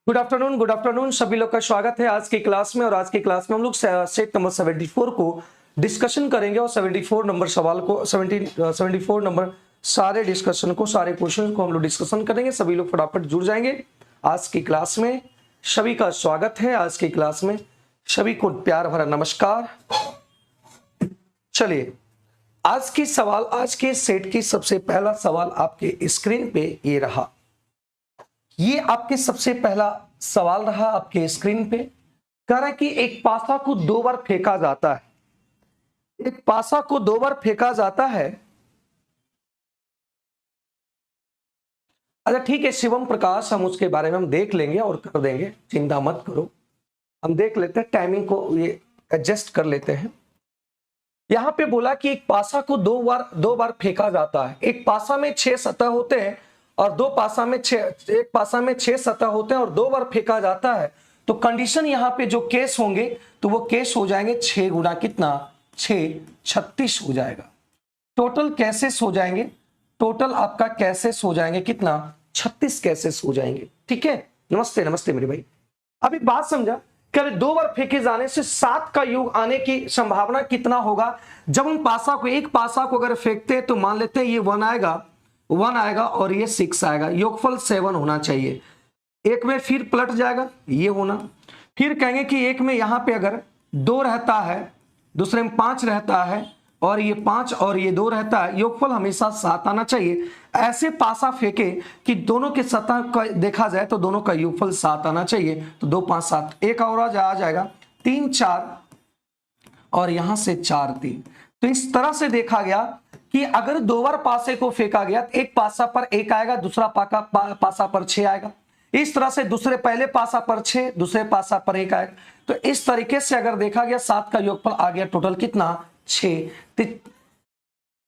Good afternoon सभी लोग का स्वागत है आज की क्लास में। और आज की क्लास में हम लोग सेट नंबर 74 को डिस्कशन करेंगे और 74 नंबर सवाल को 74 नंबर सारे डिस्कशन को सारे क्वेश्चन को हम लोग डिस्कशन करेंगे। सभी लोग फटाफट जुड़ जाएंगे आज की क्लास में। सभी का स्वागत है आज की क्लास में, सभी को प्यार भरा नमस्कार। चलिए आज के सेट की सबसे पहला सवाल आपके स्क्रीन पे ये रहा। ये आपके सबसे पहला सवाल रहा आपके स्क्रीन पे। कह रहा है कि एक पासा को 2 बार फेंका जाता है, एक पासा को 2 बार फेंका जाता है। अच्छा ठीक है शिवम प्रकाश, हम उसके बारे में हम देख लेंगे और कर देंगे, चिंता मत करो। हम देख लेते हैं, टाइमिंग को ये एडजस्ट कर लेते हैं। यहां पे बोला कि एक पासा को दो बार फेंका जाता है। एक पासा में 6 सतह होते हैं और एक पासा में 6 सतह होते हैं और 2 बार फेंका जाता है। तो कंडीशन यहाँ पे जो केस होंगे तो वो केस हो जाएंगे 6 गुना कितना, 6 36 हो जाएगा। टोटल कैसेस हो जाएंगे, टोटल आपका कैसेस हो जाएंगे कितना, 36 कैसेस हो जाएंगे। ठीक है, नमस्ते नमस्ते मेरे भाई। अभी बात समझा, कह 2 बार फेंके जाने से 7 का योग आने की संभावना कितना होगा। जब हम एक पासा को अगर फेंकते हैं तो मान लेते हैं ये 1 आएगा और ये 6 आएगा, योगफल 7 होना चाहिए। एक में फिर पलट जाएगा ये होना, फिर कहेंगे कि एक में यहां पे अगर 2 रहता है, दूसरे में 5 रहता है और ये 5 और ये 2 रहता है, योगफल हमेशा 7 आना चाहिए। ऐसे पासा फेंके कि दोनों के सतह का देखा जाए तो दोनों का योगफल 7 आना चाहिए। तो 2 5 7, एक और आ जाएगा 3 4 और यहां से 4 3। तो इस तरह से देखा गया कि अगर 2 बार पासे को फेंका गया तो एक पासा पर 1 आएगा, दूसरा पासा पर 6 आएगा। इस तरह से पहले पासा पर 6, दूसरे पासा पर 1 आएगा। तो इस तरीके से अगर देखा गया 7 का योगफल आ गया टोटल कितना, 6।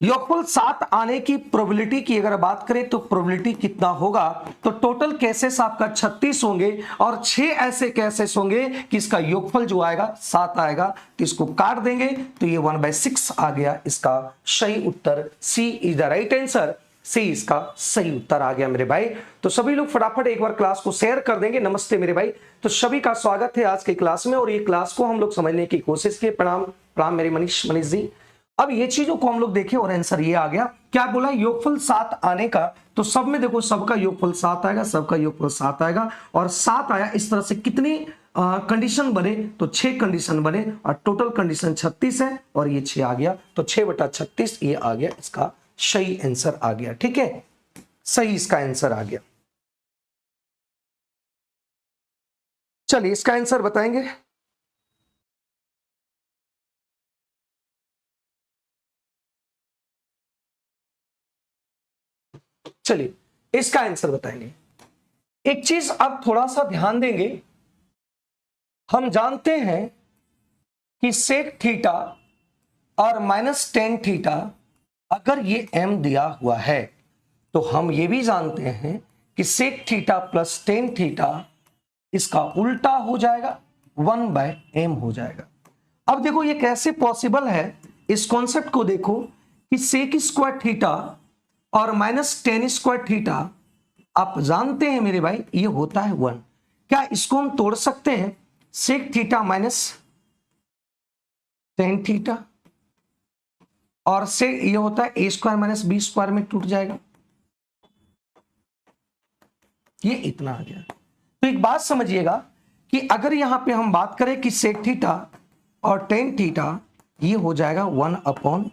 योगफल 7 आने की प्रोबेबिलिटी की अगर बात करें तो प्रोबेबिलिटी कितना होगा, तो टोटल केसेस आपका 36 होंगे और 6 ऐसे केसेस होंगे कि इसका योगफल जो आएगा 7 आएगा। तो इसको काट देंगे तो ये 1/6 आ गया। इसका सही उत्तर सी इज द राइट आंसर, सी इसका सही उत्तर आ गया मेरे भाई। तो सभी लोग फटाफट एक बार क्लास को शेयर कर देंगे। नमस्ते मेरे भाई, तो सभी का स्वागत है आज की क्लास में और ये क्लास को हम लोग समझने की कोशिश की। प्रणाम मेरे मनीष जी। अब ये चीजों को हम लोग देखें और आंसर ये आ गया। क्या बोला, योगफल 7 आने का, तो सब में देखो सबका योगफल 7 आएगा, सबका योगफल 7 आएगा और 7 आया। इस तरह से कितनी कंडीशन बने, तो 6 कंडीशन बने और टोटल कंडीशन 36 है और ये 6 आ गया। तो 6/36 ये आ गया, इसका सही आंसर आ गया। ठीक है, सही इसका आंसर आ गया। चलिए इसका आंसर बताएंगे। चलिए इसका आंसर बताएंगे। एक चीज आप थोड़ा सा ध्यान देंगे, हम जानते हैं कि सेक थीटा और -tan थीटा अगर ये m दिया हुआ है तो हम ये भी जानते हैं कि sec theta plus tan theta इसका उल्टा हो जाएगा, 1/m हो जाएगा। अब देखो ये कैसे पॉसिबल है, इस कॉन्सेप्ट को देखो कि सेक स्क्वायर थीटा और -tan स्क्वायर थीटा आप जानते हैं मेरे भाई ये होता है 1। क्या इसको हम तोड़ सकते हैं, सेक थीटा -tan थीटा और से ये होता है a स्क्वायर - b स्क्वायर में टूट जाएगा। ये इतना आ गया। तो एक बात समझिएगा कि अगर यहां पे हम बात करें कि सेक थीटा और tan थीटा ये हो जाएगा 1/,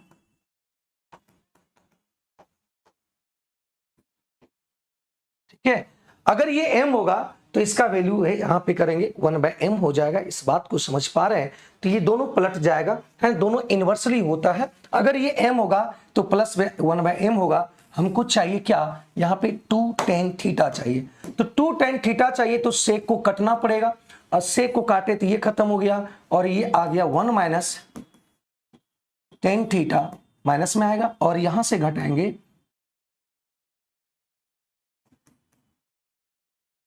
ठीक है। अगर ये m होगा तो इसका वैल्यू है यहां पे करेंगे 1/m हो जाएगा। इस बात को समझ पा रहे हैं, तो ये दोनों पलट जाएगा, है दोनों इनवर्सली होता है। अगर ये m होगा तो प्लस 1/m होगा। हमको चाहिए क्या, यहाँ पे 2 tan थीटा चाहिए। तो 2 tan थीटा चाहिए तो सेक को कटना पड़ेगा और सेक को काटे तो ये खत्म हो गया और ये आ गया 1 - tan थीटा माइनस में आएगा और यहां से घटाएंगे,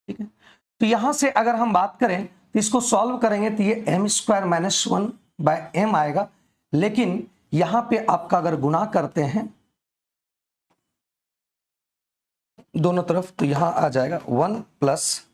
ठीक है। तो यहां से अगर हम बात करें तो इसको सॉल्व करेंगे तो ये m² - 1/m आएगा। लेकिन यहां पे आपका अगर गुणा करते हैं दोनों तरफ तो यहां आ जाएगा 1 +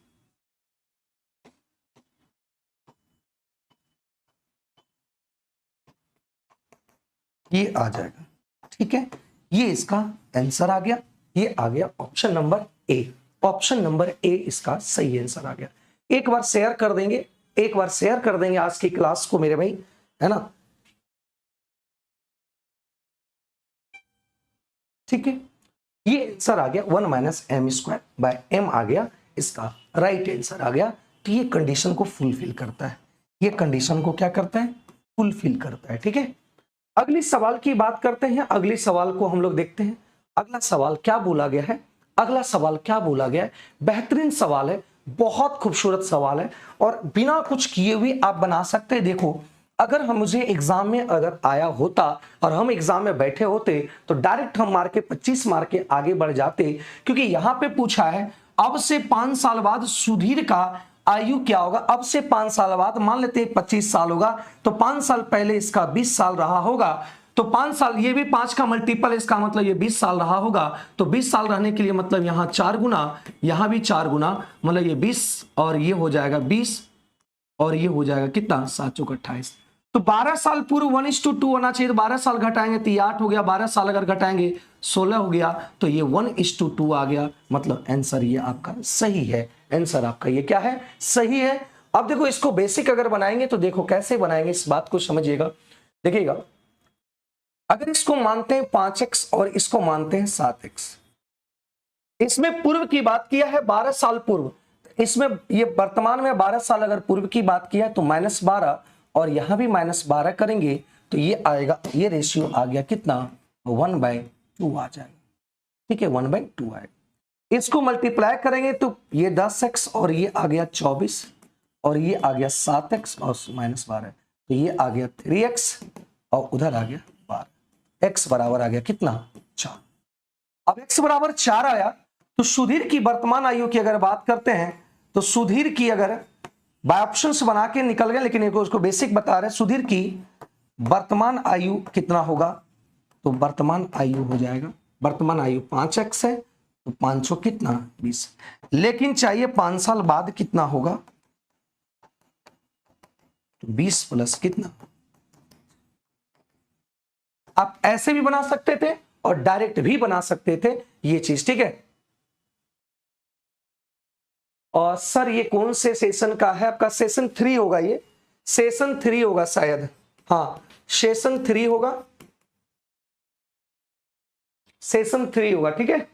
ये आ जाएगा। ठीक है, ये इसका आंसर आ गया। ये आ गया option number A. Option number ए इसका सही आंसर आ गया। एक बार शेयर कर देंगे, एक बार शेयर कर देंगे आज की क्लास को मेरे भाई, है ना। ठीक है, ये आंसर आ गया 1 minus M square by M आ गया, इसका राइट आंसर आ गया। तो ये कंडीशन को फुलफिल करता है, ये कंडीशन को क्या करता है, फुलफिल करता है। ठीक है, अगली सवाल की बात करते हैं। अगली सवाल को हम लोग देखते हैं। अगला सवाल क्या बोला गया है, अगला सवाल क्या बोला गया है। बेहतरीन सवाल है, बहुत खूबसूरत सवाल है और बिना कुछ किए हुए आप बना सकते हैं। देखो, अगर हम मुझे एग्जाम में अगर आया होता और हम एग्जाम में बैठे होते तो डायरेक्ट हम मार के 25 मार के आगे बढ़ जाते, क्योंकि यहां पे पूछा है अब से 5 साल बाद सुधीर का आयु क्या होगा। अब से 5 साल बाद मान लेते हैं 25 साल होगा, तो 5 साल पहले इसका 20 साल रहा होगा, तो 5 साल, ये भी 5 का मल्टीपल है, इसका मतलब ये 20 साल रहा होगा। तो 20 साल रहने के लिए मतलब यहाँ 4 गुना, यहाँ भी 4 गुना, मतलब ये 20 और ये हो जाएगा 20 और ये हो जाएगा कितना, 7 चौक 28। तो 12 साल पूर्व 1:2 होना चाहिए, तो 12 साल घटाएंगे तो ये 8 हो गया, 12 साल अगर घटाएंगे 16 हो गया, तो ये 1:2 आ गया। मतलब आंसर ये आपका सही है, आंसर आपका ये क्या है, सही है। अब देखो इसको बेसिक अगर बनाएंगे तो देखो कैसे बनाएंगे, इस बात को समझिएगा। देखिएगा, अगर इसको मानते हैं 5x और इसको मानते हैं 7x, इसमें पूर्व की बात किया है 12 साल पूर्व, इसमें ये वर्तमान में 12 साल अगर पूर्व की बात किया तो -12 और यहां भी -12 करेंगे तो ये आएगा, ये रेशियो आ गया कितना, 1/2 आ जाएगा। ठीक है, 1/2 आएगा। इसको मल्टीप्लाई करेंगे तो ये 10x और ये आ गया 24 और ये आ गया 7x और -12, तो ये आ गया 3x और उधर आ गया 12। x बराबर आ गया कितना, 4। अब x बराबर 4 आया तो सुधीर की वर्तमान आयु की अगर बात करते हैं तो सुधीर की अगर बाय ऑप्शंस बना के निकल गए, लेकिन एक उसको बेसिक बता रहे, सुधीर की वर्तमान आयु कितना होगा, तो वर्तमान आयु हो जाएगा, वर्तमान आयु 5x है तो 500 कितना 20, लेकिन चाहिए 5 साल बाद कितना होगा, तो 20 प्लस कितना। आप ऐसे भी बना सकते थे और डायरेक्ट भी बना सकते थे ये चीज। ठीक है, और सर ये कौन से सेशन का है आपका, सेशन 3 होगा, ये सेशन 3 होगा शायद, हाँ सेशन 3 होगा, सेशन 3 होगा। ठीक है,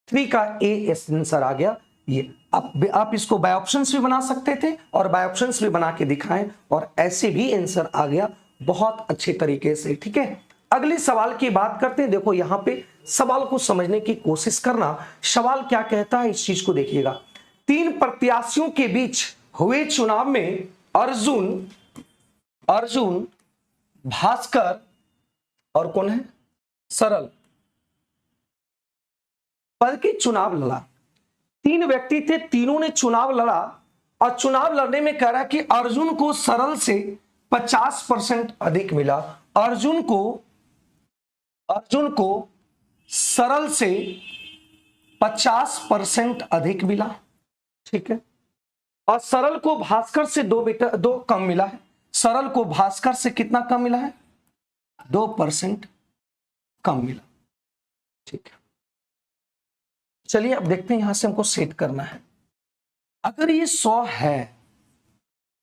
3 का ए आंसर आ गया ये। आप इसको बाय ऑप्शंस भी बना सकते थे और बाय ऑप्शंस भी बना के दिखाएं और ऐसे भी आंसर आ गया बहुत अच्छे तरीके से। ठीक है, अगले सवाल की बात करते हैं। देखो यहां पे सवाल को समझने की कोशिश करना, सवाल क्या कहता है इस चीज को देखिएगा। 3 प्रत्याशियों के बीच हुए चुनाव में अर्जुन, भास्कर और कौन है, सरल पद के चुनाव लड़ा। 3 व्यक्ति थे, तीनों ने चुनाव लड़ा और चुनाव लड़ने में कह रहा कि अर्जुन को सरल से 50% अधिक मिला, अर्जुन को सरल से 50% अधिक मिला। ठीक है, और सरल को भास्कर से 2 कम मिला है। सरल को भास्कर से कितना कम मिला है, 2% कम मिला। ठीक है, चलिए अब देखते हैं, यहां से हमको सेट करना है। अगर ये 100 है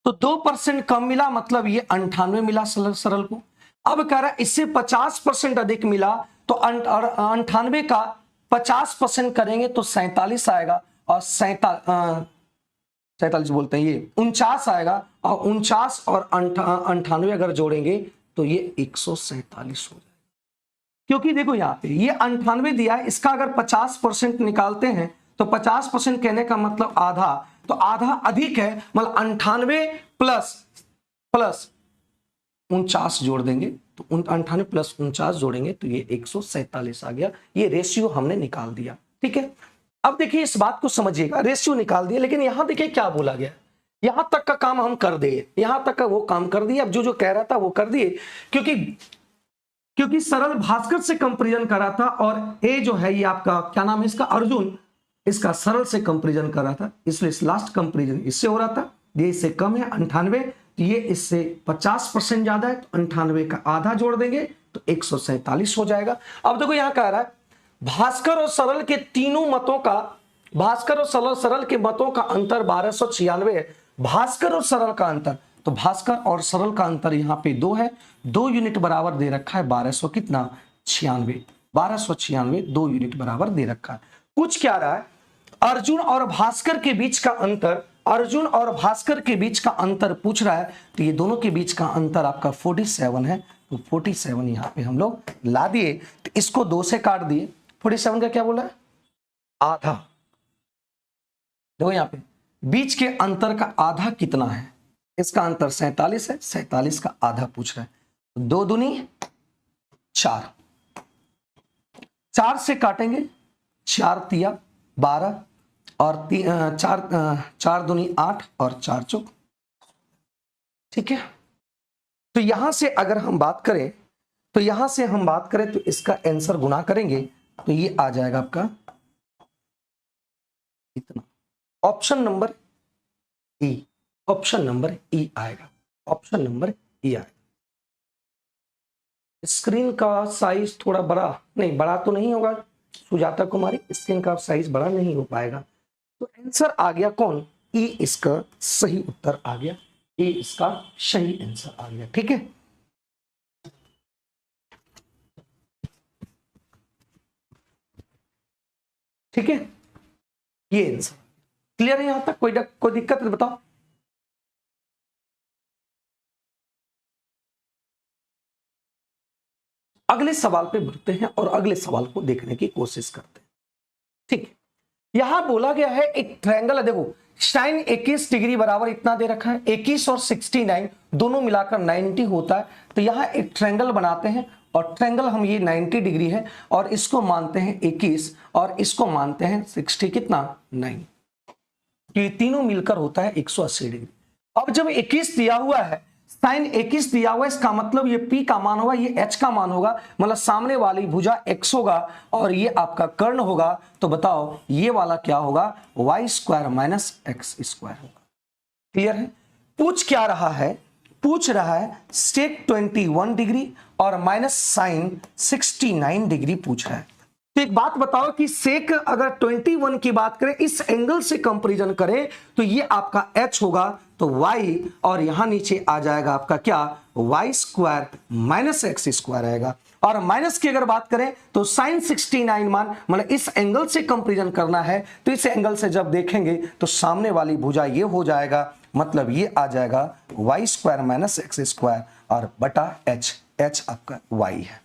तो 2% कम मिला, मतलब ये 98 मिला सरल को। अब कह रहा है इससे 50% अधिक मिला, तो 98 का 50% करेंगे तो 47 आएगा, और 47 बोलते हैं ये 49 आएगा, और 49 और 98 अगर जोड़ेंगे तो ये 147 हो जाएगा। क्योंकि देखो यहाँ पे ये 98 दिया है, इसका अगर 50% निकालते हैं तो 50% कहने का मतलब आधा, तो आधा अधिक है, मतलब 98 प्लस 49 जोड़ देंगे तो 98 प्लस 49 जोड़ेंगे तो ये 147 आ गया। ये रेशियो हमने निकाल दिया। ठीक है, अब देखिए इस बात को समझिएगा, रेशियो निकाल दिया, लेकिन यहां देखिए क्या बोला गया, यहां तक का काम हम कर दिए, यहां तक का वो काम कर दिए। अब जो कह रहा था वो कर दिए, क्योंकि सरल भास्कर से कंपेरिजन कर रहा था और ए जो है ये आपका क्या नाम है इसका, अर्जुन, इसका सरल से कंपेरिजन कर रहा था, इसलिए इस लास्ट कंपेरिजन इससे हो रहा था, ये इससे कम है 98, तो ये इससे 50% ज्यादा है, तो 98 का आधा जोड़ देंगे तो 147 हो जाएगा। अब देखो यहां कह रहा है भास्कर और सरल के तीनों मतों का, भास्कर और सरल के मतों का अंतर 1296 है। भास्कर और सरल का अंतर, तो भास्कर और सरल का अंतर यहाँ पे 2 है, 2 यूनिट बराबर दे रखा है 1200 कितना 96, 1296 2 यूनिट बराबर दे रखा है। कुछ क्या रहा है, अर्जुन और भास्कर के बीच का अंतर, अर्जुन और भास्कर के बीच का अंतर पूछ रहा है, तो ये दोनों के बीच का अंतर आपका 47 है, तो 47 यहाँ पे हम लोग ला दिए, तो इसको 2 से काट दिए। 47 का क्या बोला है, आधा। देखो यहाँ पे बीच के अंतर का आधा कितना है, इसका अंतर 47 है, 47 का आधा पूछ रहा है। 2 दूनी 4, 4 से काटेंगे, 4 तिया 12 और 4 दूनी 8 और 4 चौक, ठीक है। तो यहां से अगर हम बात करें, तो यहां से हम बात करें तो इसका आंसर गुना करेंगे तो ये आ जाएगा आपका इतना, ऑप्शन नंबर ई, ऑप्शन नंबर ई आएगा, ऑप्शन नंबर ई आएगा। स्क्रीन का साइज थोड़ा बड़ा, नहीं बड़ा तो नहीं होगा सुजाता कुमारी, स्क्रीन का साइज बड़ा नहीं हो पाएगा, तो आंसर आ गया कौन, ई इसका सही उत्तर आ गया, ई इसका सही आंसर आ गया, ठीक है। ठीक है, ये आंसर क्लियर है यहां तक, कोई दिक्कत है बताओ। अगले सवाल पे बढ़ते हैं और अगले सवाल को देखने की कोशिश करते हैं, ठीक है। यहां बोला गया है एक ट्रायंगल है, देखो साइन 21 डिग्री बराबर इतना दे रखा है, 21 और 69 दोनों मिलाकर 90 होता है, तो यहां एक ट्रायंगल बनाते हैं और ट्रायंगल हम ये 90 डिग्री है और इसको मानते हैं 21 और इसको मानते हैं 60 कितना 9, तो ये तीनों मिलकर होता है 180 डिग्री। अब जब 21 दिया हुआ है, साइन 21 दिया हुआ है, इसका मतलब ये P का मान होगा, ये H का मान होगा, मतलब सामने वाली भुजा X होगा और ये आपका कर्ण होगा, तो बताओ ये वाला क्या होगा, y square minus x square होगा। क्लियर है। पूछ क्या रहा है, पूछ रहा है सेक 21 डिग्री और माइनस साइन 69 डिग्री पूछ रहा है। तो एक बात बताओ कि सेक अगर 21 की बात करें, इस एंगल से कंपैरिजन करें तो ये आपका h होगा, तो y और यहां नीचे आ जाएगा आपका क्या, y square minus x square आएगा। और माइनस की अगर बात करें तो साइन 69 मान, मतलब इस एंगल से कंपैरिजन करना है, तो इस एंगल से जब देखेंगे तो सामने वाली भुजा ये हो जाएगा, मतलब ये आ जाएगा y square minus x square और बटा h आपका y है।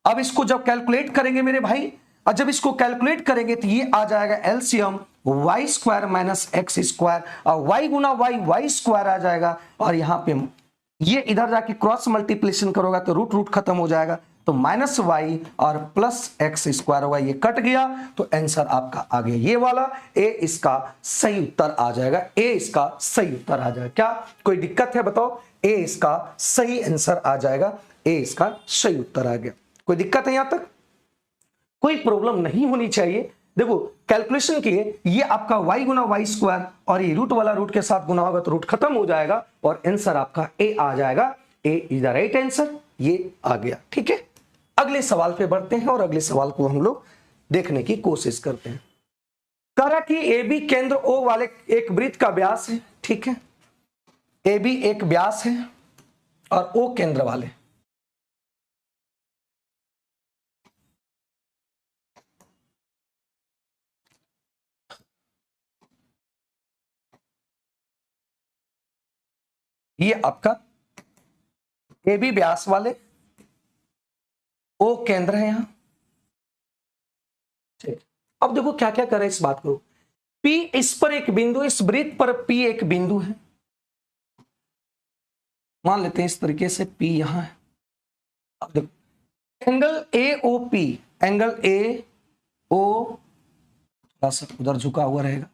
अब इसको जब कैलकुलेट करेंगे मेरे भाई, और जब इसको कैलकुलेट करेंगे तो ये आ जाएगा LCM y square minus x square और y गुना y स्क्वायर आ जाएगा, और यहां पे ये इधर जाके क्रॉस मल्टीप्लिकेशन करोगा तो रूट रूट खत्म हो जाएगा, तो माइनस y और प्लस एक्स स्क्वायर होगा, ये कट गया, तो आंसर आपका आ गया ये वाला, ए इसका सही उत्तर आ जाएगा, ए इसका सही उत्तर आ जाएगा। क्या कोई दिक्कत है बताओ, ए इसका सही आंसर आ जाएगा, ए इसका सही उत्तर आ गया। कोई दिक्कत है यहां तक, कोई प्रॉब्लम नहीं होनी चाहिए। देखो कैलकुलेशन किए, ये आपका y गुना y स्क्वायर और ये रूट वाला रूट के साथ गुना होगा तो रूट खत्म हो जाएगा और आंसर आपका ए आ जाएगा, ए इज द राइट आंसर, ये आ गया। ठीक है, अगले सवाल पे बढ़ते हैं और अगले सवाल को हम लोग देखने की कोशिश करते हैं। कह रहा कि ए बी केंद्र ओ वाले एक वृत्त का व्यास है, ठीक है, ए बी एक व्यास है और ओ केंद्र वाले, ये आपका ए बी व्यास वाले, ओ केंद्र है यहां। ठीक, अब देखो क्या क्या करे इस बात को, P इस पर एक बिंदु, इस वृत्त पर P एक बिंदु है, मान लेते हैं इस तरीके से P यहां है। अब देखो एंगल AOP, एंगल AO थोड़ा सा उधर झुका हुआ रहेगा,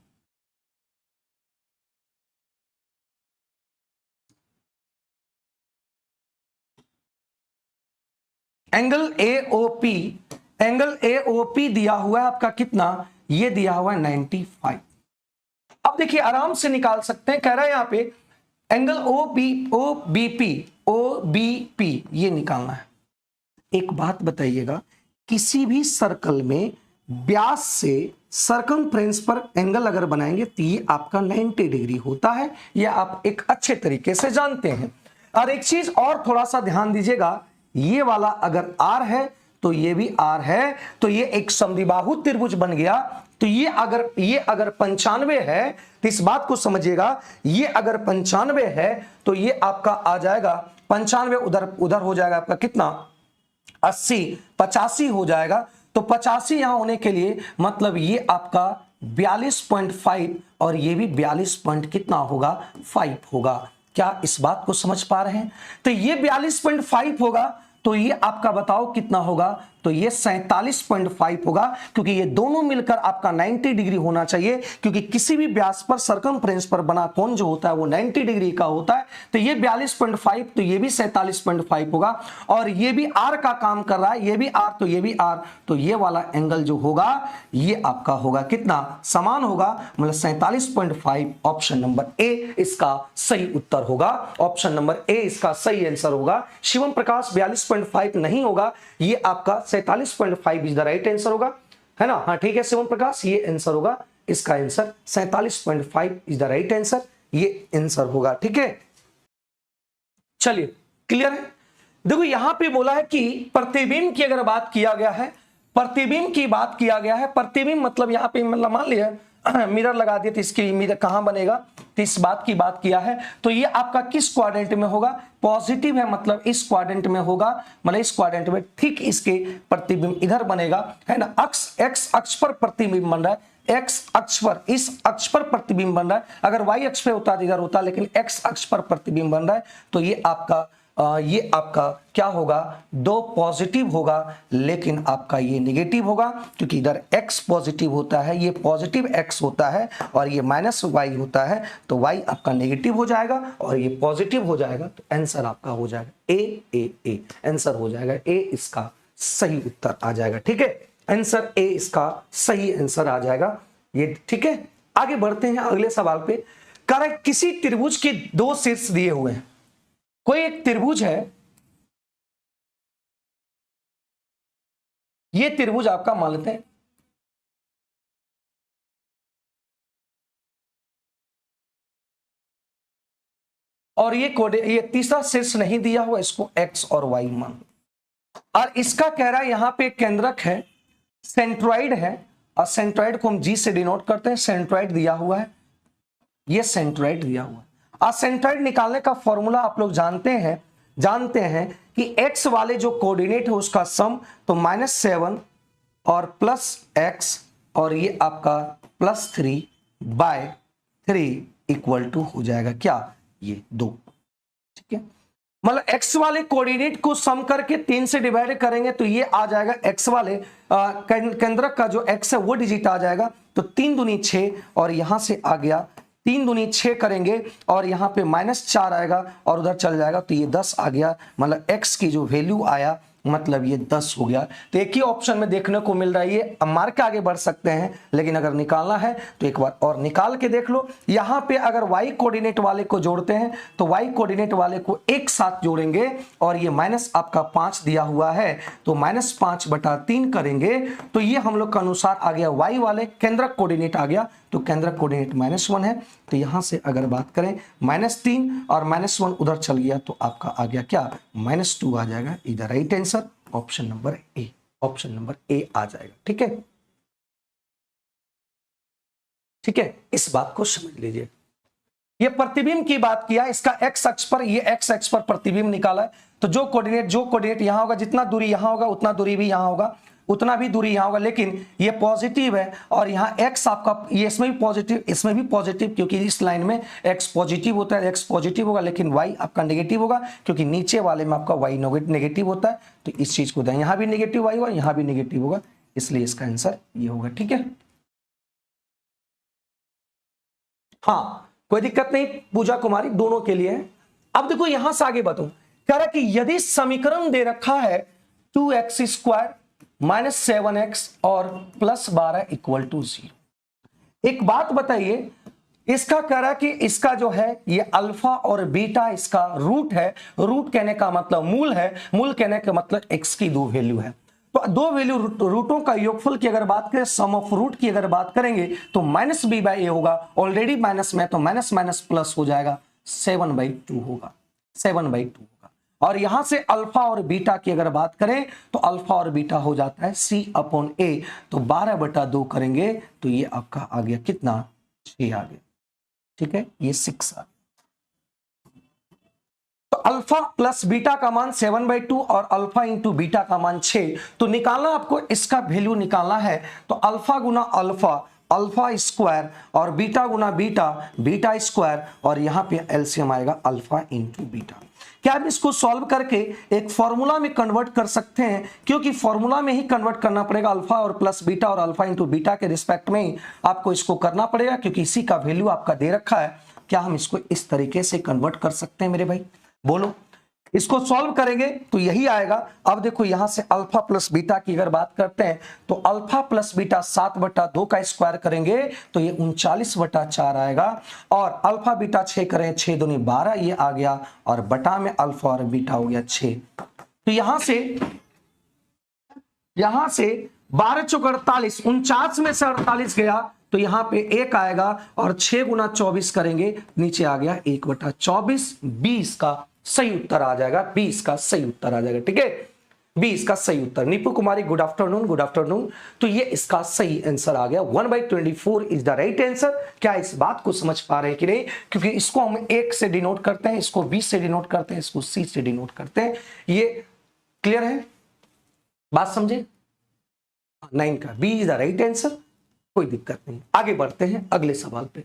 एंगल AOP, एंगल AOP दिया हुआ है आपका कितना, ये दिया हुआ है 95। अब देखिए आराम से निकाल सकते हैं, कह रहा है यहां पे एंगल ओ बी पी ये निकालना है। एक बात बताइएगा, किसी भी सर्कल में व्यास से सरकमफ्रेंस पर एंगल अगर बनाएंगे तो ये आपका 90 डिग्री होता है, ये आप एक अच्छे तरीके से जानते हैं। और एक चीज और थोड़ा सा ध्यान दीजिएगा, ये वाला अगर आर है तो ये भी आर है, तो ये एक समद्विबाहु त्रिभुज बन गया। तो ये अगर 95 है तो इस बात को समझिएगा, ये अगर 95 है तो ये आपका आ जाएगा 95, उधर हो जाएगा आपका कितना 80, 85 हो जाएगा। तो 85 यहां होने के लिए मतलब ये आपका 42.5 और ये भी 42 पॉइंट कितना होगा 5 होगा। क्या इस बात को समझ पा रहे हैं? तो ये 42.5 होगा, तो ये आपका बताओ कितना होगा, तो ये 47.5 होगा, क्योंकि ये दोनों मिलकर आपका 90 डिग्री होना चाहिए, क्योंकि किसी भी व्यास पर सरकमफ्रेंस पर बना कोण जो होता है वो 90 डिग्री का होता है। तो ये 42.5, तो ये भी 47.5 होगा, और ये भी आर का काम कर रहा है, ये भी आर तो ये भी आर, तो ये वाला एंगल जो होगा ये आपका होगा कितना समान होगा, मतलब 47.5। ऑप्शन नंबर ए इसका सही उत्तर होगा, ऑप्शन नंबर ए इसका सही आंसर होगा। शिवम प्रकाश 42.5 नहीं होगा, ये आपका 47.5 इज द राइट आंसर होगा, है ना? हाँ ठीक है शिवम प्रकाश, ये आंसर होगा, इसका answer 47.5 is the right answer, ये आंसर होगा। ठीक है, चलिए क्लियर है। देखो यहां पे बोला है कि प्रतिबिंब की अगर बात किया गया है, प्रतिबिंब की बात किया गया है, प्रतिबिंब मतलब यहां पे मतलब मान लिया मिरर लगा दिया तो इसकी मिरर कहां बनेगा, तो इस बात की बात किया है। तो ये आपका किस क्वाड्रेंट में होगा, पॉजिटिव है मतलब इस क्वाड्रेंट में होगा, मतलब इस क्वाड्रेंट में ठीक इसके प्रतिबिंब इधर बनेगा, है ना? एक्स अक्ष पर प्रतिबिंब बन रहा है, एक्स अक्ष पर, इस अक्ष पर प्रतिबिंब बन रहा है। अगर वाई अक्ष पे होता तो इधर होता, लेकिन एक्स अक्ष पर प्रतिबिंब बन रहा है, तो ये आपका क्या होगा, दो पॉजिटिव होगा, लेकिन आपका ये नेगेटिव होगा, क्योंकि इधर x पॉजिटिव होता है, ये पॉजिटिव x होता है, और ये माइनस y होता है, तो y आपका नेगेटिव हो जाएगा और ये पॉजिटिव हो जाएगा, तो आंसर आपका हो जाएगा ए आंसर हो जाएगा ए, इसका सही उत्तर आ जाएगा। ठीक है, आंसर ए इसका सही आंसर आ जाएगा ये। ठीक है, आगे बढ़ते हैं अगले सवाल पे। कह रहा है किसी त्रिभुज के दो शीर्ष दिए हुए हैं, कोई एक त्रिभुज है, ये त्रिभुज आपका मान लेते हैं, और ये तीसरा शीर्ष नहीं दिया हुआ, इसको x और y मान, और इसका कह रहा है यहां पे केंद्रक है, सेंट्रॉइड है, और सेंट्रॉइड को हम जी से डिनोट करते हैं, सेंट्रॉइड दिया हुआ है, ये सेंट्रॉइड दिया हुआ है। और सेंट्रॉइड निकालने का फॉर्मूला आप लोग जानते हैं कि x वाले जो कोऑर्डिनेट है उसका सम, तो -7 और +x और ये आपका +3/3 इक्वल टू हो जाएगा क्या, ये 2। ठीक है, मतलब x वाले कोऑर्डिनेट को सम करके 3 से डिवाइड करेंगे तो ये आ जाएगा x वाले केंद्रक का जो x है वो डिजिट आ जाएगा, तो 3 दूनी 6 और यहां से आ गया 3 दूनी 6 करेंगे और यहाँ पे -4 आएगा और उधर चल जाएगा, तो ये 10 आ गया, मतलब x की जो वैल्यू आया मतलब ये 10 हो गया। तो एक ही ऑप्शन में देखने को मिल रहा है, ये मार के आगे बढ़ सकते हैं, लेकिन अगर निकालना है तो एक बार और निकाल के देख लो। यहाँ पे अगर y कोऑर्डिनेट वाले को जोड़ते हैं तो y कोऑर्डिनेट वाले को एक साथ जोड़ेंगे, और ये माइनस आपका 5 दिया हुआ है, तो -5/3 करेंगे, तो ये हम लोग के अनुसार आ गया y वाले केंद्रक कोऑर्डिनेट आ गया, तो केंद्रक कोऑर्डिनेट -1 है, तो यहां से अगर बात करें -3 और -1 उधर चल गया, तो आपका आ गया क्या, -2 आ जाएगा। इधर right answer option number A, option number A आ जाएगा। ठीक है, ठीक है, इस बात को समझ लीजिए। ये प्रतिबिंब की बात किया, इसका x अक्ष पर, ये x अक्ष पर प्रतिबिंब निकाला है, तो जो कोऑर्डिनेट यहां होगा, जितना दूरी यहां होगा उतना दूरी भी यहां होगा, उतना भी दूरी यहां होगा, लेकिन ये पॉजिटिव है और यहाँ x आपका, ये इसमें भी पॉजिटिव, इसमें भी पॉजिटिव, क्योंकि इस लाइन में x पॉजिटिव होता है, x पॉजिटिव होगा, लेकिन y आपका नेगेटिव होगा, क्योंकि नीचे वाले में आपका y नेगेटिव होता है, तो इस चीज को दें, यहाँ भी नेगेटिव y होगा, यहाँ भी नेगेटिव होगा, इसलिए इसका आंसर ये होगा। ठीक है, हाँ कोई दिक्कत नहीं, पूजा कुमारी दोनों के लिए है। अब देखो यहां से आगे बताऊं, कह रहा है कि यदि समीकरण दे रखा है 2x² -7x और +12 = 0। एक बात बताइए, इसका कह रहा है कि इसका जो है ये अल्फा और बीटा इसका रूट है, रूट कहने का मतलब मूल है, मूल कहने का मतलब x की दो वैल्यू है। तो दो वैल्यू रूटों का योगफल की अगर बात करें, सम ऑफ रूट की अगर बात करेंगे तो माइनस बी बाई ए होगा, ऑलरेडी माइनस में तो माइनस माइनस प्लस हो जाएगा, 7/2 होगा, 7/2 होगा। और यहां से अल्फा और बीटा की अगर बात करें तो अल्फा और बीटा हो जाता है C/A, तो 12/2 करेंगे तो ये आपका आ गया कितना, 6 आ गया, ठीक है, ये 6 आ गया। तो अल्फा प्लस बीटा का मान 7/2 और अल्फा इंटू बीटा का मान 6, तो निकालना आपको इसका वैल्यू निकालना है, तो अल्फा गुना अल्फा, अल्फा स्क्वायर, और बीटा गुना बीटा, बीटा स्क्वायर, और यहां पे एलसीएम आएगा अल्फा इंटू बीटा। क्या आप इसको सॉल्व करके एक फॉर्मूला में कन्वर्ट कर सकते हैं, क्योंकि फॉर्मूला में ही कन्वर्ट करना पड़ेगा, अल्फा और प्लस बीटा और अल्फा इंटू बीटा के रिस्पेक्ट में ही आपको इसको करना पड़ेगा, क्योंकि इसी का वैल्यू आपका दे रखा है। क्या हम इसको इस तरीके से कन्वर्ट कर सकते हैं मेरे भाई, बोलो। इसको सॉल्व करेंगे तो यही आएगा। अब देखो यहां से अल्फा प्लस बीटा की अगर बात करते हैं तो अल्फा प्लस बीटा 7/2 का स्क्वायर करेंगे तो ये 39/4 आएगा, और अल्फा बीटा 6 करें, 6 दूनी 12 ये आ गया, और बटा में अल्फा और बीटा हो गया 6। तो यहां से 12 चौक 48, 49 में से 48 गया तो यहां पे 1 आएगा, और 6 गुना 24 करेंगे, नीचे आ गया 1/24, 20 का सही उत्तर आ जाएगा, 20 का सही उत्तर आ जाएगा, ठीक है, 20 का सही उत्तर। नीपू कुमारी गुड आफ्टरनून, गुड आफ्टरनून। तो ये इसका सही आंसर आ गया, 1/24 इज द राइट आंसर। क्या इस बात को समझ पा रहे हैं कि नहीं, क्योंकि इसको हम 1 से डिनोट करते हैं, इसको 20 से डिनोट करते हैं, इसको C से डिनोट करते हैं। ये क्लियर है, बात समझे, 9 का B is the right answer, कोई दिक्कत नहीं। आगे बढ़ते हैं अगले सवाल पे,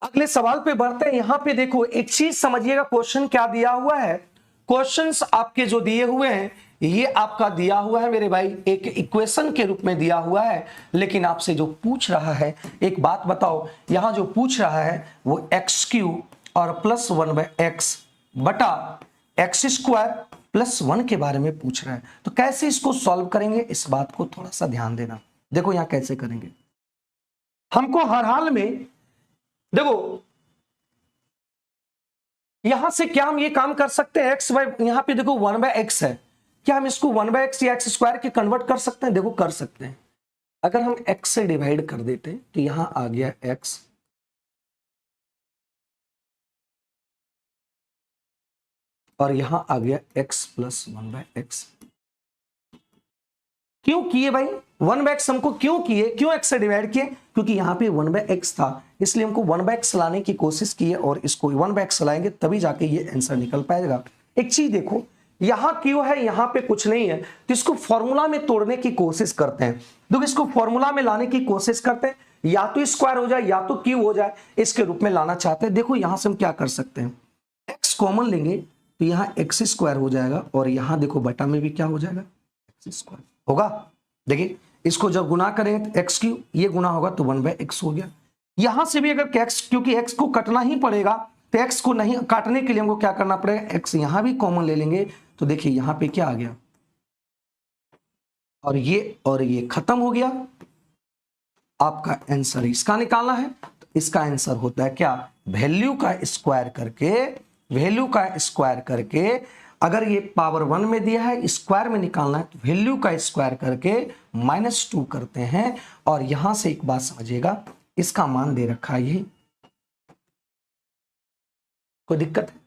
अगले सवाल पे बढ़ते हैं। यहां पे देखो एक चीज समझिएगा, क्वेश्चन क्या दिया हुआ है, क्वेश्चंस आपके जो दिए हुए हैं ये आपका दिया हुआ है मेरे भाई, एक इक्वेशन के रूप में दिया हुआ है, लेकिन आपसे जो पूछ रहा है, एक बात बताओ, यहां जो पूछ रहा है वो x³ और +1/x बटा x² +1 के बारे में पूछ रहा है। तो कैसे इसको सॉल्व करेंगे, इस बात को थोड़ा सा ध्यान देना। देखो यहां कैसे करेंगे, हमको हर हाल में देखो यहां से क्या हम ये काम कर सकते हैं, यहां पे देखो 1/x है, क्या हम इसको 1/x या x² के कन्वर्ट कर सकते हैं, देखो कर सकते हैं। अगर हम x से डिवाइड कर देते तो यहां आ गया x, और यहां आ गया x + 1/x। क्यों किए भाई 1/x, हमको क्यों किए, क्यों x से डिवाइड किए, क्योंकि यहाँ पे 1/x था, इसलिए हमको 1/x लाने की कोशिश की है, और इसको 1/x लाएंगे तभी जाके ये आंसर निकल पाएगा। एक चीज देखो, यहाँ क्यों है, यहाँ पे कुछ नहीं है, तो इसको फॉर्मूला में तोड़ने की कोशिश करते हैं। देखो इसको फॉर्मूला में लाने की कोशिश करते हैं, या तो स्क्वायर हो जाए या तो क्यूब हो जाए, इसके रूप में लाना चाहते हैं। देखो यहां से हम क्या कर सकते हैं, x कॉमन लेंगे तो यहाँ x² हो जाएगा, और यहाँ देखो बटा में भी क्या हो जाएगा, x² होगा। देखिए इसको जब गुना करें तो x³ ये गुना होगा तो 1/x हो गया। यहां से भी अगर x, क्योंकि x को कटना ही पड़ेगा, तो x को नहीं काटने के लिए हमको क्या करना पड़ेगा, x यहां भी कॉमन ले लेंगे, तो देखिए यहां पे क्या आ गया, और ये खत्म हो गया। आपका आंसर इसका निकालना है, तो इसका आंसर होता है क्या, वैल्यू का स्क्वायर करके, अगर ये पावर 1 में दिया है, स्क्वायर में निकालना है, तो वैल्यू का स्क्वायर करके -2 करते हैं, और यहां से एक बात समझिएगा, इसका मान दे रखा है यही, कोई दिक्कत है।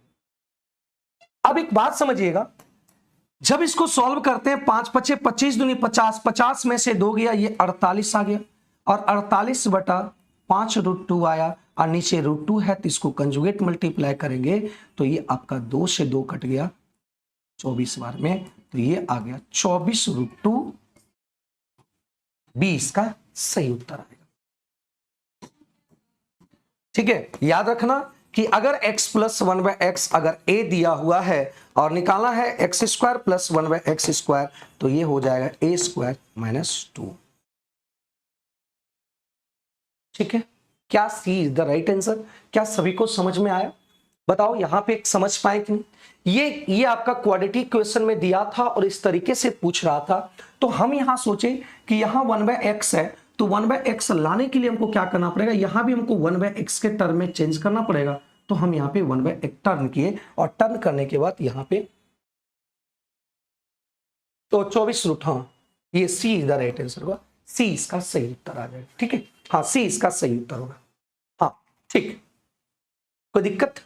अब एक बात समझिएगा, जब इसको सॉल्व करते हैं 5 × 5 = 25, दूनी 50, 50 में से 2 गया, ये 48 आ गया, और 48/5 √2 आया, और नीचे √2 है, तो इसको कंजुगेट मल्टीप्लाई करेंगे तो ये आपका 2 से 2 कट गया 24 बार में, तो ये आ गया 24√2, 20 का सही उत्तर आएगा। ठीक है, याद रखना कि अगर x + 1/x अगर a दिया हुआ है और निकालना है x² + 1/x², तो ये हो जाएगा a² - 2। ठीक है, क्या C is the right answer? क्या सभी को समझ में आया? बताओ यहां पे समझ पाए कि नहीं। ये आपका क्वाड्रेटिक क्वेश्चन में दिया था और इस तरीके से पूछ रहा था, तो हम यहां सोचे कि यहां 1/x है, तो 1/x लाने के लिए हमको क्या करना पड़ेगा, यहां भी हमको 1/x के टर्म में चेंज करना पड़ेगा। तो हम यहाँ पे 1/x टर्न किए और टर्न करने के बाद यहाँ पे तो 24 रूट, हाँ ये सी इज द राइट आंसर होगा, सी इसका सही उत्तर आ जाएगा। ठीक है, हाँ सी इसका सही उत्तर होगा। हाँ ठीक, कोई दिक्कत?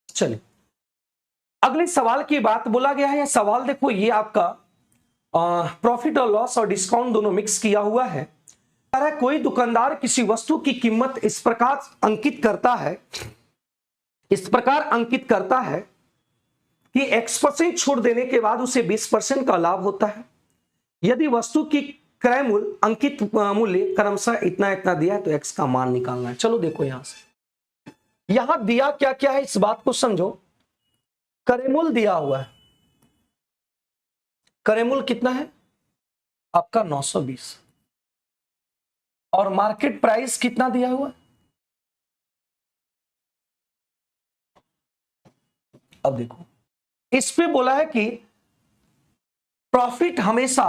चलिए अगले सवाल की बात बोला गया है। सवाल देखो, ये आपका प्रॉफिट और लॉस और डिस्काउंट दोनों मिक्स किया हुआ है। कोई दुकानदार किसी वस्तु की कीमत इस प्रकार अंकित करता है, इस प्रकार अंकित करता है कि x% छूट देने के बाद उसे 20% का लाभ होता है। यदि वस्तु की क्रय मूल्य अंकित मूल्य क्रमशः इतना इतना दिया है तो x का मान निकालना है। चलो देखो यहां से, यहां दिया क्या क्या है इस बात को समझो। क्रय मूल्य दिया हुआ है, क्रय मूल्य कितना है आपका 920, और मार्केट प्राइस कितना दिया हुआ है। अब देखो इस पे बोला है कि प्रॉफिट हमेशा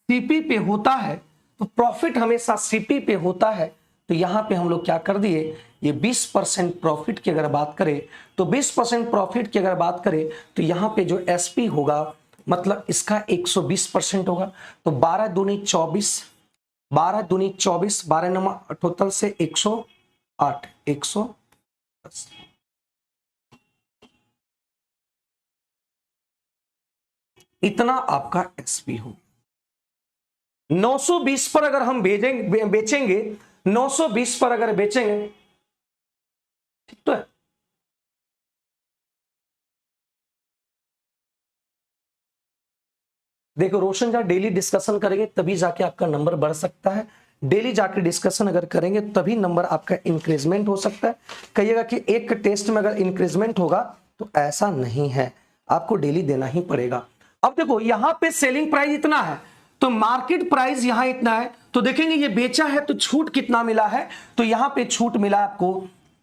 सीपी पे होता है, तो प्रॉफिट हमेशा सीपी पे होता है। तो यहां पे हम लोग क्या कर दिए, ये 20% प्रॉफिट की अगर बात करें तो 20% प्रॉफिट की अगर बात करें तो यहां पे जो एसपी होगा मतलब इसका 120% होगा। तो 12 दूनी 24, 12 दूनी 24, 12 नंबर टोटल से 108, 110। इतना आपका एसपी हो। 920 पर अगर हम बेचेंगे 920 पर अगर बेचेंगे, ठीक तो है। देखो रोशन जा डेली डिस्कशन करेंगे तभी जाके आपका नंबर बढ़ सकता है। डेली जाके डिस्कशन अगर करेंगे तभी नंबर आपका इंक्रीजमेंट हो सकता है। कहिएगा कि एक टेस्ट में अगर इंक्रीजमेंट होगा तो ऐसा नहीं है, आपको डेली देना ही पड़ेगा। अब देखो यहां पे सेलिंग प्राइस इतना है तो मार्केट प्राइस यहां इतना है, तो देखेंगे ये बेचा है तो छूट कितना मिला है, तो यहां पे छूट मिला आपको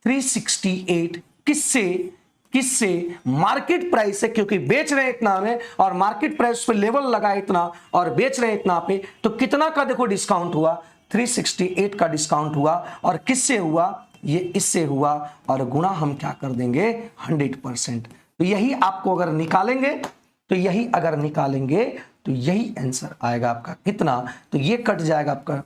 368। किससे किससे मार्केट प्राइस से, क्योंकि बेच रहे हैं इतना में और मार्केट प्राइस पे लेवल लगा इतना और बेच रहे हैं इतना पे, तो कितना का देखो डिस्काउंट हुआ, 368 का डिस्काउंट हुआ। और किससे हुआ, ये इससे हुआ, और गुणा हम क्या कर देंगे 100%। तो यही आपको अगर निकालेंगे तो यही अगर निकालेंगे तो यही आंसर आएगा आपका कितना, तो ये कट जाएगा आपका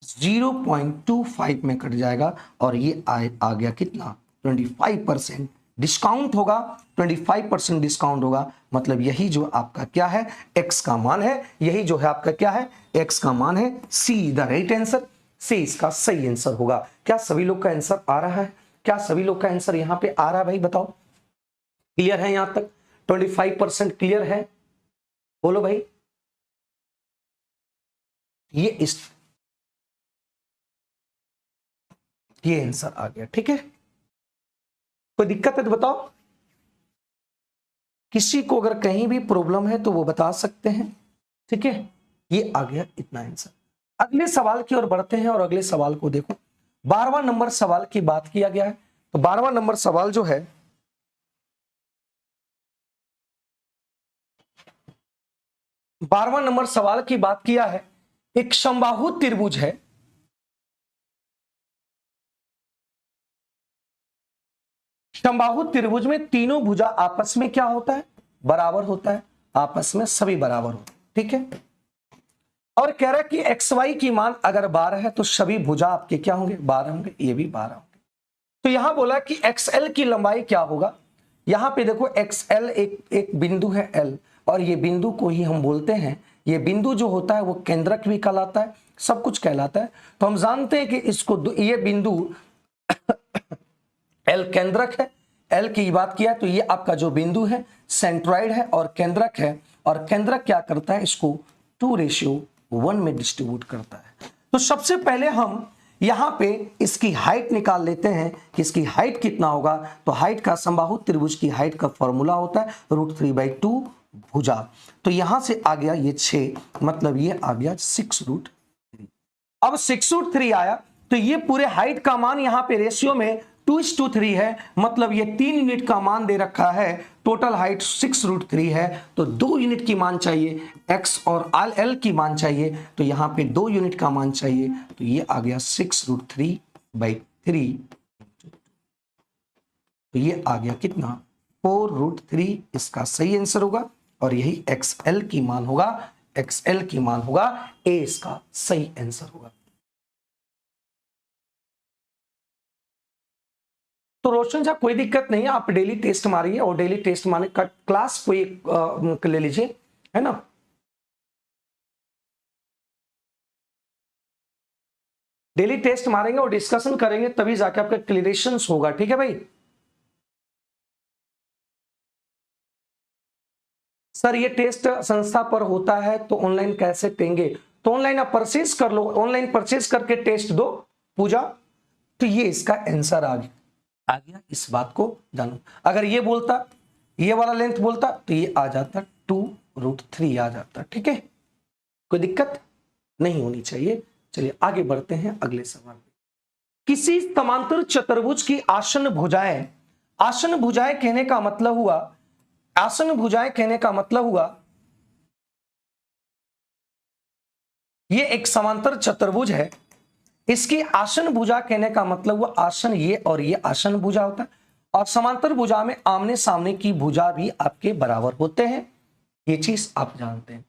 0.25 में कट जाएगा और ये आ गया कितना 25% डिस्काउंट होगा, 25% डिस्काउंट होगा। मतलब यही जो आपका क्या है x का मान है, यही जो है आपका क्या है x का मान है। सी द राइट आंसर, सी इसका सही आंसर होगा। क्या सभी लोग का आंसर आ रहा है, क्या सभी लोग का आंसर यहां पे आ रहा है भाई बताओ, क्लियर है यहां तक 25% क्लियर है, बोलो भाई। ये आंसर आ गया, ठीक है। कोई दिक्कत है तो बताओ, किसी को अगर कहीं भी प्रॉब्लम है तो वो बता सकते हैं, ठीक है। ये आ गया इतना आंसर। अगले सवाल की ओर बढ़ते हैं और अगले सवाल को देखो। 12वां नंबर सवाल की बात किया गया है, तो 12वां नंबर सवाल जो है 12वां नंबर सवाल की बात किया है। एक समबाहु त्रिभुज है, समबाहु त्रिभुज में तीनों भुजा आपस में क्या होता है बराबर होता है, आपस में सभी बराबर होते हैं, ठीक है। और कह रहा है कि एक्स वाई की मान अगर 12 है तो सभी भुजा आपके क्या होंगे 12 होंगे, ये भी 12 होंगे। तो यहां बोला कि एक्सएल की लंबाई क्या होगा, यहां पे देखो एक्सएल एक बिंदु है एल, और ये बिंदु को ही हम बोलते हैं, ये बिंदु जो होता है वो केंद्रक भी कहलाता है, सब कुछ कहलाता है। तो हम जानते हैं कि इसको ये बिंदु एल केंद्रक है, एल की बात किया तो ये आपका जो बिंदु है सेंट्रॉइड है और केंद्रक है, और केंद्रक क्या करता है इसको 2:1 में डिस्ट्रीब्यूट करता है। तो सबसे पहले हम यहां पे इसकी हाइट निकाल लेते हैं कि इसकी हाइट कितना होगा। तो हाइट का समबाहु त्रिभुज की हाइट का फॉर्मूला होता है √3/2 भुजा। तो यहां से आ गया ये 6, मतलब ये आ गया 6√3। अब 6√3 आया तो ये पूरे हाइट का मान यहां पे रेशियो में 2:3 है, मतलब ये 3 यूनिट का मान दे रखा है। टोटल हाइट 6√3 है तो 2 यूनिट की मान चाहिए, x और l की मान चाहिए, तो यहाँ पे 2 यूनिट का मान चाहिए, तो ये आ गया 6√3/3, तो ये आ गया कितना 4√3, इसका सही आंसर होगा। और यही XL की मान होगा, XL की मान होगा A, इसका सही आंसर होगा। तो रोशन साहब कोई दिक्कत नहीं है, आप डेली टेस्ट मारिए और डेली टेस्ट मारने का क्लास कोई ले लीजिए, है ना। डेली टेस्ट मारेंगे और डिस्कशन करेंगे तभी जाके आपका क्लियरेशन होगा, ठीक है भाई। सर ये टेस्ट संस्था पर होता है तो ऑनलाइन कैसे देंगे? तो ऑनलाइन आप परचेज कर लो, ऑनलाइन परचेज करके टेस्ट दो पूजा, तो ये इसका आंसर आ गया। इस बात को जानो, अगर ये बोलता, ये वाला लेंथ बोलता तो ये आ जाता 2√3 आ जाता, ठीक है, कोई दिक्कत नहीं होनी चाहिए। चलिए आगे बढ़ते हैं अगले सवाल पे। किसी समांतर चतुर्भुज की आसन भुजाएं, आसन भुजाएं कहने का मतलब हुआ, आसन भुजाएं कहने का मतलब हुआ ये एक समांतर चतुर्भुज है, इसकी आसन भुजा कहने का मतलब हुआ आसन ये और ये आसन भुजा होता है, और समांतर भुजा में आमने सामने की भुजा भी आपके बराबर होते हैं, ये चीज आप जानते हैं।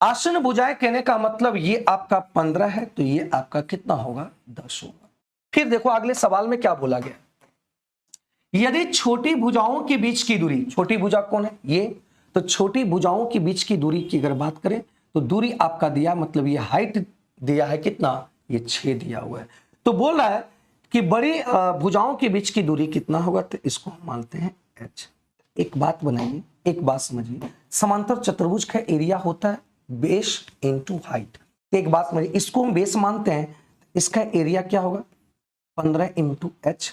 आसन भुजाएं कहने का मतलब ये आपका 15 है तो ये आपका कितना होगा 10 होगा। फिर देखो अगले सवाल में क्या बोला गया, यदि छोटी भुजाओं के बीच की दूरी, छोटी भुजा कौन है ये, तो छोटी भुजाओं के बीच की दूरी की अगर बात करें तो दूरी आपका दिया, मतलब ये हाइट दिया है कितना, ये 6 दिया हुआ है, तो बोल रहा है कि बड़ी भुजाओं के बीच की दूरी कितना होगा, तो इसको हम मानते हैं h। एक बात बनाइए, एक बात समझिए, समांतर चतुर्भुज का एरिया होता है बेस इंटू हाइट। एक बात समझिए, इसको हम बेस मानते हैं, इसका एरिया क्या होगा 15 इंटू h।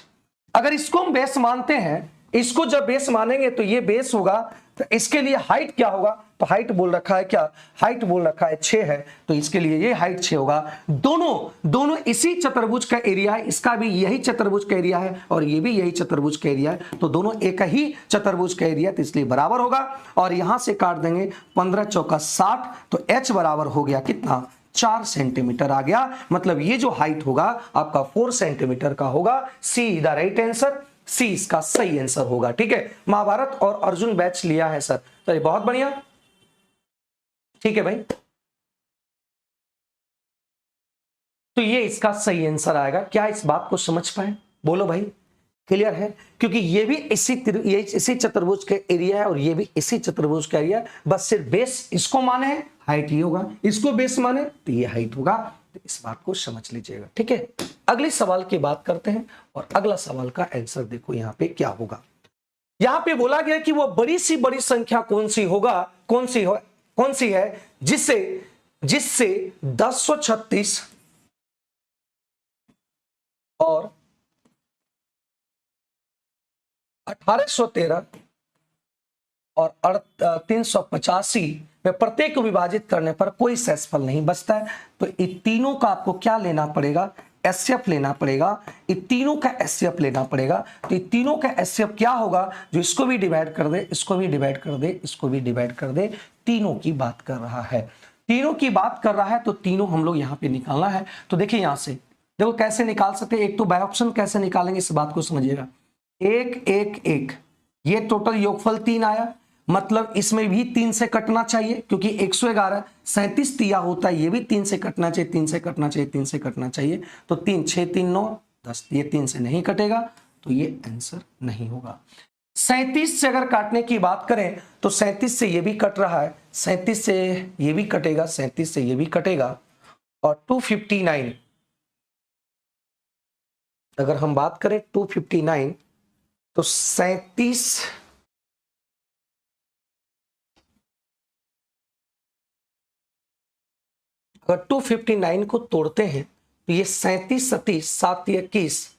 अगर इसको हम बेस मानते हैं, इसको जब बेस मानेंगे तो ये बेस होगा, तो इसके लिए हाइट क्या होगा, तो हाइट बोल रखा है क्या, हाइट बोल रखा है 6 है, तो इसके लिए ये हाइट 6 होगा। दोनों इसी चतुर्भुज का एरिया है, इसका भी यही चतुर्भुज का एरिया है और ये भी यही चतुर्भुज का एरिया है, तो दोनों एक ही चतुर्भुज का एरिया, तो इसलिए बराबर होगा। और यहां से काट देंगे 15 चौका 60, तो h बराबर हो गया कितना 4 सेंटीमीटर आ गया, मतलब ये जो हाइट होगा आपका 4 सेंटीमीटर का होगा। सी द राइट आंसर, सी इसका सही आंसर होगा, ठीक है। महाभारत और अर्जुन बैच लिया है सर, चलिए बहुत बढ़िया, ठीक है भाई, तो ये इसका सही आंसर आएगा। क्या इस बात को समझ पाए, बोलो भाई, क्लियर है, क्योंकि ये भी इसी चतुर्भुज के एरिया है और ये भी इसी चतुर्भुज का एरिया है, बस सिर्फ बेस इसको माने है, हाइट ये होगा, इसको बेस माने तो ये हाइट होगा, तो इस बात को समझ लीजिएगा, ठीक है। अगले सवाल की बात करते हैं और अगला सवाल का आंसर देखो यहाँ पे क्या होगा। यहाँ पे बोला गया कि वो बड़ी सी बड़ी संख्या कौन सी होगा, कौन सी है जिससे 1036 और 1813 और 385 में प्रत्येक को विभाजित करने पर कोई शेषफल नहीं बचता है, तो इन तीनों का आपको क्या लेना पड़ेगा, एचसीएफ लेना पड़ेगा, इन तीनों का एचसीएफ लेना पड़ेगा। तो इन तीनों का एचसीएफ क्या होगा, जो इसको भी डिवाइड कर दे, इसको भी डिवाइड कर दे, इसको भी डिवाइड कर दे, तीनों की बात कर रहा है, तीनों की बात कर रहा है, तो तीनों हम लोग यहाँ पे निकालना है। तो देखिए यहां से देखो कैसे निकाल सकते हैं, एक तो बाय ऑप्शन कैसे निकालेंगे इस बात को समझिएगा, 1 1 1, ये टोटल योगफल 3 आया, मतलब इसमें भी 3 से कटना चाहिए, क्योंकि 111 37 दिया होता है, ये भी 3 से कटना चाहिए, 3 से कटना चाहिए, 3 से कटना चाहिए, तो 3 6 3 9 10, ये 3 से नहीं कटेगा, तो ये आंसर नहीं होगा। 37 से अगर काटने की बात करें तो 37 से ये भी कट रहा है, 37 से ये भी कटेगा, 37 से ये भी कटेगा, और 259 अगर हम बात करें 259, तो 37 अगर 259 को तोड़ते हैं तो ये 37 37 7 21,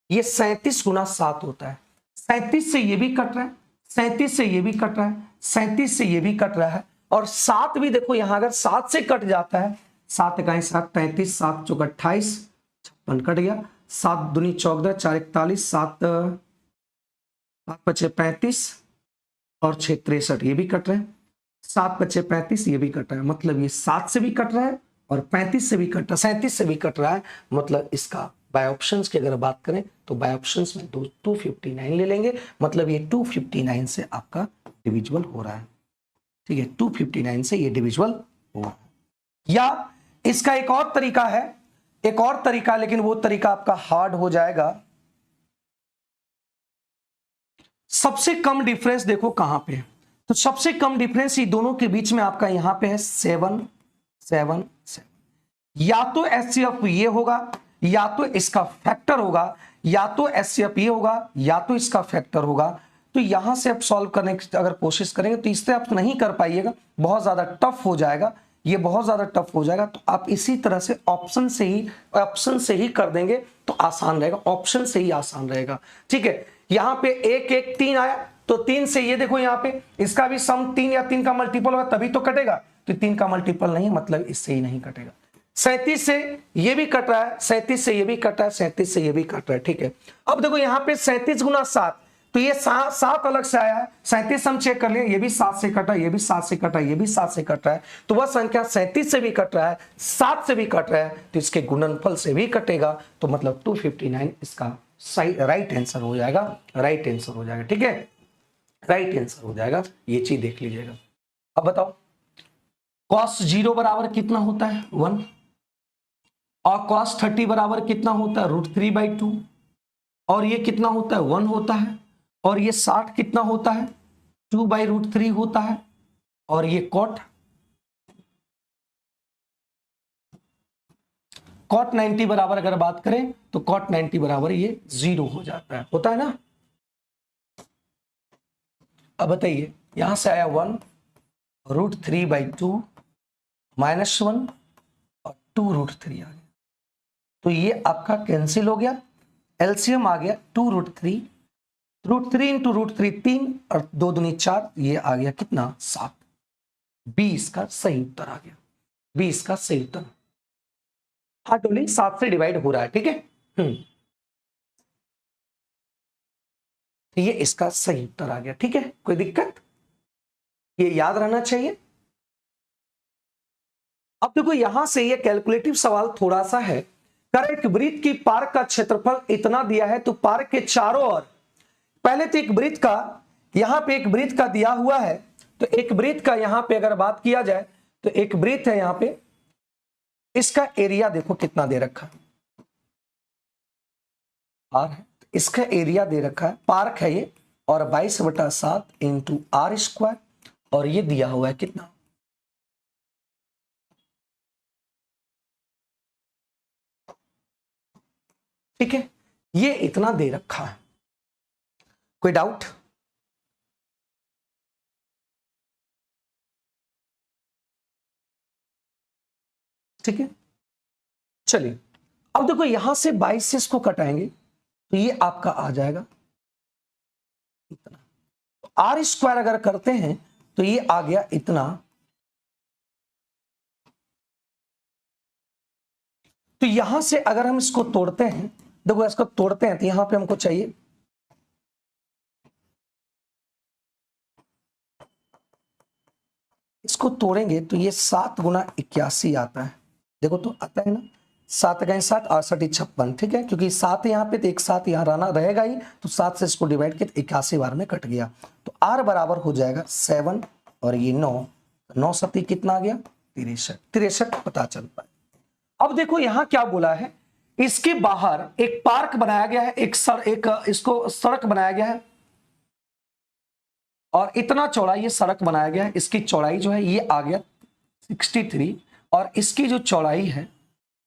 ये 37 गुना 7 होता है, 37 से ये भी कट रहा है, 37 से ये भी कट रहा है, 37 से ये भी कट रहा है, और 7 भी देखो यहां अगर 7 से कट जाता है, 7 इकाई 7 35, 7 चौक 28, 56 कट गया, 7 दूनी 14 4 41, 7 5 5 35, और 6 63, ये भी कट रहे हैं। 7 बचे 35, ये भी कट रहा है, मतलब ये 7 से भी कट रहा है और 35 से भी कट रहा है, 37 से भी कट रहा है। मतलब इसका बाय ऑप्शंस की अगर बात करें तो बाय ऑप्शंस में 259 ले लेंगे, मतलब ये 259 से आपका डिविजिबल हो रहा है। ठीक है, 259 से ये डिविजिबल हो रहा है। या इसका एक और तरीका है, एक और तरीका, लेकिन वो तरीका आपका हार्ड हो जाएगा। सबसे कम डिफरेंस देखो कहां पे है, तो सबसे कम डिफरेंस ये दोनों के बीच में आपका यहां पे है 7 7 7। या तो एचसीएफ ये होगा, या तो इसका फैक्टर होगा, या तो एचसीएफ ये होगा, या तो इसका फैक्टर होगा। तो यहां से आप सॉल्व करने की अगर कोशिश करेंगे तो इससे आप नहीं कर पाइएगा, बहुत ज्यादा टफ हो जाएगा, ये बहुत ज्यादा टफ हो जाएगा। तो आप इसी तरह से ऑप्शन से ही कर देंगे तो आसान रहेगा, ऑप्शन से ही आसान रहेगा। ठीक है, यहां पे 1 1 3 आया, तो 3 से ये देखो यहां पे इसका भी सम 3 या 3 का मल्टीपल होगा तभी तो कटेगा, तो 3 का मल्टीपल नहीं, मतलब इससे ही नहीं कटेगा। 37 से ये भी कट रहा है, 37 से ये भी कट रहा है, 37 से ये भी कट रहा है। ठीक है, अब देखो यहां पे 37 गुना 7, तो ये 7 अलग से आया है। 37 हम चेक कर लिए, ये भी 7 से कटा है, ये भी 7 से कटा है, ये भी 7 से कट रहा है, तो वह संख्या 37 से भी कट रहा है, 7 से भी कट रहा है, तो इसके गुणनफल से भी कटेगा, तो मतलब 259 इसका सही राइट आंसर हो जाएगा, राइट आंसर हो जाएगा। ठीक है, राइट आंसर हो जाएगा, ये चीज देख लीजिएगा। अब बताओ cos 0 बराबर कितना होता है 1, और cos 30 बराबर कितना होता है √3/2, और ये कितना होता है 1 होता है, और ये 60 कितना होता है 2/√3 होता है, और ये cot 90 बराबर अगर बात करें तो cot 90 बराबर ये 0 हो जाता है, होता है ना। अब बताइए यहां से आया 1 √3/2 -1 और 2√3 आ गया, तो ये आपका कैंसिल हो गया, एलसीएम आ गया 2√3, √3 इंटू √3 3 और 2 दूनी 4, ये आ गया कितना 7। 20 का सही उत्तर आ गया, 20 का सही उत्तर। हाँ टोली 7 से डिवाइड हो रहा है। ठीक है, तो ये इसका सही उत्तर आ गया। ठीक है, कोई दिक्कत, ये याद रहना चाहिए। अब देखो यहां से ये कैलकुलेटिव सवाल थोड़ा सा है, कर एक वृत्त की पार्क का क्षेत्रफल इतना दिया है, तो पार्क के चारों ओर, पहले तो एक वृत्त का, यहां पे एक वृत्त का दिया हुआ है, तो एक वृत्त का यहां पे अगर बात किया जाए तो एक वृत्त है यहां पे, इसका एरिया देखो कितना दे रखा है आर है, इसका एरिया दे रखा है, पार्क है ये, और 22/7 इंटू r², और ये दिया हुआ है कितना, ठीक है, ये इतना दे रखा है। कोई डाउट? ठीक है, चलिए अब देखो यहां से 22 से इसको कटाएंगे तो ये आपका आ जाएगा इतना, r² अगर करते हैं तो ये आ गया इतना, तो यहां से अगर हम इसको तोड़ते हैं, देखो इसको तोड़ते हैं तो यहां पे हमको चाहिए इसको तोड़ेंगे तो ये 7 गुना 81 आता है, देखो तो आता है ना, 7 × 7 68 56। ठीक है, क्योंकि 7 यहाँ पे तो एक 7 यहाँ रहना रहेगा ही, तो 7 से इसको डिवाइड किया 81 बार में कट गया, तो r बराबर हो जाएगा 7 और ये 9, 9 7 कितना आ गया 63 पता चल पाए। अब देखो यहाँ क्या बोला है, इसके बाहर एक पार्क बनाया गया है, इसको सड़क बनाया गया है, और इतना चौड़ा ये सड़क बनाया गया है, इसकी चौड़ाई जो है ये आ गया 63, और इसकी जो चौड़ाई है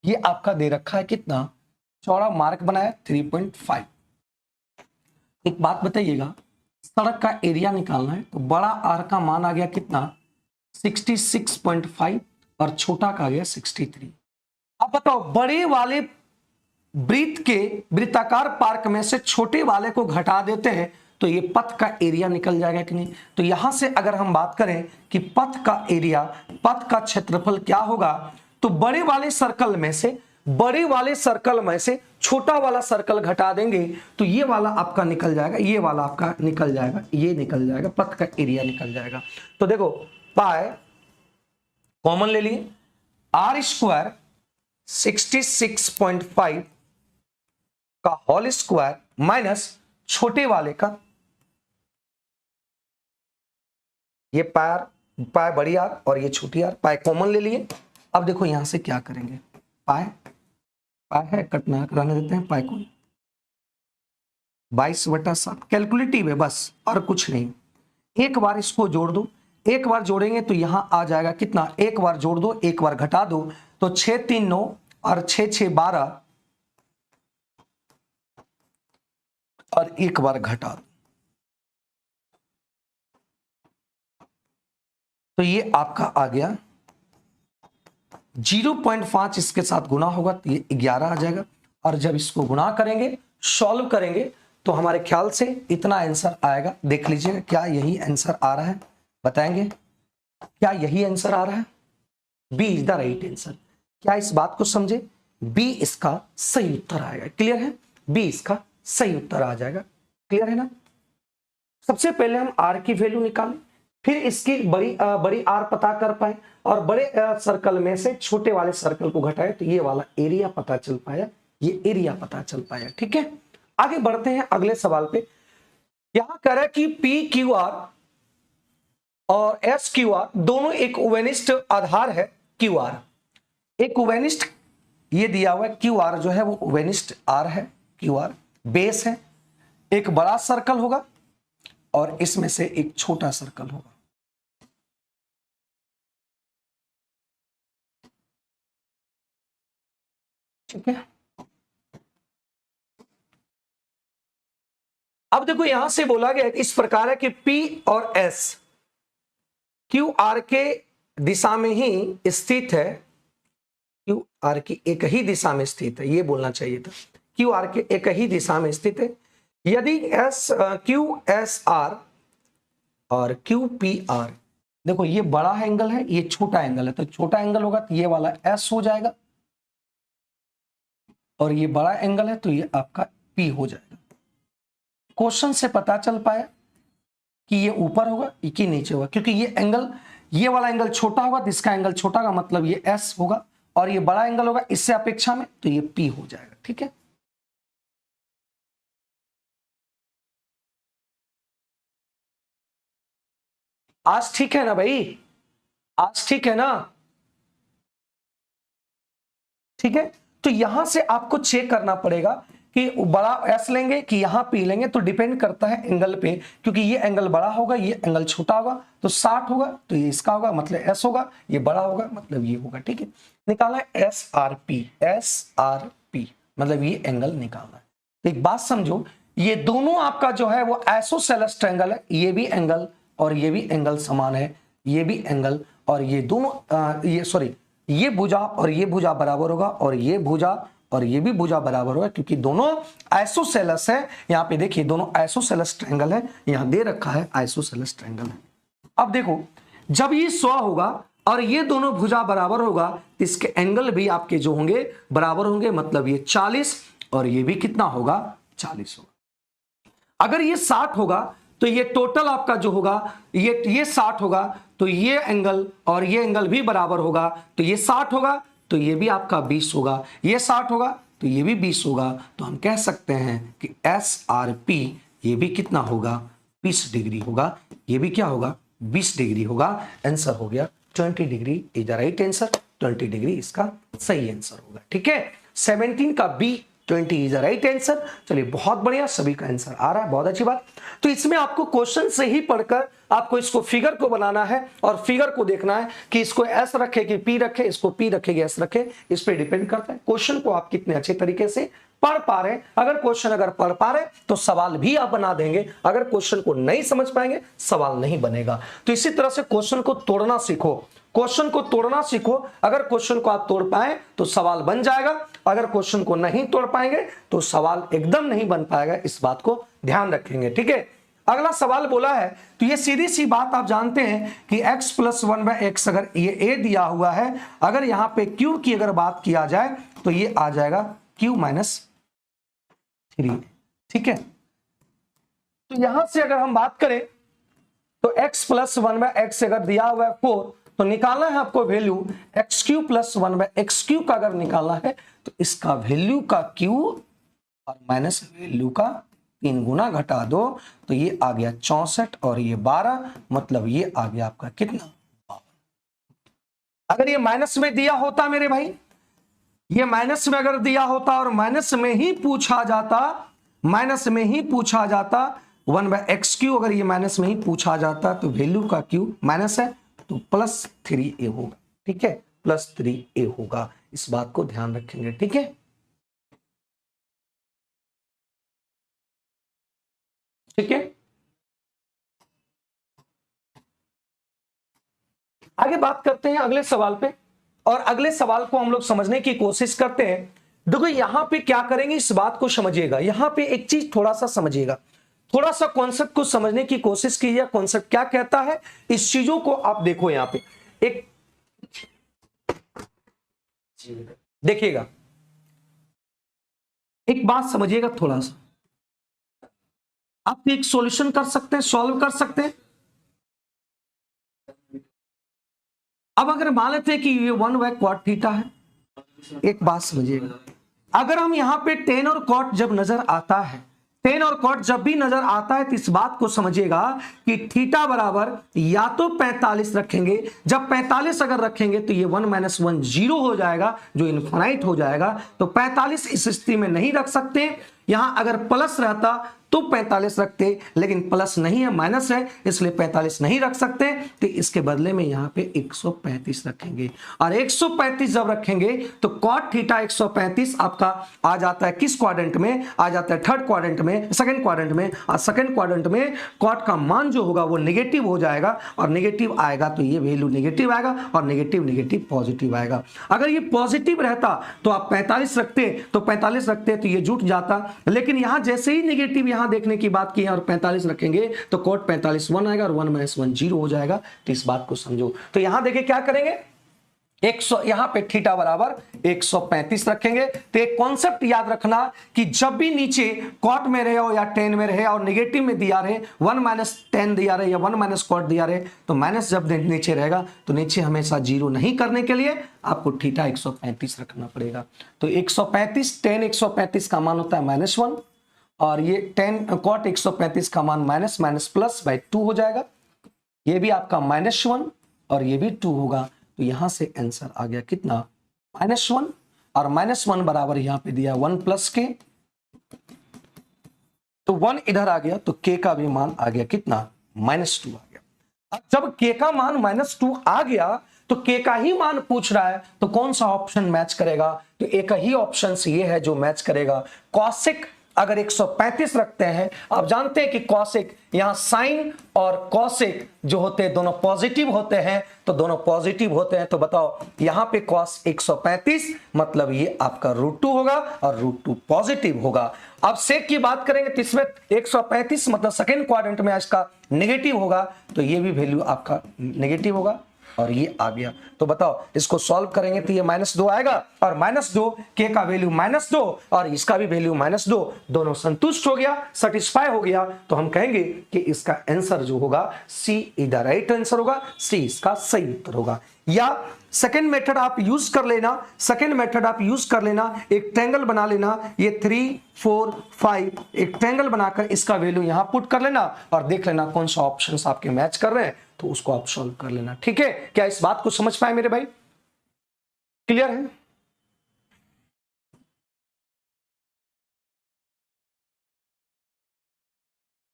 ये आपका दे रखा है कितना, चौड़ा मार्क बनाया 3.5। एक बात बताइएगा, सड़क का एरिया निकालना है तो बड़ा आर का मान आ गया कितना 66.5 और छोटा का आ गया 63। अब बताओ बड़े वाले वृत्त के वृत्ताकार पार्क में से छोटे वाले को घटा देते हैं तो ये पथ का एरिया निकल जाएगा कि नहीं। तो यहां से अगर हम बात करें कि पथ का एरिया, पथ का क्षेत्रफल क्या होगा, तो बड़े वाले सर्कल में से बड़े वाले सर्कल में से छोटा वाला सर्कल घटा देंगे तो ये वाला आपका निकल जाएगा, ये वाला आपका निकल जाएगा, ये निकल जाएगा, पथ का एरिया निकल जाएगा। तो देखो पाई कॉमन ले लिए, आर स्क्वायर 66.5 का होल स्क्वायर माइनस छोटे वाले का, ये पाई बड़ी आर और ये छोटी आर, पाई कॉमन ले लिए। अब देखो यहां से क्या करेंगे, पाई है कटना कराने देते हैं, पाई को 22/7 कैलकुलेटिव है बस और कुछ नहीं। एक बार इसको जोड़ दो, एक बार जोड़ेंगे तो यहां आ जाएगा कितना, एक बार जोड़ दो एक बार घटा दो तो 6 3 9 और 6 6 12 और एक बार घटा दो तो ये आपका आ गया 0.5, इसके साथ गुना होगा तो ये 11 आ जाएगा। और जब इसको गुना करेंगे सॉल्व करेंगे तो हमारे ख्याल से इतना आंसर आएगा। देख लीजिएगा क्या यही आंसर आ रहा है, बताएंगे क्या यही आंसर आ रहा है? B is the right answer. क्या इस बात को समझे? बी इसका सही उत्तर आएगा। क्लियर है? बी इसका सही उत्तर आ जाएगा। क्लियर है ना? सबसे पहले हम आर की वैल्यू निकालें, फिर इसकी बड़ी आर पता कर पाए और बड़े सर्कल में से छोटे वाले सर्कल को घटाए तो ये वाला एरिया पता चल पाया, ये एरिया पता चल पाया। ठीक है, आगे बढ़ते हैं अगले सवाल पे। यहां कह रहा है कि पी क्यू आर और एस क्यू आर दोनों एक ओवेनिस्ट आधार है। क्यू आर एक ओवेनिस्ट, ये दिया हुआ है क्यू आर जो है वो ओवेनिस्ट आर है, क्यू आर बेस है। एक बड़ा सर्कल होगा और इसमें से एक छोटा सर्कल होगा। ठीक है, अब देखो यहां से बोला गया इस प्रकार है कि P और S क्यू आर के दिशा में ही स्थित है, क्यू आर की एक ही दिशा में स्थित है, ये बोलना चाहिए था। क्यू आर के एक ही दिशा में स्थित है। यदि क्यू एस आर और क्यू पी आर, देखो ये बड़ा एंगल है, ये छोटा एंगल है, तो छोटा एंगल होगा तो ये वाला एस हो जाएगा और ये बड़ा एंगल है तो ये आपका पी हो जाएगा। क्वेश्चन से पता चल पाया कि ये ऊपर होगा कि नीचे होगा, क्योंकि ये एंगल, ये वाला एंगल छोटा होगा तो इसका एंगल छोटा होगा, मतलब ये एस होगा, और ये बड़ा एंगल होगा इससे अपेक्षा में तो ये पी हो जाएगा। ठीक है, आज ठीक है ना भाई? आज ठीक है ना? ठीक है, तो यहां से आपको चेक करना पड़ेगा कि बड़ा एस लेंगे कि यहां पी लेंगे, तो डिपेंड करता है एंगल पे, क्योंकि ये एंगल बड़ा होगा ये एंगल छोटा होगा, तो 60 होगा तो ये इसका होगा मतलब एस होगा, ये बड़ा होगा मतलब ये होगा। ठीक है, निकाला एस आर पी मतलब ये एंगल निकालना है। तो एक बात समझो, ये दोनों आपका जो है वो आइसोसेलेस ट्रायंगल है, ये भी एंगल और ये भी एंगल समान है, ये भी एंगल और ये दोनों ये भुजा और ये भुजा बराबर होगा और ये भुजा और ये भी भुजा बराबर होगा, क्योंकि दोनों आइसोसेलेस है। यहाँ पे देखिए दोनों आइसोसेलेस ट्रायंगल है, यहाँ दे रखा है आइसोसेलेस ट्रायंगल है। अब देखो जब ये 100 होगा और ये दोनों भुजा बराबर होगा, इसके एंगल भी आपके जो होंगे बराबर होंगे, मतलब ये 40 और ये भी कितना होगा 40 होगा। अगर ये 60 होगा तो ये टोटल आपका जो होगा ये 60 होगा, तो ये एंगल और ये एंगल भी बराबर होगा, तो ये 60 होगा तो ये भी आपका 20 होगा, ये 60 होगा तो ये भी 20 होगा। तो हम कह सकते हैं कि एस आर पी ये भी कितना होगा 20 डिग्री होगा, ये भी क्या होगा 20 डिग्री होगा। आंसर हो गया 20 degree is the right answer. 20 degree इसका सही आंसर होगा। ठीक है, 17 का B 20 is the right answer. चलिए बहुत बढ़िया, सभी का आंसर आ रहा है, बहुत अच्छी बात। तो इसमें आपको क्वेश्चन से ही पढ़कर आपको इसको फिगर को बनाना है और फिगर को देखना है कि इसको एस रखे कि पी रखे, इसको पी रखे कि एस रखे, इस पे डिपेंड करता है क्वेश्चन को आप कितने अच्छे तरीके से पढ़ पा रहे हैं। अगर क्वेश्चन अगर पढ़ पा रहे तो सवाल भी आप बना देंगे, अगर क्वेश्चन को नहीं समझ पाएंगे सवाल नहीं बनेगा। तो इसी तरह से क्वेश्चन को तोड़ना सीखो, क्वेश्चन को तोड़ना सीखो। अगर क्वेश्चन को आप तोड़ पाए तो सवाल बन जाएगा, अगर क्वेश्चन को नहीं तोड़ पाएंगे तो सवाल एकदम नहीं बन पाएगा, इस बात को ध्यान रखेंगे। ठीक है, अगला सवाल बोला है, तो ये सीधी सी बात आप जानते हैं कि x प्लस 1/x, अगर ये a दिया हुआ है, अगर यहां पे q की अगर बात किया जाए तो ये आ जाएगा q माइनस 3। ठीक है, तो यहां से अगर हम बात करें तो x प्लस 1/x अगर दिया हुआ है 4, तो निकालना है आपको वैल्यू x³ प्लस 1/x³ का अगर निकालना है तो इसका वैल्यू का q और माइनस वैल्यू का 3 गुना घटा दो, तो ये आ गया 64 और ये 12, मतलब ये आ गया आपका कितना, 52। अगर ये माइनस में दिया होता मेरे भाई, ये माइनस में अगर दिया होता और माइनस में ही पूछा जाता, 1/x³ अगर ये माइनस में ही पूछा जाता तो वैल्यू का q माइनस है तो प्लस 3a होगा। ठीक है, प्लस 3a होगा, इस बात को ध्यान रखेंगे। ठीक है, ठीक है, आगे बात करते हैं अगले सवाल पे, और अगले सवाल को हम लोग समझने की कोशिश करते हैं। देखो यहां पे क्या करेंगे, इस बात को समझिएगा, यहां पे एक चीज थोड़ा सा समझिएगा, थोड़ा सा कॉन्सेप्ट को समझने की कोशिश कीजिए, कॉन्सेप्ट क्या कहता है, इस चीजों को आप देखो। यहां पे एक देखिएगा, एक बात समझिएगा, थोड़ा सा आप एक सॉल्यूशन कर सकते हैं, सॉल्व कर सकते हैं। अब अगर मान लेते हैं कि ये 1/cot थीटा है, एक बात समझिएगा, अगर हम यहां पे tan और cot जब नजर आता है, tan और cot जब भी नजर आता है, तो इस बात को समझिएगा कि थीटा बराबर या तो 45 रखेंगे, जब 45 अगर रखेंगे तो ये 1 - 1 0 हो जाएगा, जो इनफाइनाइट हो जाएगा। तो 45 इस स्थिति में नहीं रख सकते, यहां अगर प्लस रहता तो 45 रखते, लेकिन प्लस नहीं है, माइनस है, इसलिए 45 नहीं रख सकते, तो इसके बदले में यहां पे 135 रखेंगे। और 135 जब रखेंगे तो cot थीटा 135 आपका आ जाता है किस क्वाड्रेंट में, आ जाता है थर्ड क्वाड्रेंट में, सेकंड क्वाड्रेंट में। और सेकंड क्वाड्रेंट में cot का मान जो होगा वो नेगेटिव हो जाएगा, और नेगेटिव आएगा तो ये वैल्यू नेगेटिव आएगा, और नेगेटिव नेगेटिव पॉजिटिव आएगा। अगर ये पॉजिटिव रहता तो आप 45 रखते, तो 45 रखते तो ये जुट जाता, लेकिन यहां जैसे ही नेगेटिव यहां देखने की बात की है और 45 रखेंगे तो cot 45 1 आएगा और 1 - 1 0 हो जाएगा। तो इस बात को समझो। तो यहां देखिए क्या करेंगे, 100 यहां पे थीटा बराबर 135 रखेंगे। तो एक कॉन्सेप्ट याद रखना कि जब भी नीचे cot में रहे हो या tan में रहे और नेगेटिव में दिया रहे, 1 - tan दिया रहे या 1 - cot दिया रहे, तो माइनस जब नीचे रहेगा तो नीचे हमेशा 0 नहीं करने के लिए आपको थीटा 135 रखना पड़ेगा। तो 135 tan 135 का मान होता है -1, और ये cot 135 का मान -+/2 हो जाएगा। ये भी आपका -1 और ये भी 2 होगा। तो यहां से आंसर आ गया कितना, -1, और -1 बराबर यहां पे दिया 1 + k, तो 1 इधर आ गया तो k का भी मान आ गया कितना, -2 आ गया। अब जब k का मान -2 आ गया तो k का ही मान पूछ रहा है, तो कौन सा ऑप्शन मैच करेगा, तो एक ही ऑप्शन ये है जो मैच करेगा। कॉसिक अगर 135 रखते हैं, आप जानते हैं कि कॉसिक यहां साइन और कॉसिक जो होते हैं दोनों पॉजिटिव होते हैं, तो दोनों पॉजिटिव होते हैं, तो बताओ यहां पे cos 135 मतलब ये आपका √2 होगा और √2 पॉजिटिव होगा। अब सेक की बात करेंगे तो इसमें 135 मतलब सेकेंड क्वाड्रेंट में इसका नेगेटिव होगा, तो ये भी वैल्यू आपका नेगेटिव होगा और ये आ गया। तो बताओ इसको सॉल्व करेंगे तो ये -2 आएगा, और -2 k का वैल्यू -2 और इसका भी वैल्यू -2, दोनों संतुष्ट हो गया, सेटिस्फाई हो गया। तो हम कहेंगे कि इसका आंसर जो होगा सी इधर राइट आंसर होगा, सी इसका सही उत्तर होगा। या सेकेंड मेथड आप यूज कर लेना, सेकेंड मेथड आप यूज कर लेना, एक ट्रायंगल बना लेना, ये 3 4 5 एक ट्रायंगल बनाकर इसका वैल्यू यहां पुट कर लेना और देख लेना कौन सा ऑप्शंस आपके मैच कर रहे हैं, तो उसको आप सॉल्व कर लेना। ठीक है, क्या इस बात को समझ पाए मेरे भाई, क्लियर है?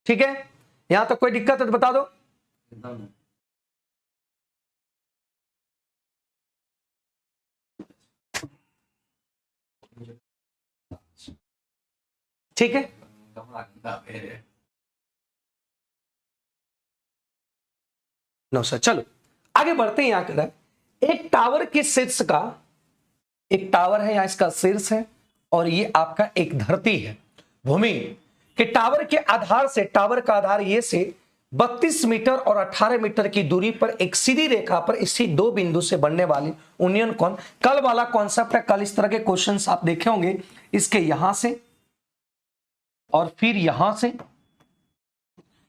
ठीक है, यहां तक कोई दिक्कत है तो बता दो। ठीक है, नो सर, चलो आगे बढ़ते हैं। यहां कर एक टावर के शीर्ष का, एक टावर है यहां, इसका शीर्ष है और ये आपका एक धरती है, भूमि। कि टावर के आधार से, टावर का आधार ये से 32 मीटर और 18 मीटर की दूरी पर एक सीधी रेखा पर इसी दो बिंदु से बनने वाली यूनियन कोण। कल वाला कॉन्सेप्ट है, कल इस तरह के क्वेश्चंस आप देखे होंगे, इसके यहां से और फिर यहां से,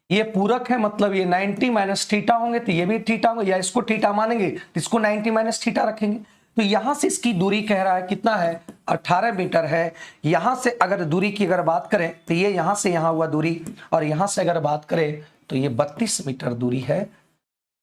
ये पूरक है मतलब ये 90 माइनस थीटा होंगे, तो ये भी थीटा होंगे, या इसको थीटा मानेंगे तो इसको 90 माइनस थीटा रखेंगे। तो यहां से इसकी दूरी कह रहा है कितना है, 18 मीटर है। यहां से अगर दूरी की अगर बात करें तो ये यहां से यहां हुआ दूरी, और यहां से अगर बात करें तो ये 32 मीटर दूरी है।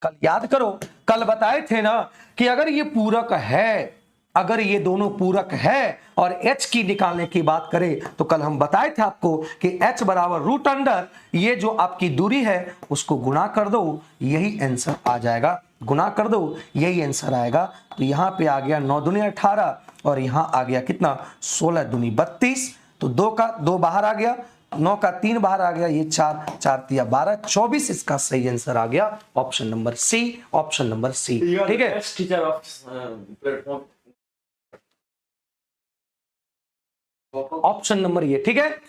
कल याद करो, कल बताए थे ना कि अगर ये पूरक है, अगर ये दोनों पूरक है और h की निकालने की बात करें तो कल हम बताए थे आपको कि h बराबर रूट अंडर ये जो आपकी दूरी है उसको गुणा कर दो, यही आंसर आ जाएगा। गुणा कर दो, यही आंसर आएगा। तो यहां पे आ गया 9 दूनी 18 और यहां आ गया कितना, 16 दूनी 32। तो 2 का 2 बाहर आ गया, 9 का 3 बाहर आ गया, ये 4 4 तिया 12, 24 इसका सही आंसर आ गया option number C, option number C. ठीक है, ऑप्शन नंबर ये। ठीक है,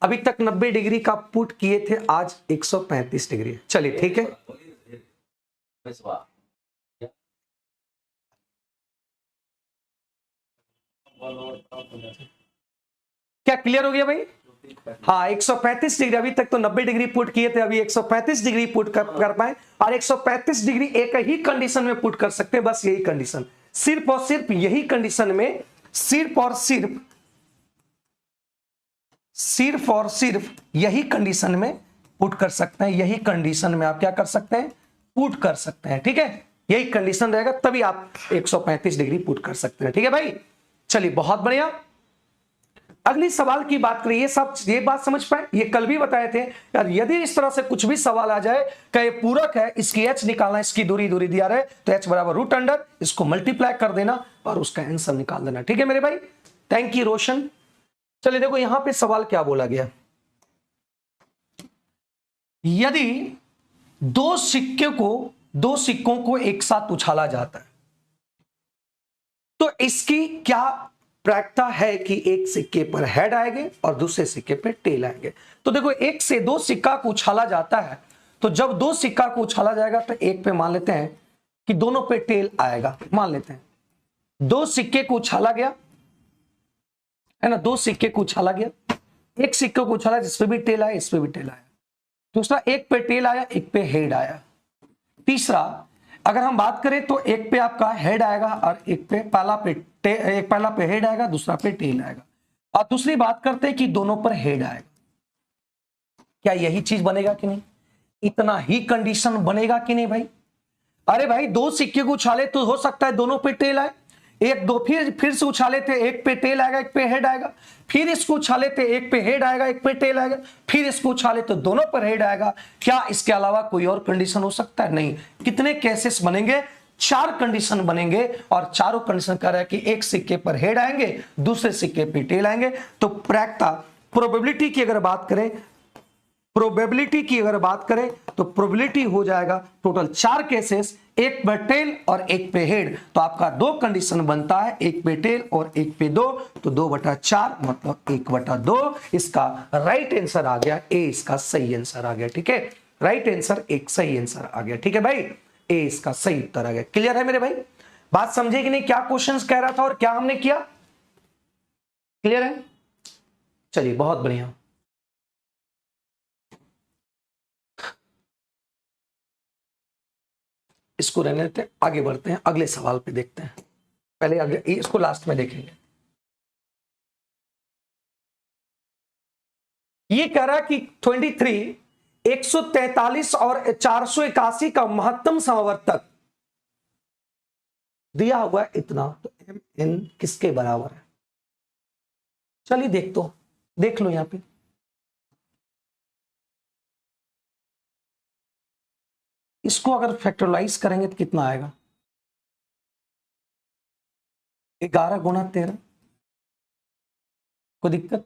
अभी तक 90 डिग्री का पुट किए थे, आज 135 डिग्री। चलिए ठीक है, क्या क्लियर हो गया भाई? हाँ 135 डिग्री, अभी तक तो 90 डिग्री पुट किए थे, अभी 135 डिग्री पुट कर पाए। और 135 डिग्री एक ही कंडीशन में पुट कर सकते हैं, बस यही कंडीशन, सिर्फ और सिर्फ यही कंडीशन में, सिर्फ और सिर्फ यही कंडीशन में पुट कर सकते हैं। यही कंडीशन में आप क्या कर सकते हैं, पुट कर सकते हैं। ठीक है, यही कंडीशन रहेगा तभी आप 135 डिग्री पुट कर सकते हैं। ठीक है भाई, चलिए बहुत बढ़िया। अगली सवाल की बात करें, ये बात समझ पाए, ये कल भी बताए थे यार, यदि इस तरह से कुछ भी सवाल आ जाए कि ये पूरक है, इसकी h निकालना, इसकी दूरी दिया रहे तो h बराबर रूट अंडर, इसको मल्टीप्लाई कर देना और उसका आंसर निकाल देना। ठीक है मेरे भाई, थैंक यू रोशन। चलिए देखो यहां पे सवाल क्या बोला गया, यदि दो सिक्कों को एक साथ उछाला जाता है तो इसकी क्या प्रायिकता है कि एक सिक्के पर हेड आएंगे और दूसरे सिक्के पर टेल आएंगे। तो देखो एक से दो सिक्का को उछाला जाता है, तो जब दो सिक्का को उछाला जाएगा तो एक पे मान लेते हैं कि दोनों पे टेल आएगा। मान लेते हैं दो सिक्के को उछाला गया है ना, दो सिक्के को उछाला गया, एक सिक्के को उछाला जिसपे भी टेल आया, इस पे भी टेल आया। दूसरा एक पे टेल आया, एक पे हेड आया। तीसरा अगर हम बात करें तो एक पे आपका हेड आएगा और एक पहला पे हेड आएगा, दूसरा पे टेल आएगा। और दूसरी बात करते हैं कि दोनों पर हेड आएगा, क्या यही चीज बनेगा कि नहीं, इतना ही कंडीशन बनेगा कि नहीं भाई? अरे भाई दो सिक्के को उछाले तो हो सकता है दोनों पे टेल आए, एक दो फिर से उछाले थे, एक पे टेल आएगा एक पे हेड आएगा, फिर इसको उछाले थे एक पे हेड आएगा एक पे टेल आएगा, फिर इसको उछाले तो दोनों पर हेड आएगा। क्या इसके अलावा कोई और कंडीशन हो सकता है? नहीं। कितने केसेस बनेंगे? 4 कंडीशन बनेंगे, और चारों कंडीशन कह रहा है कि एक सिक्के पर हेड आएंगे, दूसरे सिक्के पे टेल आएंगे। तो प्रायिकता, प्रोबेबिलिटी की अगर बात करें, तो प्रोबेबिलिटी हो जाएगा टोटल 4 केसेस, एक पे टेल और एक पे हेड। तो आपका 2 कंडीशन बनता है, एक पे टेल और एक पे 2, तो 2/4 मतलब 1/2। इसका राइट आंसर आ गया ए, इसका सही आंसर आ गया। ठीक है, राइट आंसर एक सही आंसर आ गया। ठीक है भाई, ए इसका सही उत्तर आ गया। क्लियर है मेरे भाई? बात समझे कि नहीं, क्या क्वेश्चंस कह रहा था और क्या हमने किया? क्लियर है? चलिए बहुत बढ़िया। इसको रहने देते हैं, आगे बढ़ते हैं, अगले सवाल पे देखते हैं। पहले अगले इसको लास्ट में देखेंगे। ये कह रहा कि 23, 143 और 481 का महत्तम समवर्तक दिया हुआ है इतना, तो एम एन किसके बराबर है? चलिए देख लो यहां पे। इसको अगर फैक्टराइज करेंगे तो कितना आएगा? 11 गुणा 13, कोई दिक्कत?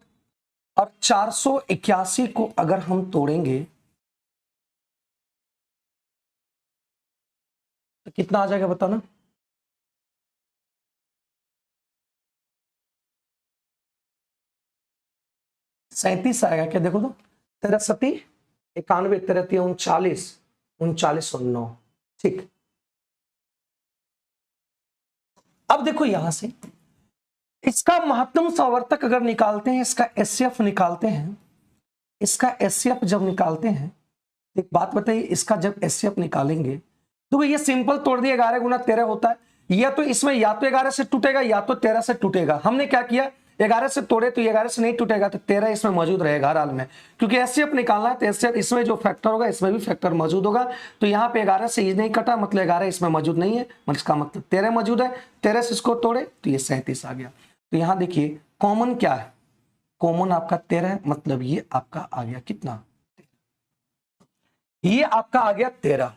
और 481 को अगर हम तोड़ेंगे तो कितना आ जाएगा बताना? 37 आएगा क्या, देखो तो 63 91 33 39 39 और 9, ठीक। अब देखो यहां से इसका महत्तम संवर्तक अगर निकालते हैं, इसका एचसीएफ निकालते हैं, इसका एचसीएफ जब निकालते हैं, एक बात बताइए, इसका जब एचसीएफ निकालेंगे तो ये सिंपल तोड़ दिया 11 गुना 13 होता है, या तो इसमें या तो 11 से टूटेगा या तो 13 से टूटेगा। हमने क्या किया, 11 से तोड़े तो 11 से नहीं टूटेगा तो 13 इसमें मौजूद रहेगा हर हाल में, क्योंकि एचसीएफ निकालना है तो एचसीएफ इसमें जो फैक्टर होगा इसमें भी फैक्टर मौजूद होगा। तो यहाँ पे 11 से ये नहीं कटा, मतलब 11 इसमें मौजूद नहीं है, इसका मतलब 13 मौजूद है। 13 से इसको तोड़े तो ये 37 आ गया। तो यहाँ देखिए कॉमन क्या है, कॉमन आपका 13 है, मतलब ये आपका आ गया कितना, ये आपका आ गया 13,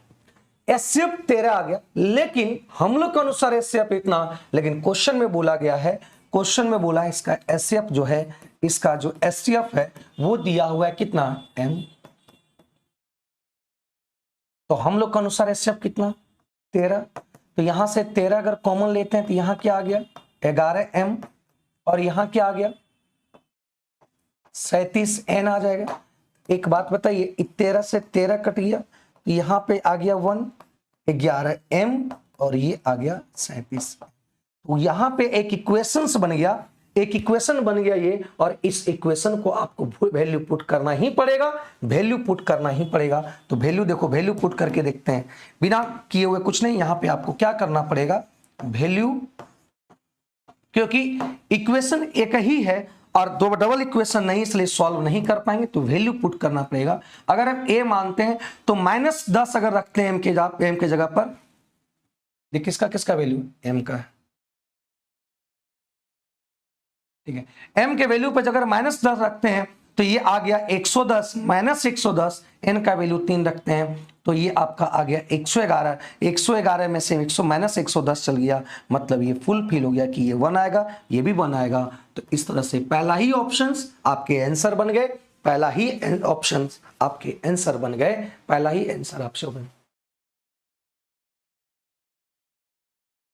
एचसीएफ 13 आ गया। लेकिन हम लोग के अनुसार एचसीएफ इतना, लेकिन क्वेश्चन में बोला गया है, क्वेश्चन में बोला है इसका एचसीएफ जो है, इसका जो एचसीएफ है वो दिया हुआ है कितना, m। तो हम लोग के अनुसार एचसीएफ कितना 13, तो यहां से 13 अगर कॉमन लेते हैं तो यहां क्या आ गया 11m, और यहां क्या आ गया 37n आ जाएगा। एक बात बताइए, 13 से 13 कट गया, यहां पे आ गया 1 11m और ये आ गया 37। तो यहां पे एक इक्वेशंस बन गया, एक इक्वेशन बन गया ये, और इस इक्वेशन को आपको वैल्यू पुट करना ही पड़ेगा, वैल्यू पुट करना ही पड़ेगा। तो वैल्यू देखो, वैल्यू पुट करके देखते हैं, बिना किए हुए कुछ नहीं, यहां पे आपको क्या करना पड़ेगा, वैल्यू, क्योंकि इक्वेशन एक ही है और दो डबल इक्वेशन नहीं, इसलिए सॉल्व नहीं कर पाएंगे, तो वैल्यू पुट करना पड़ेगा। अगर हम a मानते हैं तो -10 अगर रखते हैं m के जगह पर, देखिए किसका किसका वैल्यू, m का है, ठीक है। m के वैल्यू पर अगर -10 रखते हैं तो ये आ गया 110, -110, n का वैल्यू 3 रखते हैं तो ये आपका आ गया 111, 111 में से 110 चल गया, मतलब ये फुल फिल हो गया कि ये 1 आएगा, ये भी 1 आएगा। तो इस तरह से पहला ही ऑप्शंस आपके आंसर बन गए, पहला ही ऑप्शंस आपके आंसर बन गए, पहला ही आंसर आपसे बन।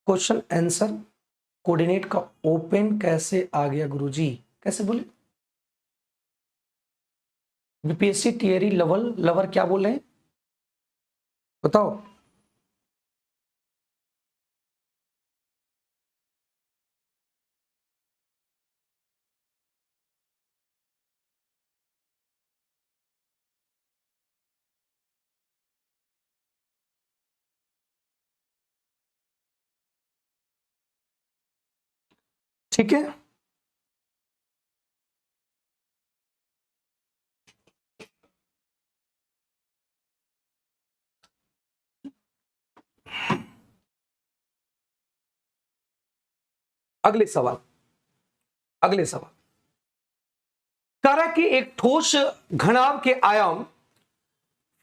क्वेश्चन आंसर कोऑर्डिनेट का ओपन कैसे आ गया गुरुजी, कैसे बोले, बीपीएससी थियरी लवर क्या बोल रहे हैं बताओ। ठीक है, अगले सवाल, अगले सवाल कह रहा कि एक ठोस घनाभ के आयाम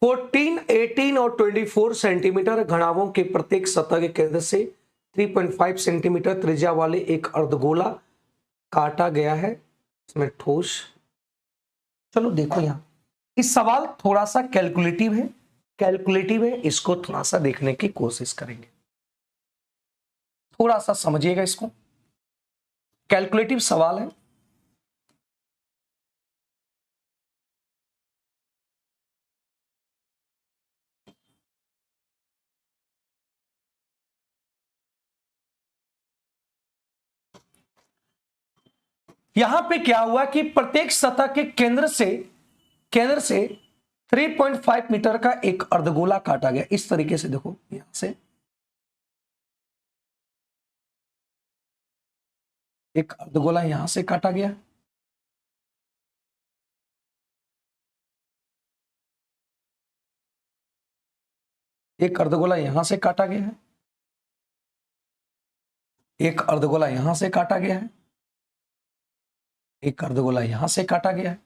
14, 18 और 24 सेंटीमीटर, घनाभों के प्रत्येक सतह के केंद्र से 3.5 सेंटीमीटर त्रिज्या वाले एक अर्धगोला काटा गया है, इसमें ठोस। चलो देखो यहां इस सवाल थोड़ा सा कैलकुलेटिव है, कैलकुलेटिव है, इसको थोड़ा सा देखने की कोशिश करेंगे, थोड़ा सा समझिएगा इसको, कैलकुलेटिव सवाल है। यहां पे क्या हुआ कि प्रत्येक सतह के केंद्र से 3.5 मीटर का एक अर्धगोला काटा गया, इस तरीके से देखो, यहां से एक अर्धगोला यहां से काटा गया, एक अर्धगोला यहां से काटा गया है, एक अर्धगोला यहां से काटा गया है, एक अर्धगोला यहां से काटा गया है।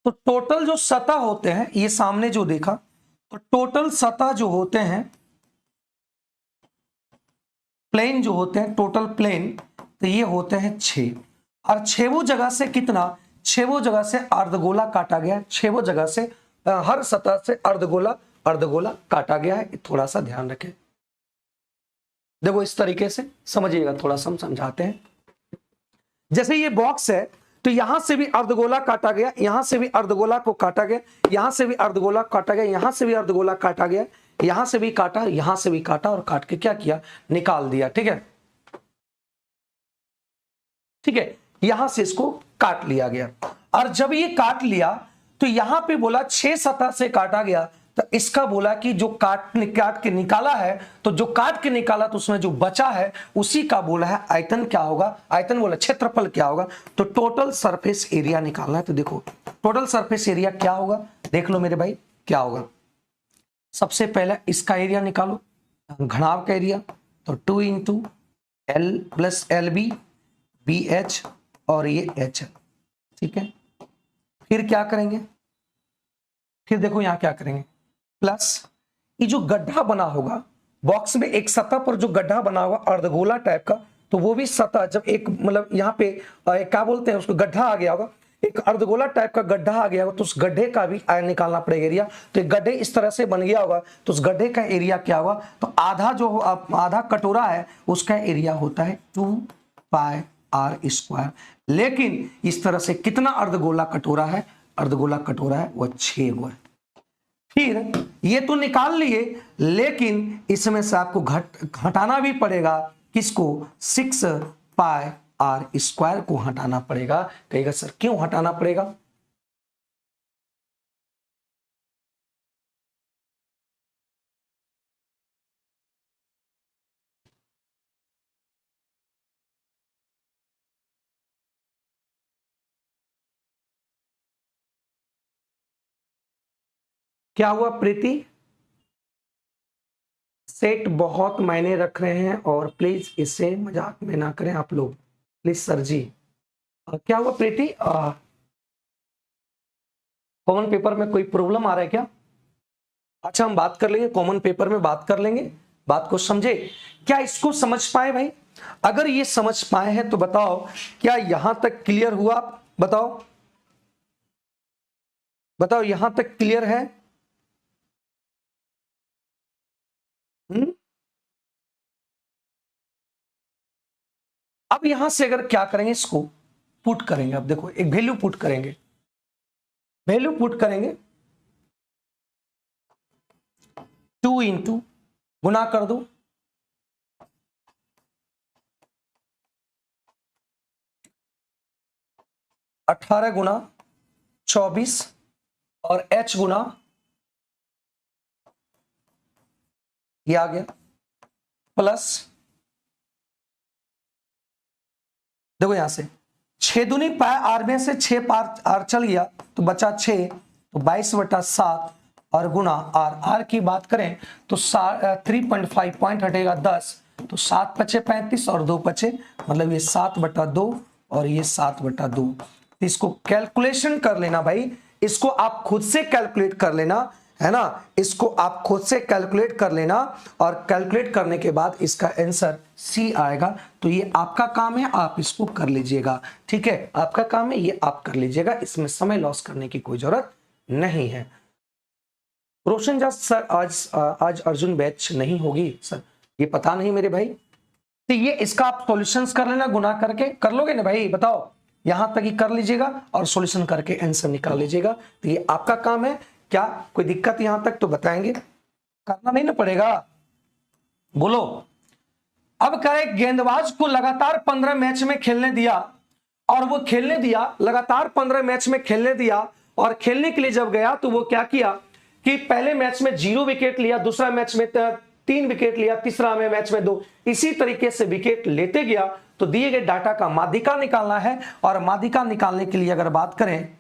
तो टोटल जो सतह होते हैं, ये सामने जो देखा, तो टोटल सतह जो होते हैं, प्लेन जो होते हैं, टोटल प्लेन, तो ये होते हैं 6, और 6 जगह से कितना, 6 जगह से अर्धगोला काटा गया है, 6 जगह से हर सतह से अर्धगोला काटा गया है, थोड़ा सा ध्यान रखें। देखो इस तरीके से समझिएगा, थोड़ा सा हम समझाते हैं। जैसे ये बॉक्स है, तो यहां से भी अर्धगोला काटा गया, यहां से भी अर्धगोला को काटा गया, यहां से भी अर्धगोला काटा गया, यहां से भी अर्धगोला काटा गया, यहां से भी काटा, यहां से भी काटा और काट के क्या किया, निकाल दिया। ठीक है, ठीक है, यहां से इसको काट लिया गया। और जब ये काट लिया तो यहां पे बोला 6 सतह से काटा गया, तो इसका बोला कि जो काट के निकाला है, तो जो काट के निकाला तो उसमें जो बचा है उसी का बोला है आयतन क्या होगा, आयतन बोला क्षेत्रफल क्या होगा, तो टोटल सरफेस एरिया निकालना है। तो देखो टोटल सरफेस एरिया क्या होगा, देख लो मेरे भाई क्या होगा। सबसे पहले इसका एरिया निकालो, घनाभ का एरिया, तो 2 into L plus L B B H और ये एच एल। ठीक है, फिर क्या करेंगे, फिर देखो यहां क्या करेंगे, प्लस ये जो गड्ढा बना होगा बॉक्स में, एक सतह पर जो गड्ढा बना होगा अर्धगोला टाइप का, तो वो भी सतह जब एक मतलब यहाँ पे क्या बोलते हैं उसको, गड्ढा आ गया होगा, एक अर्धगोला टाइप का गड्ढा आ गया होगा, तो उस गड्ढे का भी निकालना पड़ेगा एरिया। तो एक गड्ढे इस तरह से बन गया होगा, तो उस गड्ढे का एरिया क्या होगा, तो आधा जो आधा कटोरा है उसका एरिया होता है 2 पाई आर स्क्वायर। लेकिन इस तरह से कितना अर्धगोला कटोरा है, अर्धगोला कटोरा है वो 6 गो है। फिर ये तो निकाल लिए, लेकिन इसमें से आपको घटाना भी पड़ेगा, किसको, 6 पाई आर स्क्वायर को हटाना पड़ेगा। कहेगा सर क्यों हटाना पड़ेगा, क्या हुआ प्रीति, सेट बहुत मायने रख रहे हैं और प्लीज इसे मजाक में ना करें आप लोग, प्लीज सर जी। क्या हुआ प्रीति, कॉमन पेपर में कोई प्रॉब्लम आ रहा है क्या? अच्छा हम बात कर लेंगे, कॉमन पेपर में बात कर लेंगे, बात को समझे, क्या इसको समझ पाए भाई? अगर ये समझ पाए हैं तो बताओ क्या यहां तक क्लियर हुआ, बताओ बताओ यहां तक क्लियर है? अब यहां से अगर क्या करेंगे, इसको पुट करेंगे, अब देखो एक वैल्यू पुट करेंगे, वैल्यू पुट करेंगे 2 इंटू गुना कर दो 18 गुना 24 और h गुना ये आ गया, प्लस देखो यहां से 6 दूनी पाई आर में से 6 पार आर चल गया तो बचा 6, तो 22/7 और गुना आर, आर की बात करें तो 3.5 पॉइंट हटेगा 10, तो 7 पचे 35 और 2 पचे, मतलब ये 7/2 और ये 7/2। तो इसको कैलकुलेशन कर लेना भाई, इसको आप खुद से कैलकुलेट कर लेना, है ना, इसको आप खुद से कैलकुलेट कर लेना और कैलकुलेट करने के बाद इसका आंसर सी आएगा। तो ये आपका काम है, आप इसको कर लीजिएगा, ठीक है, आपका काम है, ये आप कर लीजिएगा, इसमें समय लॉस करने की कोई जरूरत नहीं है। रोशन जा सर आज अर्जुन बैच नहीं होगी सर, ये पता नहीं मेरे भाई, तो ये इसका आप सॉल्यूशंस कर लेना, गुना करके कर लोगे ना भाई, बताओ यहां तक ही कर लीजिएगा और सॉल्यूशन करके आंसर निकाल लीजिएगा। तो ये आपका काम है, क्या कोई दिक्कत यहां तक तो बताएंगे, करना नहीं ना पड़ेगा, बोलो। अब कहे गेंदबाज को लगातार 15 मैच में खेलने दिया, और वो खेलने दिया लगातार 15 मैच में खेलने दिया, और खेलने के लिए जब गया तो वो क्या किया कि पहले मैच में 0 विकेट लिया, दूसरा मैच में 3 विकेट लिया, तीसरा में मैच में 2, इसी तरीके से विकेट लेते गया। तो दिए गए डाटा का माध्यिका निकालना है, और माध्यिका निकालने के लिए अगर बात करें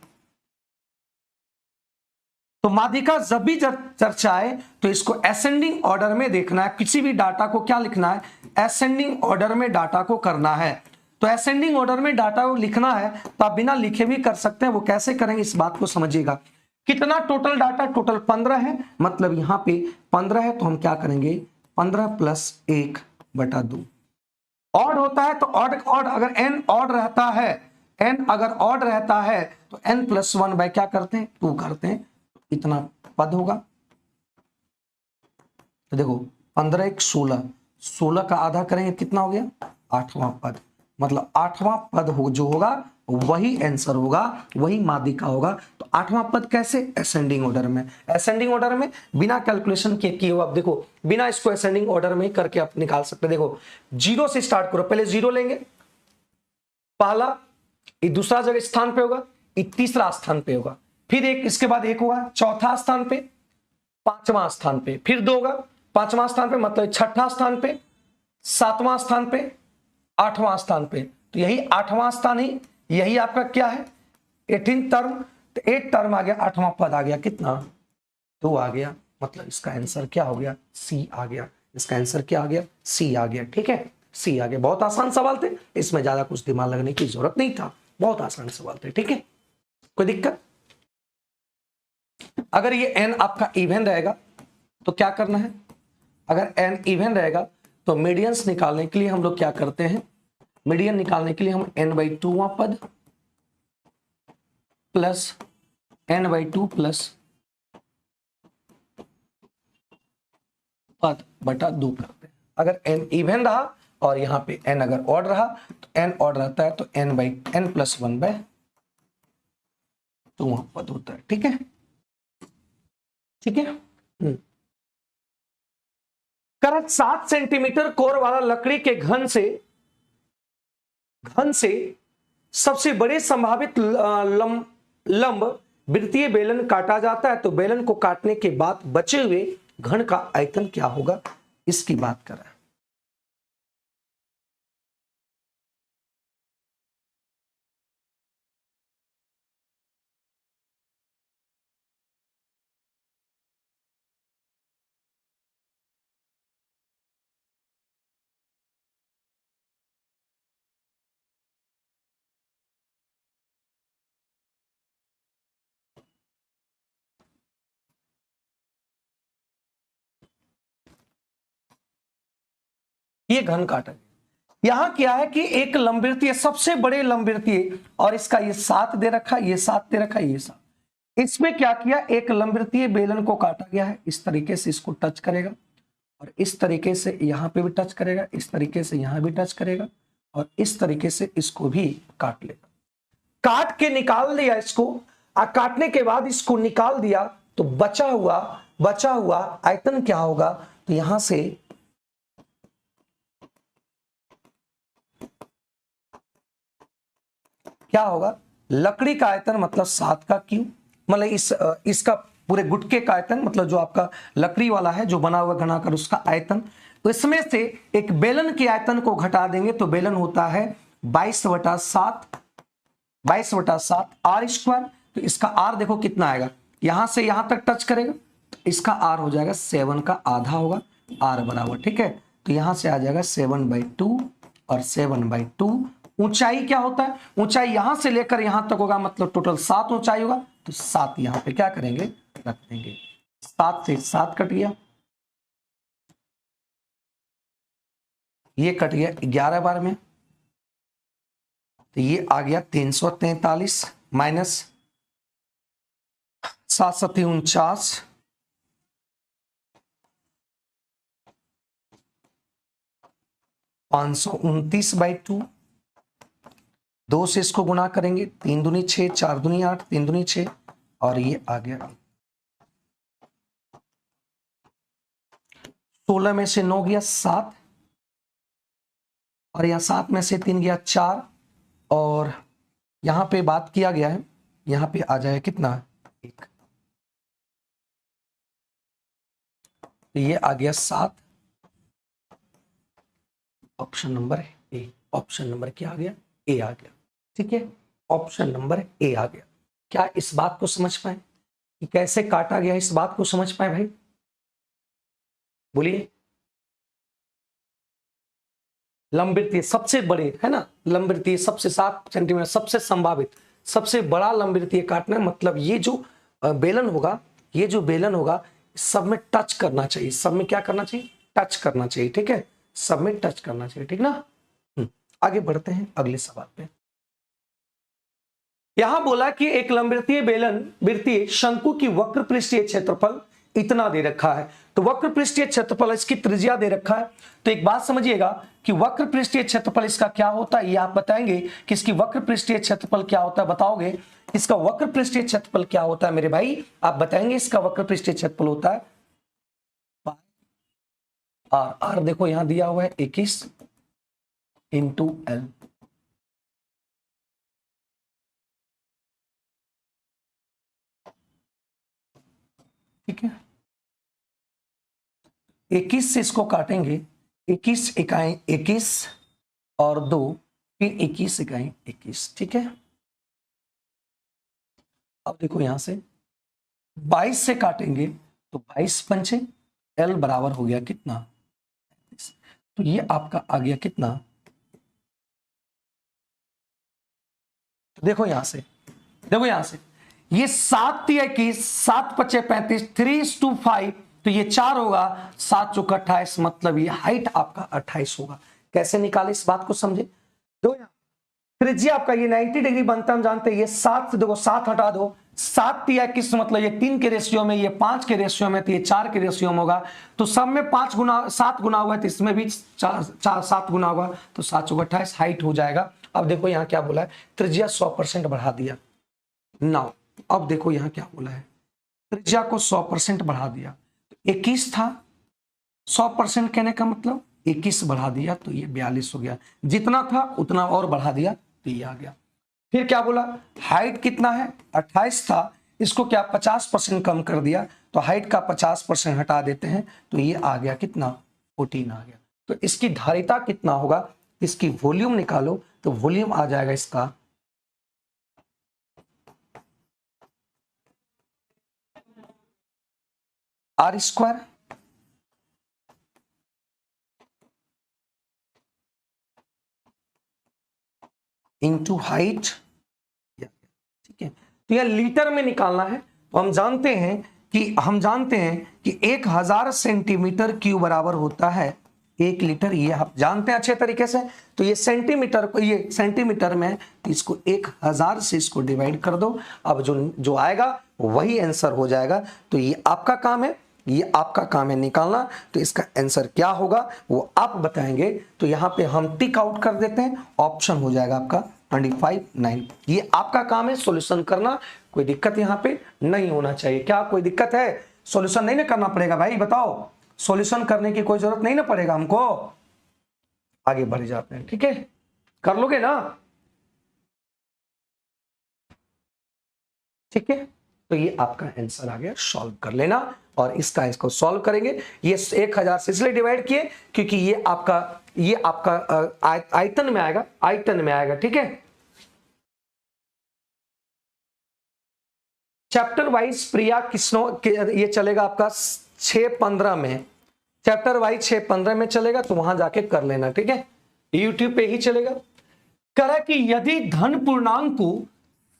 तो माध्यिका जब भी चर्चा आए तो इसको असेंडिंग ऑर्डर में देखना है, किसी भी डाटा को क्या लिखना है, असेंडिंग ऑर्डर में डाटा को करना है। तो असेंडिंग ऑर्डर में डाटा को लिखना है तो आप बिना लिखे भी कर सकते हैं, वो कैसे करेंगे इस बात को समझिएगा। कितना टोटल डाटा, टोटल 15 है, मतलब यहां पे 15 है, तो हम क्या करेंगे 15 + 1/2। ऑड होता है तो ऑड अगर n ऑड रहता है, n अगर ऑड रहता है तो n + 1 क्या करते हैं, 2 करते हैं, इतना पद होगा। तो देखो 15 × 16, 16 का आधा करेंगे कितना हो गया, 8वां पद, मतलब 8वां पद जो होगा वही आंसर होगा, वही माध्यिका होगा। तो 8वां पद कैसे? असेंडिंग ऑर्डर में। असेंडिंग ऑर्डर में बिना कैलकुलेशन के किए हुआ, आप देखो बिना इसको असेंडिंग ऑर्डर में करके आप निकाल सकते। देखो 0 से स्टार्ट करो, पहले 0 लेंगे, पहला, ये दूसरा जगह स्थान पे होगा, ये तीसरा स्थान पे होगा, फिर एक, इसके बाद एक होगा चौथा स्थान पे, 5वां स्थान पे, फिर 2 होगा 5वां स्थान पे, मतलब 6ठा स्थान पे, 7वां स्थान पे, 8वां स्थान पे। तो यही 8वां स्थान ही, यही आपका क्या है? 18 टर्म। तो 8 टर्म आ गया, 8वां पद आ गया, कितना? 2 आ गया। मतलब इसका आंसर क्या हो गया? सी आ गया। इसका आंसर क्या आ गया? सी आ गया। ठीक है, सी आ गया। बहुत आसान सवाल थे, इसमें ज्यादा कुछ दिमाग लगने की जरूरत नहीं था, बहुत आसान सवाल थे। ठीक है, कोई दिक्कत? अगर ये एन आपका इवन रहेगा तो क्या करना है? अगर एन इवन रहेगा तो मीडियंस निकालने के लिए हम लोग क्या करते हैं? मीडियन निकालने के लिए हम n/2वां पद प्लस n/2 प्लस पद बटा 2 करते हैं। अगर n इवन रहा और यहां पे n अगर ऑड रहा तो n ऑड रहता है, तो n/n + 1/2 पद होता है। ठीक है, ठीक है। करेक्ट। 7 सेंटीमीटर कोर वाला लकड़ी के घन से सबसे बड़े संभावित लंब वृत्तीय बेलन काटा जाता है, तो बेलन को काटने के बाद बचे हुए घन का आयतन क्या होगा, इसकी बात कर रहा है। ये घन काटा गया। यहां क्या है कि एक लंबवृत्तीय, सबसे बड़े लंबवृत्तीय, और इसका ये 7 दे रखा, ये 7 दे रखा, ये 7। इसमें क्या किया? एक लंबवृत्तीय बेलन को काटा गया है, इस तरीके से इसको टच करेगा, और इस तरीके से यहां पे भी टच करेगा, इस तरीके से यहां भी टच करेगा, और इस तरीके से इसको भी काट लेगा। काट के निकाल दिया इसको, काटने के बाद इसको निकाल दिया, तो बचा हुआ आयतन क्या होगा? तो यहां से क्या होगा? लकड़ी का आयतन मतलब 7 का क्यूब, मतलब इसका पूरे गुटके का आयतन, मतलब जो आपका लकड़ी वाला है जो बना हुआ घनाकर, उसका आयतन। तो इसमें से एक बेलन के आयतन को घटा देंगे तो बेलन होता है 22/7 r²। तो इसका r देखो कितना आएगा, यहां से यहां तक टच करेगा तो इसका r हो जाएगा 7 का आधा होगा, r बराबर। ठीक है, तो यहां से आ जाएगा 7/2 और 7/2। ऊंचाई क्या होता है? ऊंचाई यहां से लेकर यहां तक होगा, मतलब टोटल 7 ऊंचाई होगा, तो 7 यहां पे क्या करेंगे? रख देंगे। 7 से 7 कट गया, ये कट गया 11 बार में, तो ये आ गया 343 माइनस 7 × 49, 529/2। 2 से इसको गुना करेंगे, 3 दूनी 6, 4 दूनी 8, 3 दूनी 6, और ये आ गया 16 में से 9 गया 7, और यहां 7 में से 3 गया 4, और यहां पे बात किया गया है, यहां पे आ जाए कितना? 1। तो ये आ गया 7, option number A. Option number क्या आ गया? ए आ गया। ठीक है, ऑप्शन नंबर ए आ गया। क्या इस बात को समझ पाए कि कैसे काटा गया? इस बात को समझ पाए भाई, बोलिए। लंबवृत्तीय सबसे बड़े है ना, लंबवृत्तीय सबसे 7 सेंटीमीटर, सबसे संभावित, सबसे बड़ा लंबवृत्तीय काटना, मतलब ये जो बेलन होगा, ये जो बेलन होगा, सब में टच करना चाहिए, सब में क्या करना चाहिए? टच करना चाहिए। ठीक है, सब में टच करना चाहिए, ठीक ना। आगे बढ़ते हैं अगले सवाल पे। यहां बोला कि एक लंबवृत्तीय बेलन वृत्तीय शंकु की वक्र पृष्ठीय क्षेत्रफल इतना दे रखा है, तो वक्र पृष्ठीय क्षेत्रफल, इसकी त्रिज्या दे रखा है। तो एक बात समझिएगा कि वक्र पृष्ठीय क्षेत्रफल इसका क्या होता है, ये आप बताएंगे कि इसकी वक्र पृष्ठीय क्षेत्रफल क्या होता है, बताओगे इसका वक्र पृष्ठीय क्षेत्रफल क्या होता है मेरे भाई, आप बताएंगे इसका वक्र पृष्ठीय क्षेत्रफल होता है आर। आर देखो यहां दिया हुआ है 21 इंटू एल। ठीक है, 21 से इसको काटेंगे, 21 इकाई 21 और 2, फिर 21 इकाई 21। ठीक है, अब देखो यहां से 22 से काटेंगे तो 22 पंचे एल बराबर हो गया कितना, तो ये आपका आ गया कितना, देखो यहां से, देखो यहां से ये 7 21, 7 पचे 35, 3:5, तो ये 4 होगा, 7 चौका 28, मतलब ये हाइट आपका 28 होगा। कैसे निकाले इस बात को समझे, दो त्रिज्या आपका ये 90 डिग्री बनता है, हम जानते हैं। ये 7 से देखो 7 हटा दो, 7 या किस मतलब ये 3 के रेशियो में, ये 5 के रेशियो में, तो ये 4 के रेशियो में होगा। तो सब में 5 गुना 7 गुना हुआ, तो इसमें भी 7 गुना होगा, तो 7 चौका 28 हाइट हो जाएगा। अब देखो यहाँ क्या बोला है, त्रिज्या 100% बढ़ा दिया। नाउ अब देखो यहाँ क्या बोला है, त्रिज्या को 100% बढ़ा दिया। 21 था, 100% कहने का मतलब 21 बढ़ा दिया तो ये 42 हो गया, जितना था उतना और बढ़ा दिया तो ये आ गया। फिर क्या बोला, हाइट कितना है, 28 था, इसको क्या 50% कम कर दिया, तो हाइट का 50% हटा देते हैं, तो ये आ गया कितना, 14 आ गया। तो इसकी धारिता कितना होगा, इसकी वॉल्यूम निकालो, तो वॉल्यूम आ जाएगा इसका आर स्क्वायर इंटू हाइट। ठीक है, तो यह लीटर में निकालना है। तो हम जानते हैं कि 1000 सेंटीमीटर क्यूब बराबर होता है 1 लीटर, ये आप जानते हैं अच्छे तरीके से। तो ये सेंटीमीटर को, ये सेंटीमीटर में, तो इसको 1000 से इसको डिवाइड कर दो, अब जो आएगा वही आंसर हो जाएगा। तो ये आपका काम है, ये आपका काम है निकालना। तो इसका आंसर क्या होगा वो आप बताएंगे। तो यहां पे हम टिक आउट कर देते हैं, ऑप्शन हो जाएगा आपका 25/9। ये आपका काम है सॉल्यूशन करना, कोई दिक्कत यहां पे नहीं होना चाहिए। क्या कोई दिक्कत है, सॉल्यूशन नहीं ना करना पड़ेगा भाई, बताओ, सॉल्यूशन करने की कोई जरूरत नहीं ना पड़ेगा हमको। आगे बढ़ जाते हैं, ठीक है, कर लोगे ना, ठीक है। तो ये आपका आंसर आ गया, सॉल्व कर लेना। और इसको सॉल्व करेंगे, ये 1000 से इसलिए डिवाइड किए क्योंकि ये आपका आयतन में आएगा, आयतन में आएगा, ठीक है। चैप्टर वाइज प्रिया किसनो ये चलेगा आपका 6:15 में, चैप्टर वाइज 6:15 में चलेगा, तो वहां जाके कर लेना, ठीक है, यूट्यूब पे ही चलेगा। करा कि यदि धन पूर्णांक को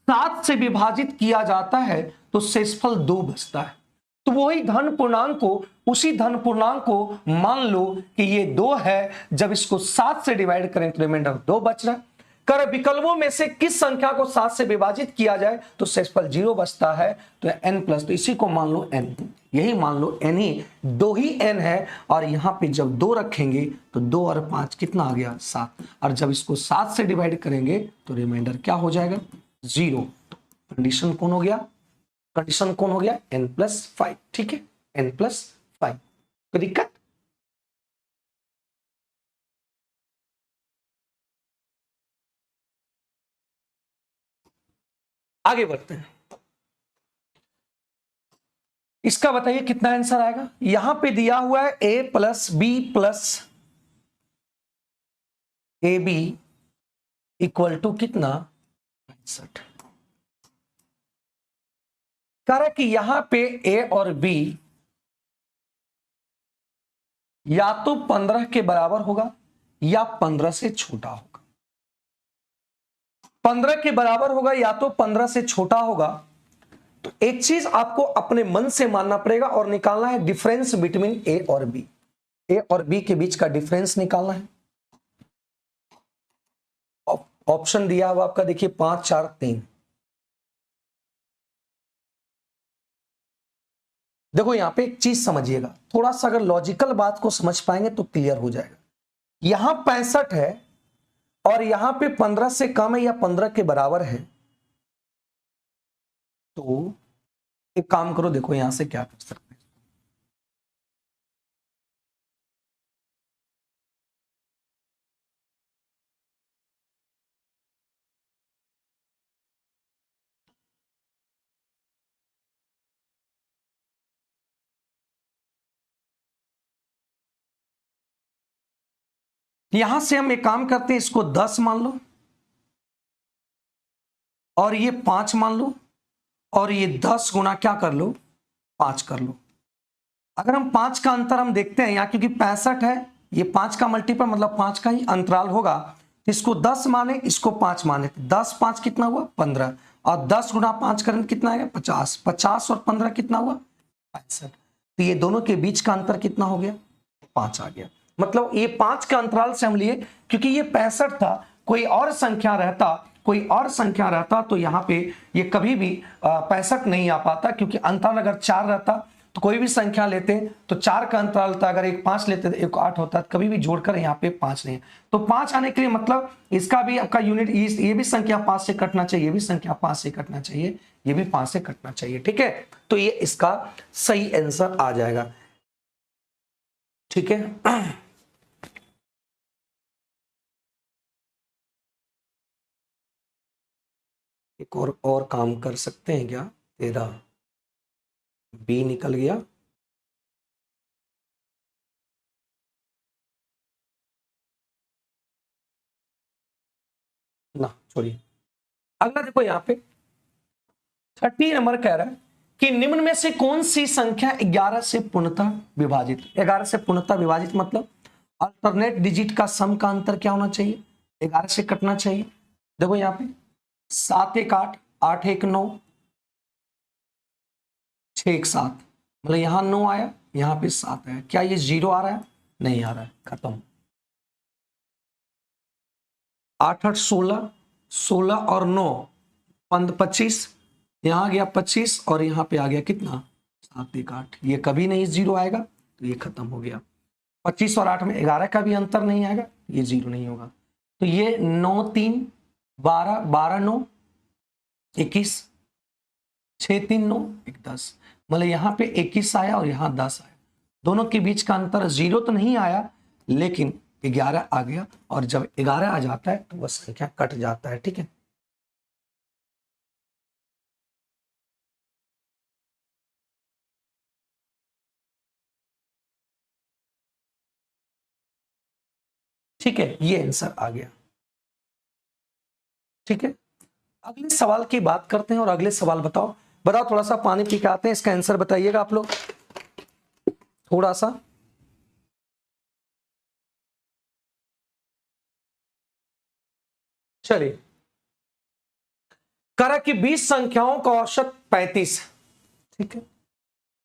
7 से विभाजित किया जाता है तो शेषफल 2 बचता है। तो वही धन पूर्णांक को, उसी धन पूर्णांक को मान लो कि ये 2 है, जब इसको 7 से डिवाइड करें तो रिमाइंडर 2 बच रहा है। कर विकल्पों में से किस संख्या को 7 से विभाजित किया जाए तो शेषफल 0 बचता है, तो n+, तो इसी को मान लो n, यही मान लो n ही, 2 ही n है। और यहां पे जब 2 रखेंगे तो 2 और 5 कितना आ गया, 7, और जब इसको 7 से डिवाइड करेंगे तो रिमाइंडर क्या हो जाएगा, 0। कंडीशन कौन हो गया, कंडीशन कौन हो गया, n+5, ठीक है, n+5। कोई दिक्कत, आगे बढ़ते हैं। इसका बताइए कितना आंसर आएगा। यहां पे दिया हुआ है a+b+ab इक्वल टू कितना, 65। कह रहा है कि यहां पे a और b या तो 15 के बराबर होगा या 15 से छोटा होगा। 15 के बराबर होगा या तो 15 से छोटा होगा। तो एक चीज आपको अपने मन से मानना पड़ेगा और निकालना है डिफरेंस बिटवीन ए और बी, ए और बी के बीच का डिफरेंस निकालना है। ऑप्शन दिया हुआ आपका देखिए 5 4 3, देखो यहां पे एक चीज समझिएगा, थोड़ा सा अगर लॉजिकल बात को समझ पाएंगे तो क्लियर हो जाएगा। यहां 65 है और यहां पे 15 से कम है या 15 के बराबर है, तो एक काम करो, देखो यहां से क्या कर सकते हैं। यहां से हम एक काम करते हैं, इसको 10 मान लो और ये 5 मान लो और ये 10 गुना क्या कर लो, 5 कर लो। अगर हम 5 का अंतर हम देखते हैं यहाँ, क्योंकि 65 है, ये 5 का मल्टीपल मतलब 5 का ही अंतराल होगा, इसको 10 माने इसको 5 माने, 10 5 कितना हुआ 15, और 10 गुना 5 करें कितना आएगा 50, 50 और 15 कितना हुआ 65। तो ये दोनों के बीच का अंतर कितना हो गया 5 आ गया। मतलब ये 5 का अंतराल से हम लिए, क्योंकि ये 65 था, कोई और संख्या रहता, कोई और संख्या रहता तो यहाँ पे ये कभी भी 65 नहीं आ पाता, क्योंकि अंतराल अगर 4 रहता तो कोई भी संख्या लेते तो 4 का अंतराल था, अगर एक 5 लेते तो एक 8 होता, कभी भी जोड़कर यहाँ पे 5 नहीं। तो 5 आने के लिए मतलब इसका भी आपका यूनिट, ये भी संख्या 5 से कटना चाहिए, ये भी संख्या 5 से कटना चाहिए, ये भी 5 से कटना चाहिए, ठीक है। तो ये इसका सही आंसर आ जाएगा, ठीक है। एक और काम कर सकते हैं क्या, तेरा बी निकल गया, ना छोड़िए। अगला देखो यहाँ पे 30 नंबर कह रहा है कि निम्न में से कौन सी संख्या 11 से पूर्णतः विभाजित, 11 से पूर्णतः विभाजित मतलब अल्टरनेट डिजिट का सम का अंतर क्या होना चाहिए, 11 से कटना चाहिए। देखो यहाँ पे 7 1 8, 8 1 9, 6 1 7, मतलब यहां 9 आया, यहां पे 7 आया, क्या ये 0 आ रहा है, नहीं आ रहा है, खत्म। 8 8 16, 16 और 9 25, यहां गया 25 और यहां पे आ गया कितना 7 1 8, ये कभी नहीं 0 आएगा, तो ये खत्म हो गया। 25 और 8 में 11 का भी अंतर नहीं आएगा, ये 0 नहीं होगा। तो ये 9 3 12, 12 9 21, 6 3 9 1 10, मतलब यहां पे 21 आया और यहां 10 आया, दोनों के बीच का अंतर 0 तो नहीं आया, लेकिन 11 आ गया, और जब 11 आ जाता है तो वह संख्या कट जाता है, ठीक है। ठीक है, ये आंसर आ गया, ठीक है। अगले सवाल की बात करते हैं, और अगले सवाल बताओ, बताओ, थोड़ा सा पानी पी के आते हैं, इसका आंसर बताइएगा आप लोग थोड़ा सा। चलिए, करा कि 20 संख्याओं का औसत 35, ठीक है।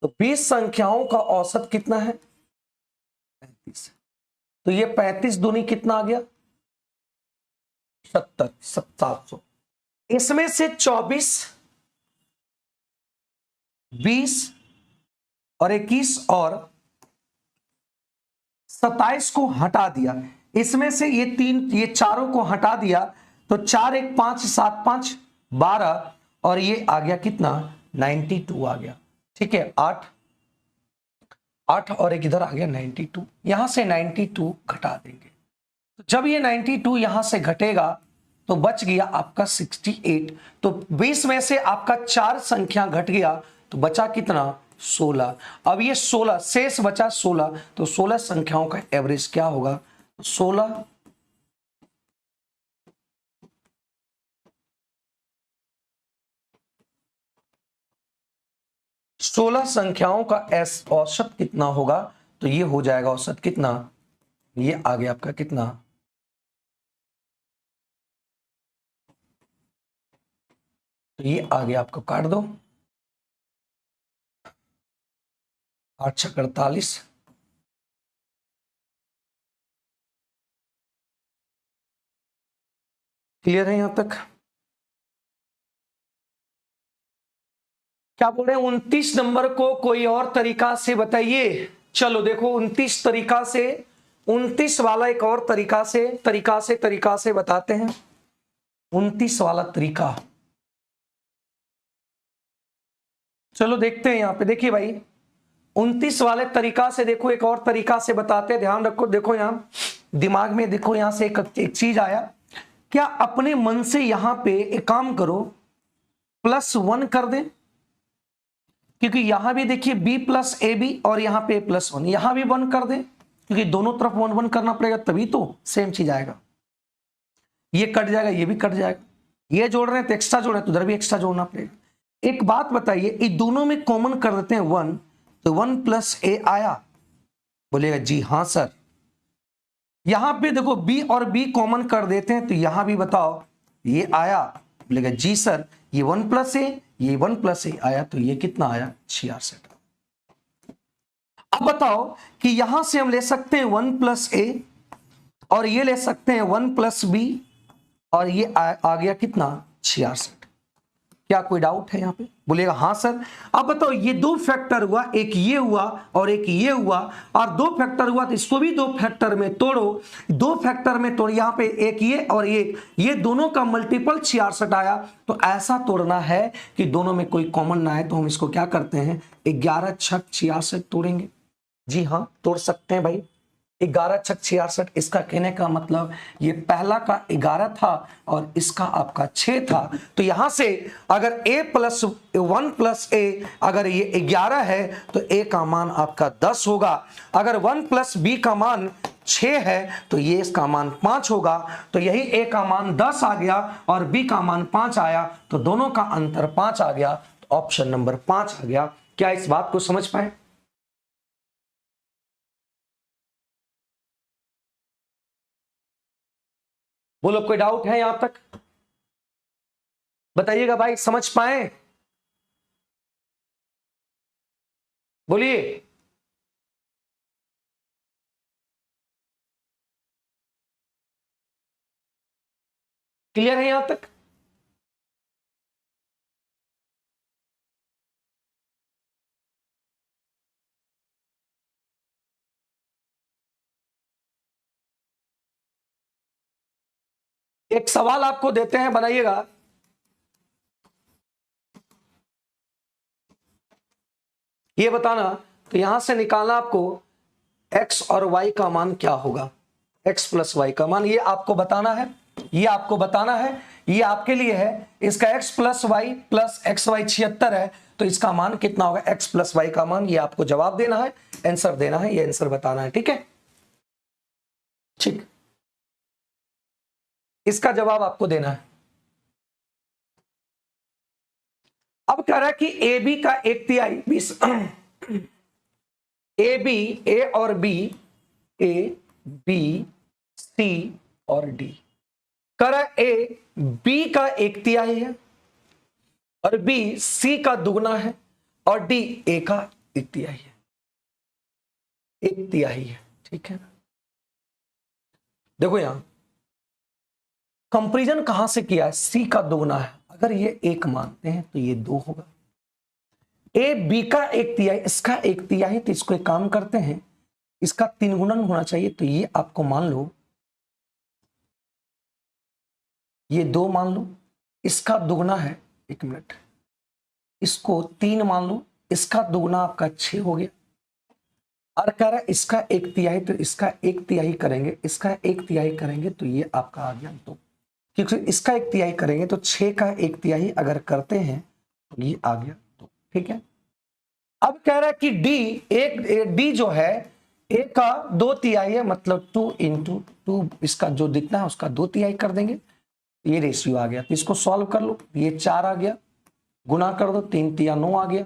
तो 20 संख्याओं का औसत कितना है 35, तो ये 35 दूनी कितना आ गया 70, 700। इसमें से 24, 20 और 21 और 27 को हटा दिया, इसमें से ये तीन, ये चारों को हटा दिया, तो 4 1 5 7 5 12, और ये आ गया कितना 92 आ गया, ठीक है। 8 8 और एक इधर आ गया 92, यहां से 92 घटा देंगे, तो जब ये 92 यहां से घटेगा तो बच गया आपका 68। तो 20 में से आपका 4 संख्या घट गया, तो बचा कितना 16। अब ये 16 शेष बचा 16, तो 16 संख्याओं का एवरेज क्या होगा 16, 16 संख्याओं का एस औसत कितना होगा, तो ये हो जाएगा औसत कितना, ये आ गया आपका कितना, तो ये आ गया आपको काट दो 8 6 48। क्लियर है यहां तक, क्या बोल रहे हैं, 29 नंबर को कोई और तरीका से बताइए। चलो देखो 29 तरीका से, 29 वाला एक और तरीका से बताते हैं। 29 वाला तरीका, चलो देखते हैं यहां पे। देखिए भाई 29 वाले तरीका से देखो, एक और तरीका से बताते हैं, ध्यान रखो। देखो यहां दिमाग में देखो, यहां से एक चीज आया, क्या अपने मन से यहां पे एक काम करो, +1 कर दें, क्योंकि यहां भी देखिए b प्लस ए बी और यहां पे +1, यहां भी 1 कर दें, क्योंकि दोनों तरफ 1 1 करना पड़ेगा, तभी तो सेम चीज आएगा। ये कट जाएगा, ये भी कट जाएगा, ये जोड़ रहे हैं तो एक्स्ट्रा जोड़ रहे हैं तो उधर भी एक्स्ट्रा जोड़ना पड़ेगा। एक बात बताइए, इन दोनों में कॉमन कर देते हैं 1, तो 1 प्लस ए आया, बोलेगा जी हाँ सर। यहां पे देखो b और b कॉमन कर देते हैं, तो यहां भी बताओ ये आया, बोलेगा जी सर। ये 1 प्लस ए, ये 1 प्लस ए आया, तो ये कितना आया, 66। अब बताओ कि यहां से हम ले सकते हैं 1 प्लस ए, और ये ले सकते हैं 1 प्लस बी, और ये आ गया कितना, 66। क्या कोई डाउट है यहां पे, बोलेगा हाँ सर। अब बताओ ये 2 फैक्टर हुआ, एक ये हुआ और एक ये हुआ, और 2 फैक्टर हुआ तो इसको भी 2 फैक्टर में तोड़ो, 2 फैक्टर में तोड़, यहां पे एक ये और ये दोनों का मल्टीपल 66 आया। तो ऐसा तोड़ना है कि दोनों में कोई कॉमन ना आए, तो हम इसको क्या करते हैं, 11 छक 66 तोड़ेंगे। जी हाँ तोड़ सकते हैं भाई, 11 छक 66। इसका कहने का मतलब ये पहला का 11 था और इसका आपका 6 था। तो यहां से अगर a प्लस 1 प्लस ए, अगर ये 11 है तो a का मान आपका 10 होगा। अगर 1 प्लस बी का मान 6 है तो ये इसका मान 5 होगा। तो यही a का मान 10 आ गया और b का मान 5 आया, तो दोनों का अंतर 5 आ गया, तो ऑप्शन नंबर 5 आ गया। क्या इस बात को समझ पाए? बोलो कोई डाउट है यहां तक, बताइएगा भाई, समझ पाए? बोलिए। क्लियर है यहां तक? एक सवाल आपको देते हैं, बनाइएगा। ये बताना, तो यहां से निकालना आपको x और y का मान क्या होगा, x प्लस वाई का मान, ये आपको बताना है, ये आपको बताना है, ये आपके लिए है। इसका x plus Y plus X Y 76 है, तो इसका मान कितना होगा, x प्लस वाई का मान। ये आपको जवाब देना है, आंसर देना है, ये आंसर बताना है, ठीक है? ठीक, इसका जवाब आपको देना है। अब कह रहा है कि ए बी का 1/3 ए बी, ए और बी, ए बी सी और डी, कह रहा है ए बी का 1/3 है और बी सी का दुगना है और डी ए का 1/3 है, 1/3 है, ठीक है? देखो यहां कंपैरिजन कहां से किया है, सी का दुगना है, अगर ये 1 मानते हैं तो ये 2 होगा। ए बी का 1/3, इसका 1/3, तो इसको एक काम करते हैं, इसका 3 गुणन होना चाहिए, तो ये आपको मान लो, ये 2 मान लो, इसका दुगना है, 1 मिनट, इसको 3 मान लो, इसका दुगना आपका 6 हो गया, और कह रहा है इसका 1/3, तो इसका 1/3 करेंगे, इसका 1/3 करेंगे, तो ये आपका आ गया 2, क्योंकि इसका 1/3 करेंगे तो 6 का 1/3 अगर करते हैं तो ये आ गया 2, ठीक है? अब कह रहा है कि डी जो है ए का 2/3 है, मतलब 2 × 2, इसका जो दिखना है उसका 2/3 कर देंगे, ये रेशियो आ गया। तो इसको सॉल्व कर लो, ये 4 आ गया, गुना कर दो, 3×3 9 आ गया,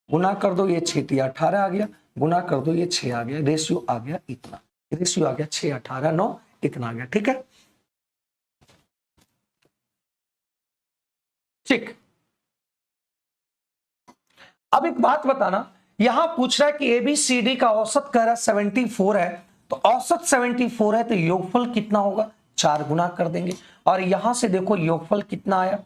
गुना कर दो, ये 6×3 18 आ गया, गुना कर दो, ये 6 आ गया, रेशियो आ गया इतना, रेशियो आ गया 6 18 9, इतना आ गया, ठीक है? ठीक, अब एक बात बताना, यहां पूछ रहा है कि एबीसीडी का औसत कह रहा है 74 है, तो औसत 74 है तो योगफल कितना होगा, 4 गुना कर देंगे। और यहां से देखो योगफल कितना आया,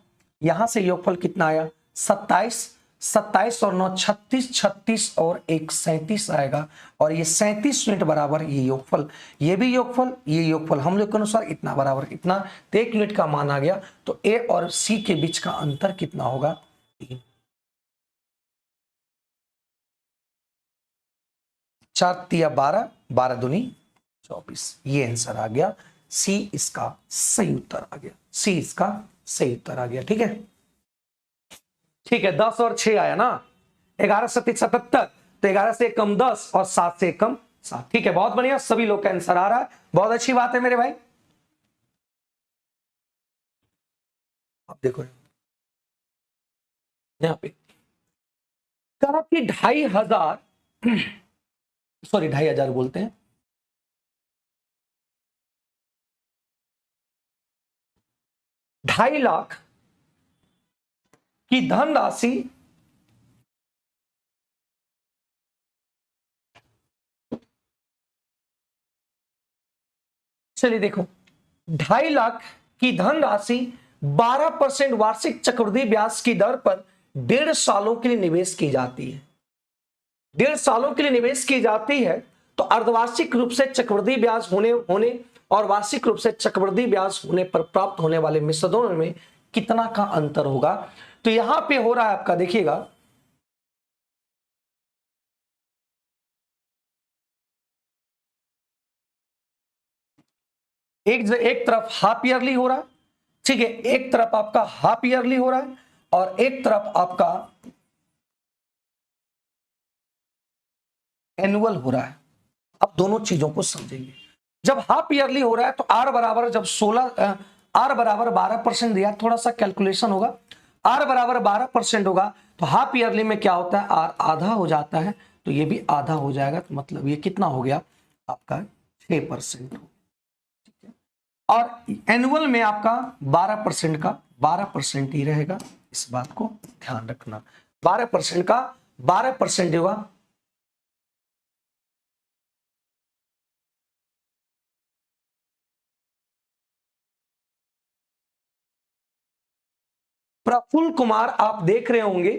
यहां से योगफल कितना आया, 27, 27 और 9 36, 36 और 1 37 आएगा, और ये 37 यूनिट बराबर ये योगफल, ये भी योगफल, ये योगफल हम लोग के अनुसार इतना बराबर इतना, तो 1 यूनिट का मान आ गया। तो ए और सी के बीच का अंतर कितना होगा? 3। 4 तिया 12, 12 दूनी 24, ये आंसर आ गया। सी इसका सही उत्तर आ गया, सी इसका सही उत्तर आ गया। ठीक है, ठीक है। 10 और 6 आया ना, 11 7 77, तो 11 से कम 10 और 7 से कम 7। ठीक है, बहुत बढ़िया, सभी लोग का आंसर आ रहा है, बहुत अच्छी बात है मेरे भाई। अब देखो यहां पे कहा कि 2500, सॉरी 2500 बोलते हैं, 2.5 लाख की धनराशि चलिए देखो, 2.5 लाख की धनराशि 12% वार्षिक चक्रवृद्धि ब्याज की दर पर 1.5 सालों के लिए निवेश की जाती है। 1.5 सालों के लिए निवेश की जाती है, तो अर्धवार्षिक रूप से चक्रवृद्धि ब्याज होने और वार्षिक रूप से चक्रवृद्धि ब्याज होने पर प्राप्त होने वाले मिश्रणों में कितना का अंतर होगा? तो यहां पे हो रहा है आपका, देखिएगा, एक तरफ हाफ ईयरली हो रहा है, ठीक है, एक तरफ आपका हाफ ईयरली हो रहा है और एक तरफ आपका एनुअल हो रहा है। अब दोनों चीजों को समझेंगे। जब हाफ ईयरली हो रहा है तो आर बराबर, जब 12% दिया, थोड़ा सा कैलकुलेशन होगा, आर बराबर 12% होगा, तो हाफ ईयरली में क्या होता है, आर आधा हो जाता है, तो ये भी आधा हो जाएगा, तो मतलब ये कितना हो गया आपका 6%। और एनुअल में आपका 12% का 12% ही रहेगा, इस बात को ध्यान रखना, 12% का 12% होगा। प्रफुल्ल कुमार, आप देख रहे होंगे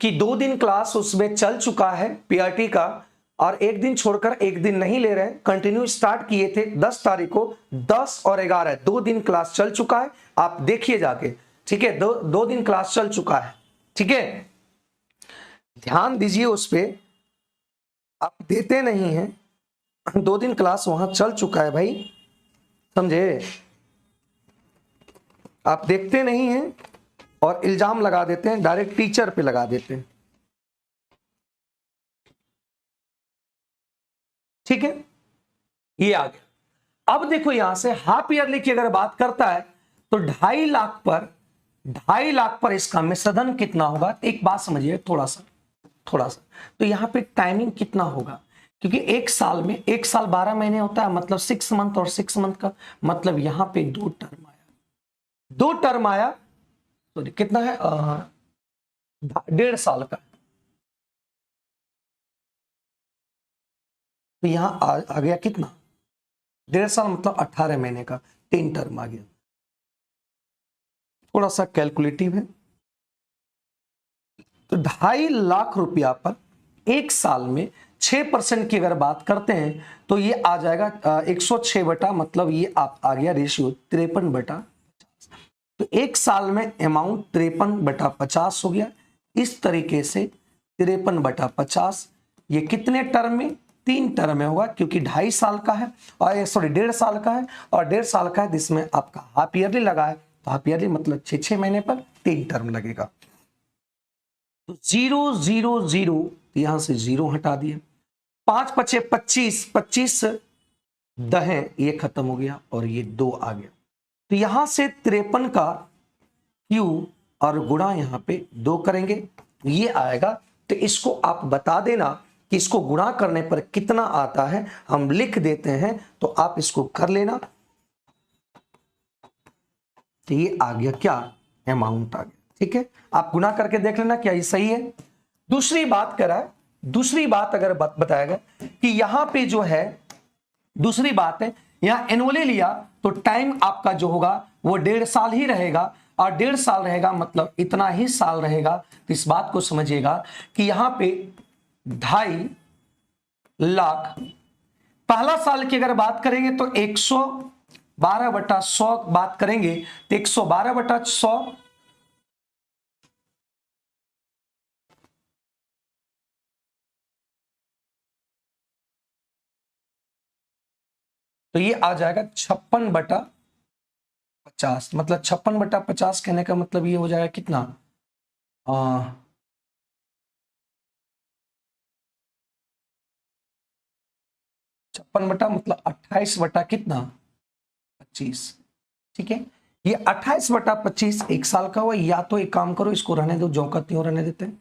कि 2 दिन क्लास उसमें चल चुका है पीआरटी का, और एक दिन छोड़कर एक दिन नहीं ले रहे, कंटिन्यू स्टार्ट किए थे 10 तारीख को, 10 और 11 2 दिन क्लास चल चुका है, आप देखिए जाके, ठीक है, दो दिन क्लास चल चुका है, ठीक है, ध्यान दीजिए उस पर, आप देते नहीं हैं, 2 दिन क्लास वहां चल चुका है भाई, समझे, आप देखते नहीं हैं और इल्जाम लगा देते हैं, डायरेक्ट टीचर पे लगा देते हैं, ठीक है, ये आ गया। अब देखो यहां से हाफ ईयरली की अगर बात करता है तो 2.5 लाख पर इसका मिश्रधन कितना होगा? एक बात समझिए, थोड़ा सा, तो यहां पे टाइमिंग कितना होगा, क्योंकि एक साल में, एक साल 12 महीने होता है, मतलब 6 मंथ और 6 मंथ का मतलब यहां पे 2 टर्म आया, 2 टर्म आया, तो कितना है 1.5 साल का, तो यहां आ गया कितना 1.5 साल मतलब 18 महीने का 3 टर्म आ गया, थोड़ा सा कैलकुलेटिव है, तो 2.5 लाख रुपया पर एक साल में 6% की अगर बात करते हैं तो ये आ जाएगा 106 बटा, मतलब ये आप आ गया रेशियो 53 बटा, तो एक साल में अमाउंट 53 बटा 50 हो गया। इस तरीके से 53 बटा 50, ये कितने टर्म में? 3 टर्म में होगा, क्योंकि 2.5 साल का है, और सॉरी 1.5 साल का है, और 1.5 साल का है जिसमें आपका हाफ ईयरली लगा है, तो हाफ ईयरली मतलब 6 महीने पर 3 टर्म लगेगा। तो 0 0 0, यहां से 0 हटा दिए, 5 पचे 25, 25 दहें ये खत्म हो गया और ये 2 आ गया, तो यहां से 53 का क्यू और गुणा यहां पे 2 करेंगे, ये आएगा, तो इसको आप बता देना कि इसको गुणा करने पर कितना आता है, हम लिख देते हैं, तो आप इसको कर लेना, तो ये आ गया क्या, अमाउंट आ गया, ठीक है, आप गुणा करके देख लेना क्या ये सही है। दूसरी बात करा, दूसरी बात अगर बताएगा कि यहां पे जो है, दूसरी बात है, यहां एनुअली लिया तो टाइम आपका जो होगा वो 1.5 साल ही रहेगा, और 1.5 साल रहेगा मतलब इतना ही साल रहेगा। तो इस बात को समझिएगा कि यहां पे 2.5 लाख, पहला साल की अगर बात करेंगे तो 112/100 बात करेंगे तो 112/100 तो ये आ जाएगा 56/50। मतलब 56/50 कहने का मतलब ये हो जाएगा कितना, 56 मतलब 28 बटा कितना, 25। ठीक है, ये 28/25 1 साल का हुआ। या तो एक काम करो, इसको रहने दो, जो का त्यों रहने देते हैं।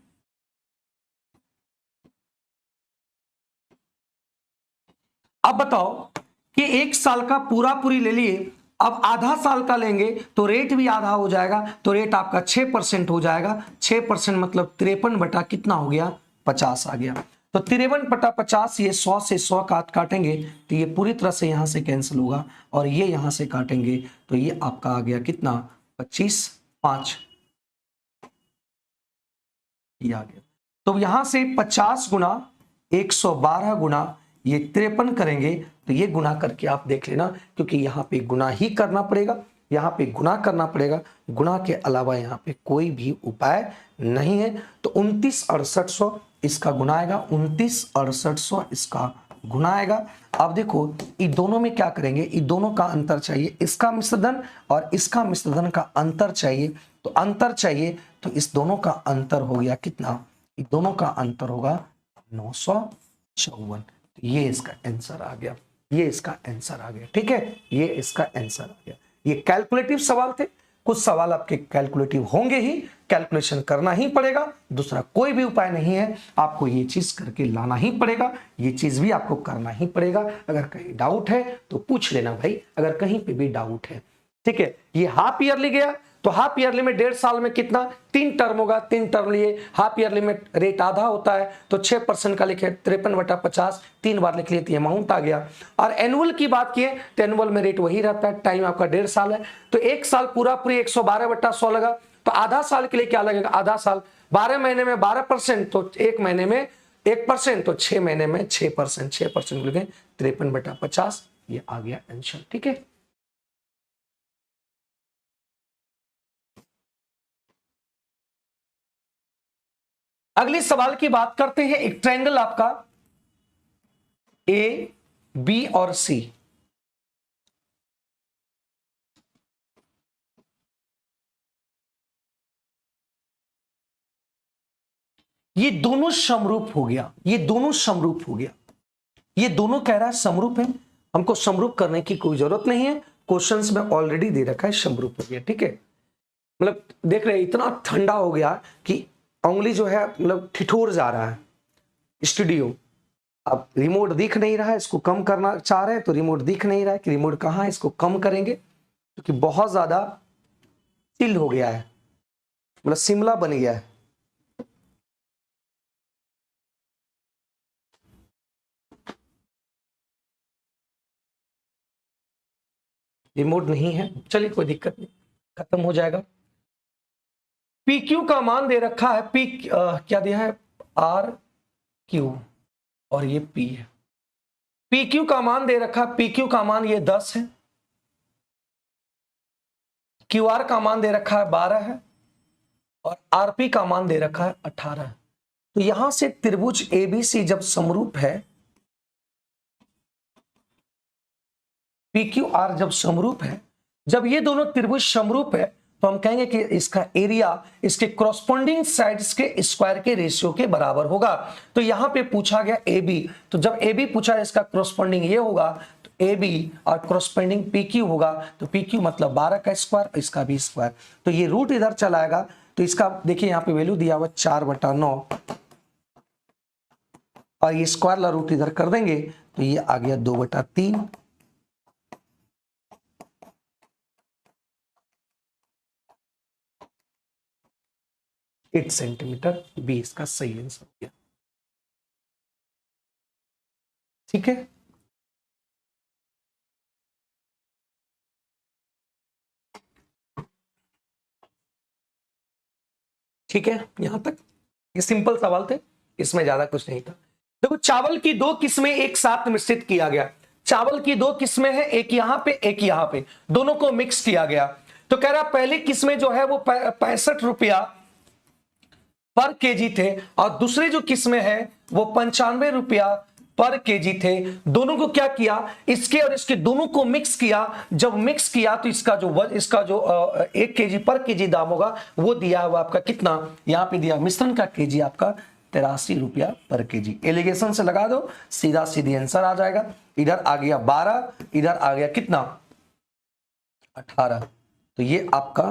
अब बताओ कि 1 साल का पूरा पूरी ले लिए, अब आधा साल का लेंगे तो रेट भी आधा हो जाएगा, तो रेट आपका 6% हो जाएगा। 6% मतलब 53 बटा कितना हो गया, 50 आ गया। तो 53/50, ये 100 से 100 काटेंगे तो ये पूरी तरह से यहां से कैंसिल होगा, और ये यहां से काटेंगे तो ये आपका आ गया कितना, 25/5, ये आ गया। तो यहां से 50 गुना 112 गुना ये 53 करेंगे तो ये गुना करके आप देख लेना, क्योंकि यहां पे गुना ही करना पड़ेगा, यहां पे गुना करना पड़ेगा। गुना के अलावा यहां पे कोई भी उपाय नहीं है। तो 29/6800 इसका गुना आएगा, 29/6800 इसका गुना आएगा। अब देखो इन दोनों में क्या करेंगे, इन दोनों का अंतर चाहिए, इसका मिश्रधन और इसका मिश्रधन का अंतर चाहिए। तो अंतर चाहिए तो इस दोनों का अंतर हो गया कितना, इन दोनों का अंतर होगा 954। तो ये इसका आंसर आ गया, ये इसका आंसर आ गया। ठीक है, ये इसका आंसर आ गया। ये कैलकुलेटिव सवाल थे, कुछ सवाल आपके कैलकुलेटिव होंगे ही, कैलकुलेशन करना ही पड़ेगा, दूसरा कोई भी उपाय नहीं है। आपको ये चीज करके लाना ही पड़ेगा, ये चीज भी आपको करना ही पड़ेगा। अगर कहीं डाउट है तो पूछ लेना भाई, अगर कहीं पे भी डाउट है। ठीक है, ये हाफ ईयरली गया तो हाफ ईयरली में 1.5 साल में कितना, 3 टर्म होगा, 3 टर्म लिए हाफ ईयरली में रेट आधा होता है, तो 6% का लिखे 53/50, 3 बार लिख लिए तो अमाउंट आ गया। और एनुअल की बात किए तो एनुअल में रेट वही रहता है, टाइम आपका 1.5 साल है, तो 1 साल पूरा पूरी 112/100 लगा। तो आधा साल के लिए क्या लगेगा, आधा साल 12 महीने में 12%, तो 1 महीने में 1%, तो 6 महीने में 6%, 6% लिखे 53/50, ये आ गया आंसर। ठीक है, अगले सवाल की बात करते हैं। एक ट्रायंगल आपका ए बी और सी, ये दोनों समरूप हो गया, ये दोनों समरूप हो गया, ये दोनों कह रहा है समरूप है, हमको समरूप करने की कोई जरूरत नहीं है, क्वेश्चंस में ऑलरेडी दे रखा है समरूप हो गया। ठीक है, मतलब देख रहे हैं इतना ठंडा हो गया कि उंगली जो है मतलब ठिठुर जा रहा है। स्टूडियो, अब रिमोट दिख नहीं रहा है, इसको कम करना चाह रहे हैं तो रिमोट दिख नहीं रहा है कि रिमोट कहाँ है, इसको कम करेंगे क्योंकि बहुत ज्यादा चिल हो गया है, मतलब शिमला बन गया है। रिमोट नहीं है, चलिए कोई दिक्कत नहीं, खत्म हो जाएगा। पी क्यू का मान दे रखा है, क्या दिया है, आर क्यू, और ये पी है। पी क्यू का मान दे रखा है, पी क्यू का मान ये 10 है, क्यू आर का मान दे रखा है 12 है, और आरपी का मान दे रखा है 18 है। तो यहां से त्रिभुज एबीसी जब समरूप है, पी क्यू आर जब समरूप है, जब ये दोनों त्रिभुज समरूप है, तो हम कहेंगे कि इसका एरिया इसके क्रॉसपोंडिंग साइड्स के स्क्वायर के रेशियो के बराबर होगा। तो यहां पे पूछा गया ए बी, तो जब ए बी पूछा इसका क्रॉसपोंडिंग ये होगा, तो ए बी और क्रॉसपोंडिंग पी क्यू होगा, तो पी क्यू मतलब 12 का स्क्वायर, इसका भी स्क्वायर, तो ये रूट इधर चला आएगा। तो इसका देखिए यहाँ पे वैल्यू दिया हुआ 4/9, और ये स्क्वायर ला रूट इधर कर देंगे तो ये आ गया 2/3। 8 सेंटीमीटर, बी इसका सही आंसर हो गया। ठीक है, ठीक है, यहां तक ये सिंपल सवाल थे, इसमें ज्यादा कुछ नहीं था। देखो चावल की दो किस्में एक साथ मिश्रित किया गया, चावल की दो किस्में हैं, एक यहां पे एक यहां पे, दोनों को मिक्स किया गया। तो कह रहा पहली किस्में जो है वो 65 रुपया पर केजी थे और दूसरे जो किस्में हैं वो 95 रुपया पर केजी थे। दोनों को क्या किया, इसके और इसके दोनों को मिक्स किया। जब मिक्स किया तो इसका जो 1 केजी पर केजी दाम होगा वो दिया हुआ आपका कितना, यहां पे दिया मिश्रण का केजी आपका 83 रुपया पर केजी। एलिगेशन से लगा दो, सीधा सीधी आंसर आ जाएगा। इधर आ गया 12, इधर आ गया कितना 18, तो ये आपका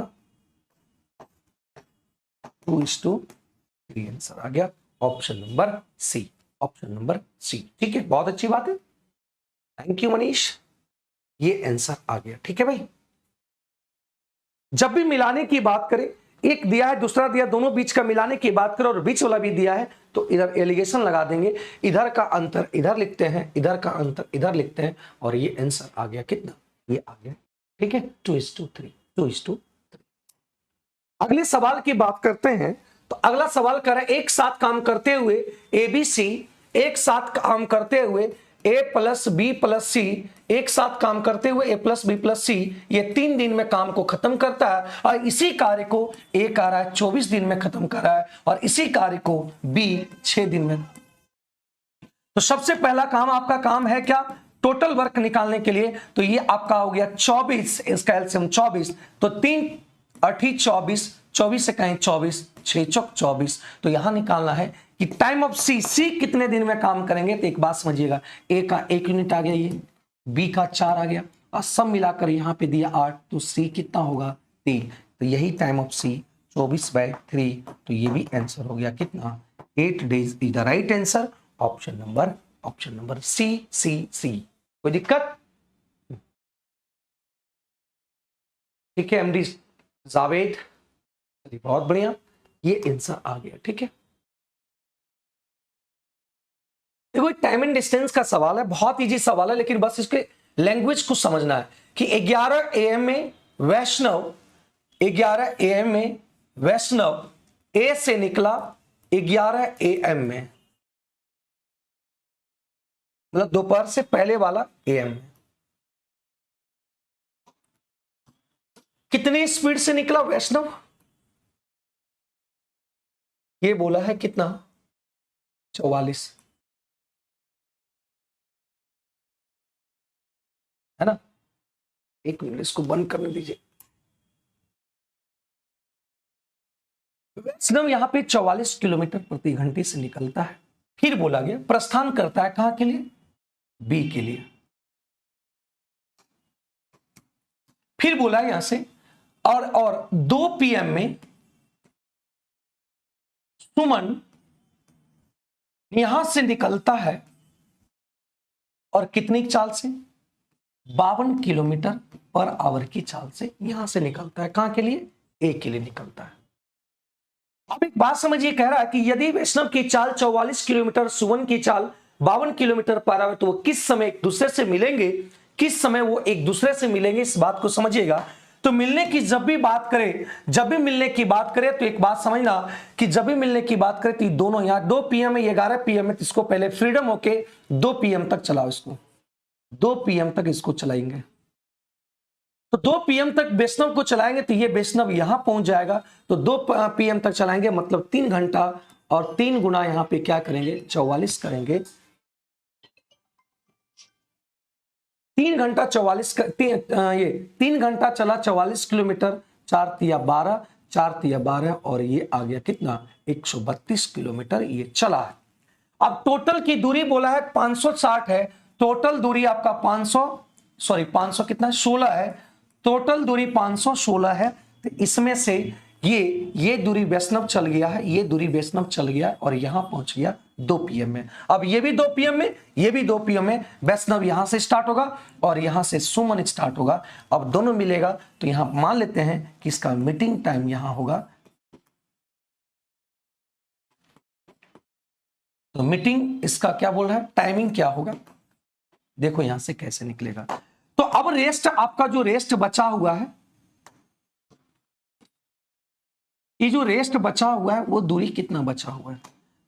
2:3 आंसर आ गया, option number C, option number C. ठीक है, बहुत अच्छी बात है, थैंक यू मनीष, ये आंसर आ गया। ठीक है भाई, जब भी मिलाने की बात करें, एक दिया है दूसरा दिया, दोनों बीच का मिलाने की बात करें और बीच वाला भी दिया है तो इधर एलिगेशन लगा देंगे, इधर का अंतर इधर लिखते हैं, इधर का अंतर इधर लिखते हैं और ये आंसर आ गया कितना, ये आ गया। ठीक है, 2:3, 2:3। अगले सवाल की बात करते हैं तो अगला सवाल कर रहा है एक साथ काम करते हुए ABC, एक साथ काम करते हुए A plus B plus C, एक साथ काम करते हुए A plus B plus C, ये 3 दिन में काम को खत्म करता है और इसी कार्य को A कर रहा है 24 दिन में खत्म कर रहा है और इसी कार्य को B 6 दिन में। तो सबसे पहला काम आपका काम है क्या, टोटल वर्क निकालने के लिए, तो ये आपका हो गया 24, इसका एलसीएम 24, तो 3 8 24, 24 से कहें 24, 6 चौक 24, तो यहां निकालना है कि टाइम ऑफ सी कितने दिन में काम करेंगे। तो एक बात समझिएगा, ए का 1 यूनिट आ गया, ये बी का 4 आ गया और सब मिलाकर यहां पे दिया 8, तो सी कितना होगा 3, तो यही टाइम ऑफ सी 24/3, तो ये भी आंसर हो गया कितना 8 days is the right answer, option number C C C. कोई दिक्कत? ठीक है एमडी जावेद, बहुत बढ़िया, ये आंसर आ गया। ठीक है, देखो टाइम एंड डिस्टेंस का सवाल है, बहुत इजी सवाल है, लेकिन बस इसके लैंग्वेज को समझना है कि 11 AM में वैष्णव, 11 AM में वैष्णव ए से निकला 11 AM में, मतलब दोपहर से पहले वाला AM में। कितनी स्पीड से निकला वैष्णव, ये बोला है कितना 44, है ना। एक मिनट इसको बंद करने दीजिए। वैष्णव यहां पे 44 किलोमीटर प्रति घंटे से निकलता है। फिर बोला गया प्रस्थान करता है कहां के लिए, बी के लिए। फिर बोला यहां से और 2 PM में सुमन यहां से निकलता है और कितनी चाल से, 52 किलोमीटर पर आवर की चाल से यहां से निकलता है, कहां के लिए, ए के लिए निकलता है। अब एक बात समझिए, कह रहा है कि यदि वैष्णव की चाल 44 किलोमीटर, सुमन की चाल 52 किलोमीटर पर आवर, तो वो किस समय एक दूसरे से मिलेंगे, किस समय वो एक दूसरे से मिलेंगे, इस बात को समझिएगा। तो मिलने की जब भी बात करें, जब भी मिलने की बात करें तो एक बात समझना कि जब भी मिलने की बात करें तो दोनों यहां 2 PM में 11 PM में, इसको पहले फ्रीडम होके 2 PM तक चलाओ, इसको 2 PM तक इसको चलाएंगे। तो 2 PM तक वैष्णव को चलाएंगे तो ये वैष्णव यहां पहुंच जाएगा, तो 2 PM तक चलाएंगे मतलब 3 घंटा और 3 गुना यहां पे क्या करेंगे 44 करेंगे, 3 घंटा 44 ये 3 घंटा चला 44 किलोमीटर, 4 तिया 12, 4 तिया 12 और ये आ गया कितना 132 किलोमीटर ये चला है। अब टोटल की दूरी बोला है 560 है, टोटल दूरी आपका 500 कितना 16 है, टोटल दूरी 516 है। तो इसमें से ये दूरी वैष्णव चल गया है, ये दूरी वैष्णव चल गया और यहां पहुंच गया 2 PM में। अब ये भी 2 PM में, ये भी 2 PM में, वैष्णव यहां से स्टार्ट होगा और यहां से सुमन स्टार्ट होगा। अब दोनों मिलेगा तो यहां मान लेते हैं कि इसका मीटिंग टाइम यहां होगा, तो मीटिंग इसका क्या बोल रहा है, टाइमिंग क्या होगा, देखो यहां से कैसे निकलेगा। तो अब रेस्ट, आपका जो रेस्ट बचा हुआ है ये जो रेस्ट बचा हुआ है वो दूरी कितना बचा हुआ है,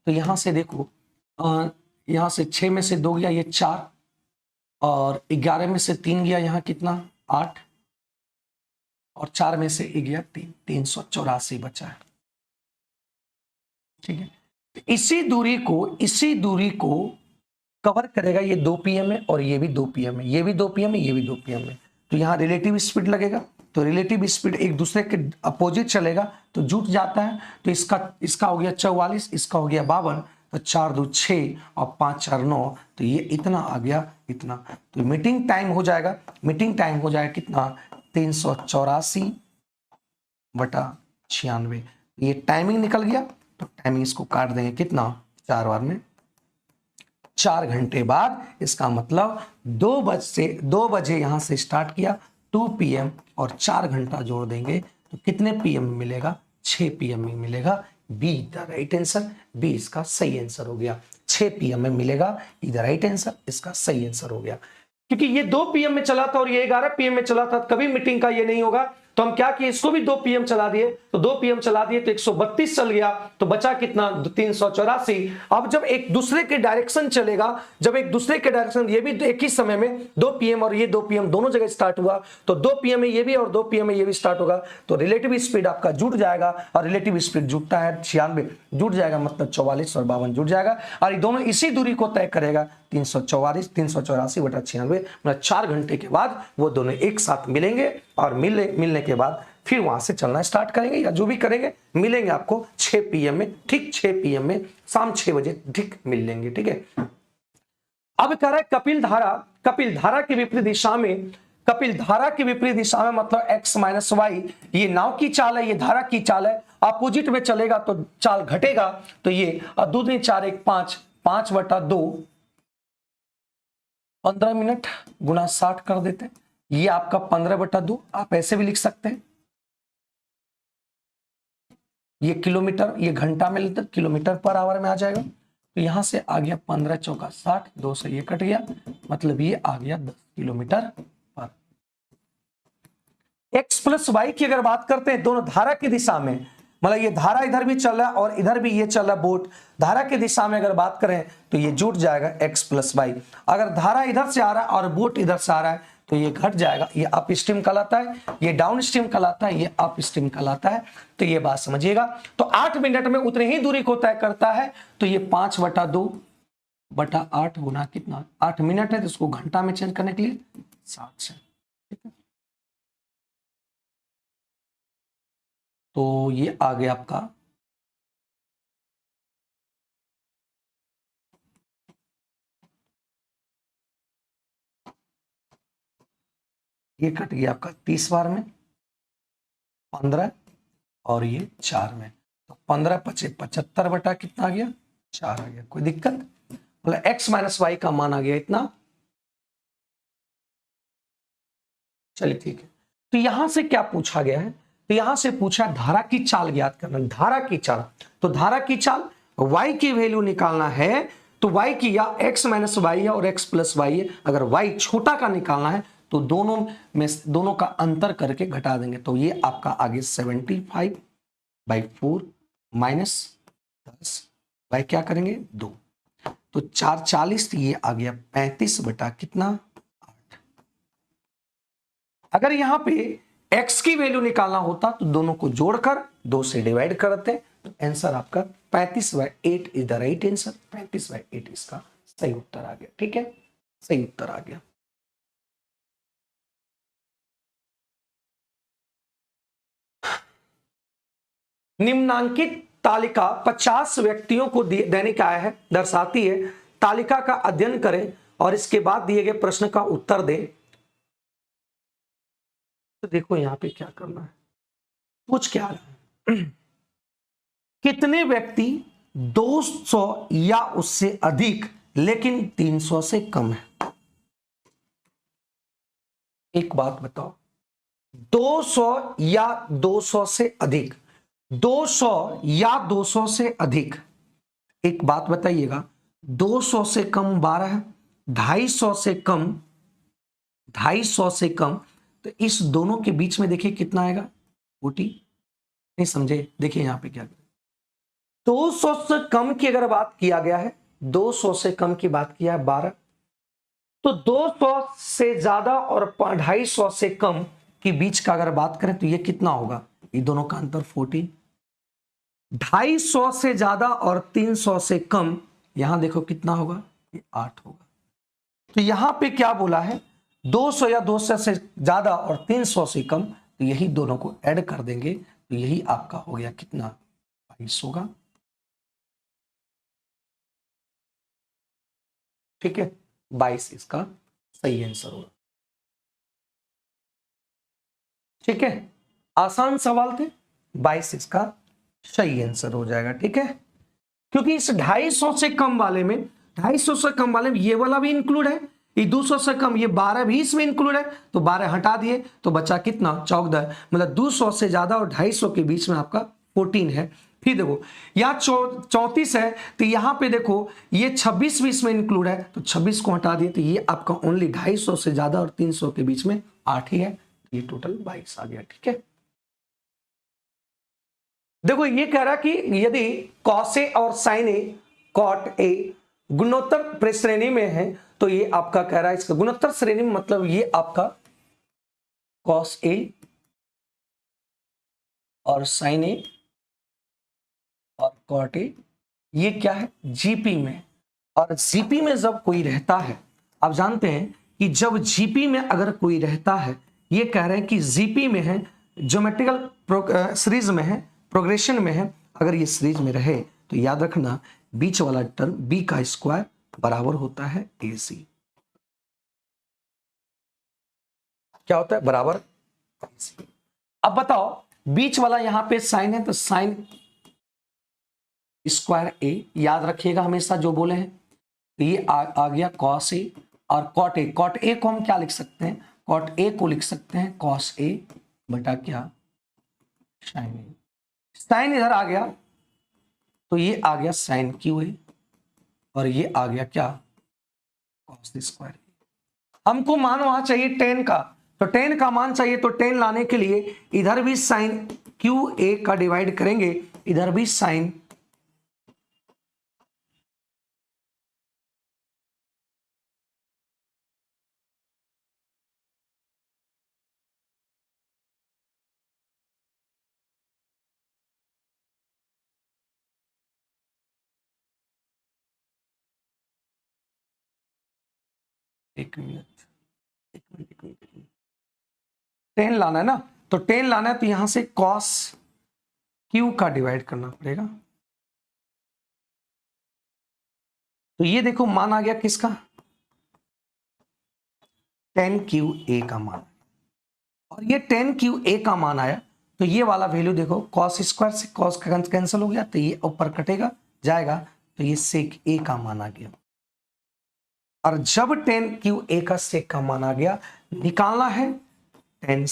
तो यहां से देखो, यहां से 6 में से 2 गया, ये 4, और 11 में से 3 गया, यहाँ कितना 8, और 4 में से 1 गया 3, 384 बचा है। ठीक है, इसी दूरी को कवर करेगा ये 2 pm में, और ये भी 2 pm में, ये भी 2 pm में, ये भी 2 pm में। तो यहाँ रिलेटिव स्पीड लगेगा, तो रिलेटिव स्पीड एक दूसरे के अपोजिट चलेगा तो जुट जाता है। तो इसका हो गया 44, इसका हो गया 52, तो 4 2 6 और 5 4 9, तो ये इतना आ गया, इतना। तो मीटिंग टाइम हो जाएगा कितना, 384 बटा 96। ये टाइमिंग निकल गया, तो टाइमिंग इसको काट देंगे कितना, 4 बार में, 4 घंटे बाद। इसका मतलब 2 बजे यहां से स्टार्ट किया, 2 PM, और 4 घंटा जोड़ देंगे तो कितने PM में मिलेगा, 6 PM में मिलेगा। B the right answer, B इसका सही आंसर हो गया, 6 PM में मिलेगा, इधर राइट आंसर, इसका सही आंसर हो गया। क्योंकि ये 2 PM में चला था और ये 11 PM में चला था, कभी मीटिंग का ये नहीं होगा। तो हम क्या किए, इसको भी 2 PM चला दिए, तो 2 PM चला दिए तो 132 चल गया, तो बचा कितना, 384। अब जब एक दूसरे के डायरेक्शन चलेगा, ये भी एक ही समय में 2 PM और ये 2 PM दोनों जगह स्टार्ट हुआ, तो 2 PM में ये भी और 2 PM में ये भी स्टार्ट होगा, तो रिलेटिव स्पीड आपका जुट जाएगा, और रिलेटिव स्पीड जुटता है 96, जुट जाएगा मतलब 44 और 52 जुट जाएगा, और ये दोनों इसी दूरी को तय करेगा, 384 बटा 96, मतलब 4 घंटे के बाद वो दोनों एक साथ मिलेंगे, और मिलने के बाद फिर वहां से चलना स्टार्ट करेंगे, या जो भी करेंगे, मिलेंगे आपको 6 PM में, ठीक 6 PM में, शाम 6 बजे ठीक मिल लेंगे। ठीक है, अब कह रहा है कपिल धारा की विपरीत दिशा में, मतलब x माइनस वाई, ये नाव की चाल है, ये धारा की चाल है, अपोजिट में चलेगा तो चाल घटेगा, तो ये 2 दूनी 4 1 5, 5 बटा 2, 15 मिनट गुणा 60 कर देते हैं, ये आपका 15 बटा 2, आप ऐसे भी लिख सकते हैं, ये किलोमीटर, ये घंटा में लेते किलोमीटर पर आवर में आ जाएगा, तो यहां से आ गया 15 चौका 60, 2 से ये कट गया, मतलब ये आ गया 10 किलोमीटर पर। x प्लस वाई की अगर बात करते हैं दोनों धारा की दिशा में, मतलब ये धारा इधर भी चल रहा है और इधर भी ये चल रहा है, बोट धारा की दिशा में अगर बात करें तो ये जुट जाएगा x प्लस वाई। अगर धारा इधर से आ रहा है और बोट इधर से आ रहा है तो ये घट जाएगा, ये अप स्ट्रीम कहलाता है, ये डाउन स्ट्रीम कहलाता है, ये अप स्ट्रीम कहलाता है। तो ये बात समझिएगा। तो 8 मिनट में उतनी ही दूरी को तय करता है, तो ये 5 बटा 2 बटा 8 गुना कितना, 8 मिनट है, तो इसको घंटा में चेंज करने के लिए 7 से। ठीक है, तो ये आ गया आपका ये कट गया आपका 30 बार में, 15 और ये 4 में, तो 15 पचे 75 बटा कितना आ गया, 4 आ गया। कोई दिक्कत, मतलब x माइनस वाई का मान आ गया इतना। चलिए ठीक है, तो यहां से क्या पूछा गया है, तो यहां से पूछा धारा की चाल ज्ञात करना, धारा की चाल। तो धारा की चाल y की वैल्यू निकालना है, तो y की या x माइनस वाई है और x प्लस वाई है, अगर y छोटा का निकालना है तो दोनों का अंतर करके घटा देंगे, तो ये आपका आगे 75/4 माइनस 10 बाई क्या करेंगे 2, तो 4 40, ये आ गया 35 बटा कितना 8। अगर यहां पे x की वैल्यू निकालना होता तो दोनों को जोड़कर 2 से डिवाइड करते, तो आंसर आपका 35/8 इज द राइट आंसर, 35/8 इसका सही उत्तर आ गया। ठीक है, सही उत्तर आ गया। निम्नांकित तालिका 50 व्यक्तियों को देने का आया है, दर्शाती है, तालिका का अध्ययन करें और इसके बाद दिए गए प्रश्न का उत्तर दें। तो देखो यहां पे क्या करना है, पूछ क्या रहा है, कितने व्यक्ति 200 या उससे अधिक लेकिन 300 से कम है। एक बात बताओ, 200 या 200 से अधिक, 200 या 200 से अधिक, एक बात बताइएगा, 200 से कम 12, 250 से कम 250 से कम, तो इस दोनों के बीच में देखिए कितना आएगा 40, नहीं समझे? देखिए यहां पे क्या करें, 200 से कम की अगर बात किया गया है, 200 से कम की बात किया है 12, तो 200 से ज्यादा और 250 से कम के बीच का अगर बात करें तो ये कितना होगा, ये दोनों का अंतर 14। 250 से ज्यादा और 300 से कम, यहां देखो कितना होगा, ये 8 होगा। तो यहां पे क्या बोला है, 200 या 200 से ज्यादा और 300 से कम, तो यही दोनों को ऐड कर देंगे तो यही आपका हो गया कितना, 22 होगा। ठीक है, 22 इसका सही आंसर होगा। ठीक है, आसान सवाल थे, 22 इसका सही आंसर हो जाएगा। ठीक है, क्योंकि इस 250 से कम वाले में, 250 से कम वाले में ये वाला भी इंक्लूड है, ये 200 से कम, ये 12 भी इसमें इंक्लूड है, तो 12 हटा दिए तो बचा कितना, 14। मतलब 200 से ज्यादा और 250 के बीच में आपका 14 है। फिर देखो यहाँ 34 है, तो यहाँ पे देखो ये 26 भी इसमें इंक्लूड है, तो 26 को हटा दिए तो ये आपका ओनली 250 से ज्यादा और 300 के बीच में 8 ही है, ये टोटल 22 आ गया। ठीक है, देखो ये कह रहा कि यदि कॉस ए और साइन ए कॉट ए गुणोत्तर श्रेणी में है, तो ये आपका कह रहा है इसका गुणोत्तर श्रेणी में मतलब ये आपका कॉस ए और साइन ए और कॉट ए, ये क्या है, जीपी में। और जीपी में जब कोई रहता है, आप जानते हैं कि जब जीपी में अगर कोई रहता है, ये कह रहे हैं कि जीपी में है, ज्योमेट्रिकल सीरीज में है, प्रोग्रेशन में है, अगर ये सीरीज में रहे तो याद रखना बीच वाला टर्म बी का स्क्वायर बराबर होता है ए सी। क्या होता है, बराबर ए सी। अब बताओ बीच वाला यहां पे साइन है, तो साइन स्क्वायर ए, याद रखिएगा हमेशा जो बोले हैं, तो ये आ गया कॉस ए और कॉट ए। कॉट ए को हम क्या लिख सकते हैं, कॉट ए को लिख सकते हैं कॉस ए बटा क्या, साइन ए। साइन इधर आ गया तो ये आ गया साइन क्यू ए और ये आ गया क्या, कॉस स्क्वायर। हमको मान वहां चाहिए 10 का, तो 10 का मान चाहिए, तो 10 लाने के लिए इधर भी साइन क्यू ए का डिवाइड करेंगे, इधर भी साइन एक मिनट 10 लाना है ना, तो 10 लाना है तो यहां से कॉस क्यू का डिवाइड करना पड़ेगा। तो ये देखो मान आ गया किसका, 10 क्यू ए का मान, और ये 10 क्यू ए का मान आया तो ये वाला वैल्यू देखो कॉस स्क्वायर से कॉस का कैंसिल हो गया, तो ये ऊपर कटेगा जाएगा, तो ये सेक ए का मान आ गया। और जब 10 क्यू ए का सेक का मान आ गया, निकालना है 10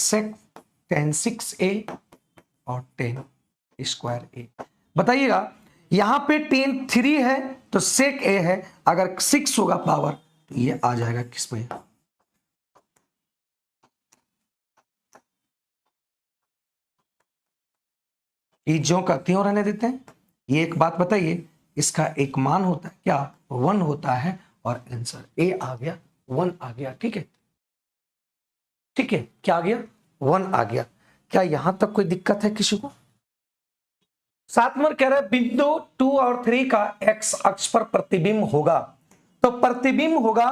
6 ए और 10 स्क्वायर ए। बताइएगा यहां पे 10 3 है तो सेक ए है, अगर 6 होगा पावर तो ये आ जाएगा किसमें, ये जो का त्यों रहने देते हैं। ये एक बात बताइए, इसका एक मान होता है क्या, 1 होता है, और आंसर ए आ गया 1 आ गया। ठीक है, ठीक है, क्या आ गया, 1 आ गया। क्या यहां तक कोई दिक्कत है किसी को? 7 नंबर कह रहा है बिंदु 2 और 3 का एक्स अक्ष पर प्रतिबिंब होगा, तो प्रतिबिंब होगा,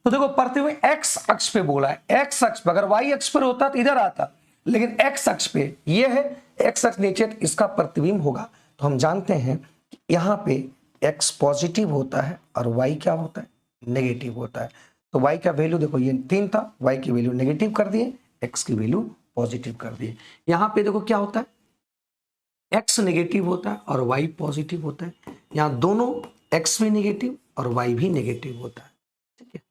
तो देखो प्रतिबिंब एक्स अक्ष पे बोला है, एक्स अक्ष पे, अगर वाई अक्ष पर होता तो इधर आता, लेकिन एक्स अक्ष पे ये है, एक्स अक्ष नीचे, इसका प्रतिबिंब होगा। तो हम जानते हैं कि यहाँ पे एक्स पॉजिटिव होता है और वाई क्या होता है, नेगेटिव होता है। तो वाई का वैल्यू देखो ये 3 था, वाई की वैल्यू नेगेटिव कर दिए, एक्स की वैल्यू पॉजिटिव कर दिए। यहाँ पे देखो क्या होता है, एक्स नेगेटिव होता है और वाई पॉजिटिव होता है, यहाँ दोनों एक्स भी नेगेटिव और वाई भी नेगेटिव होता है। ठीक है,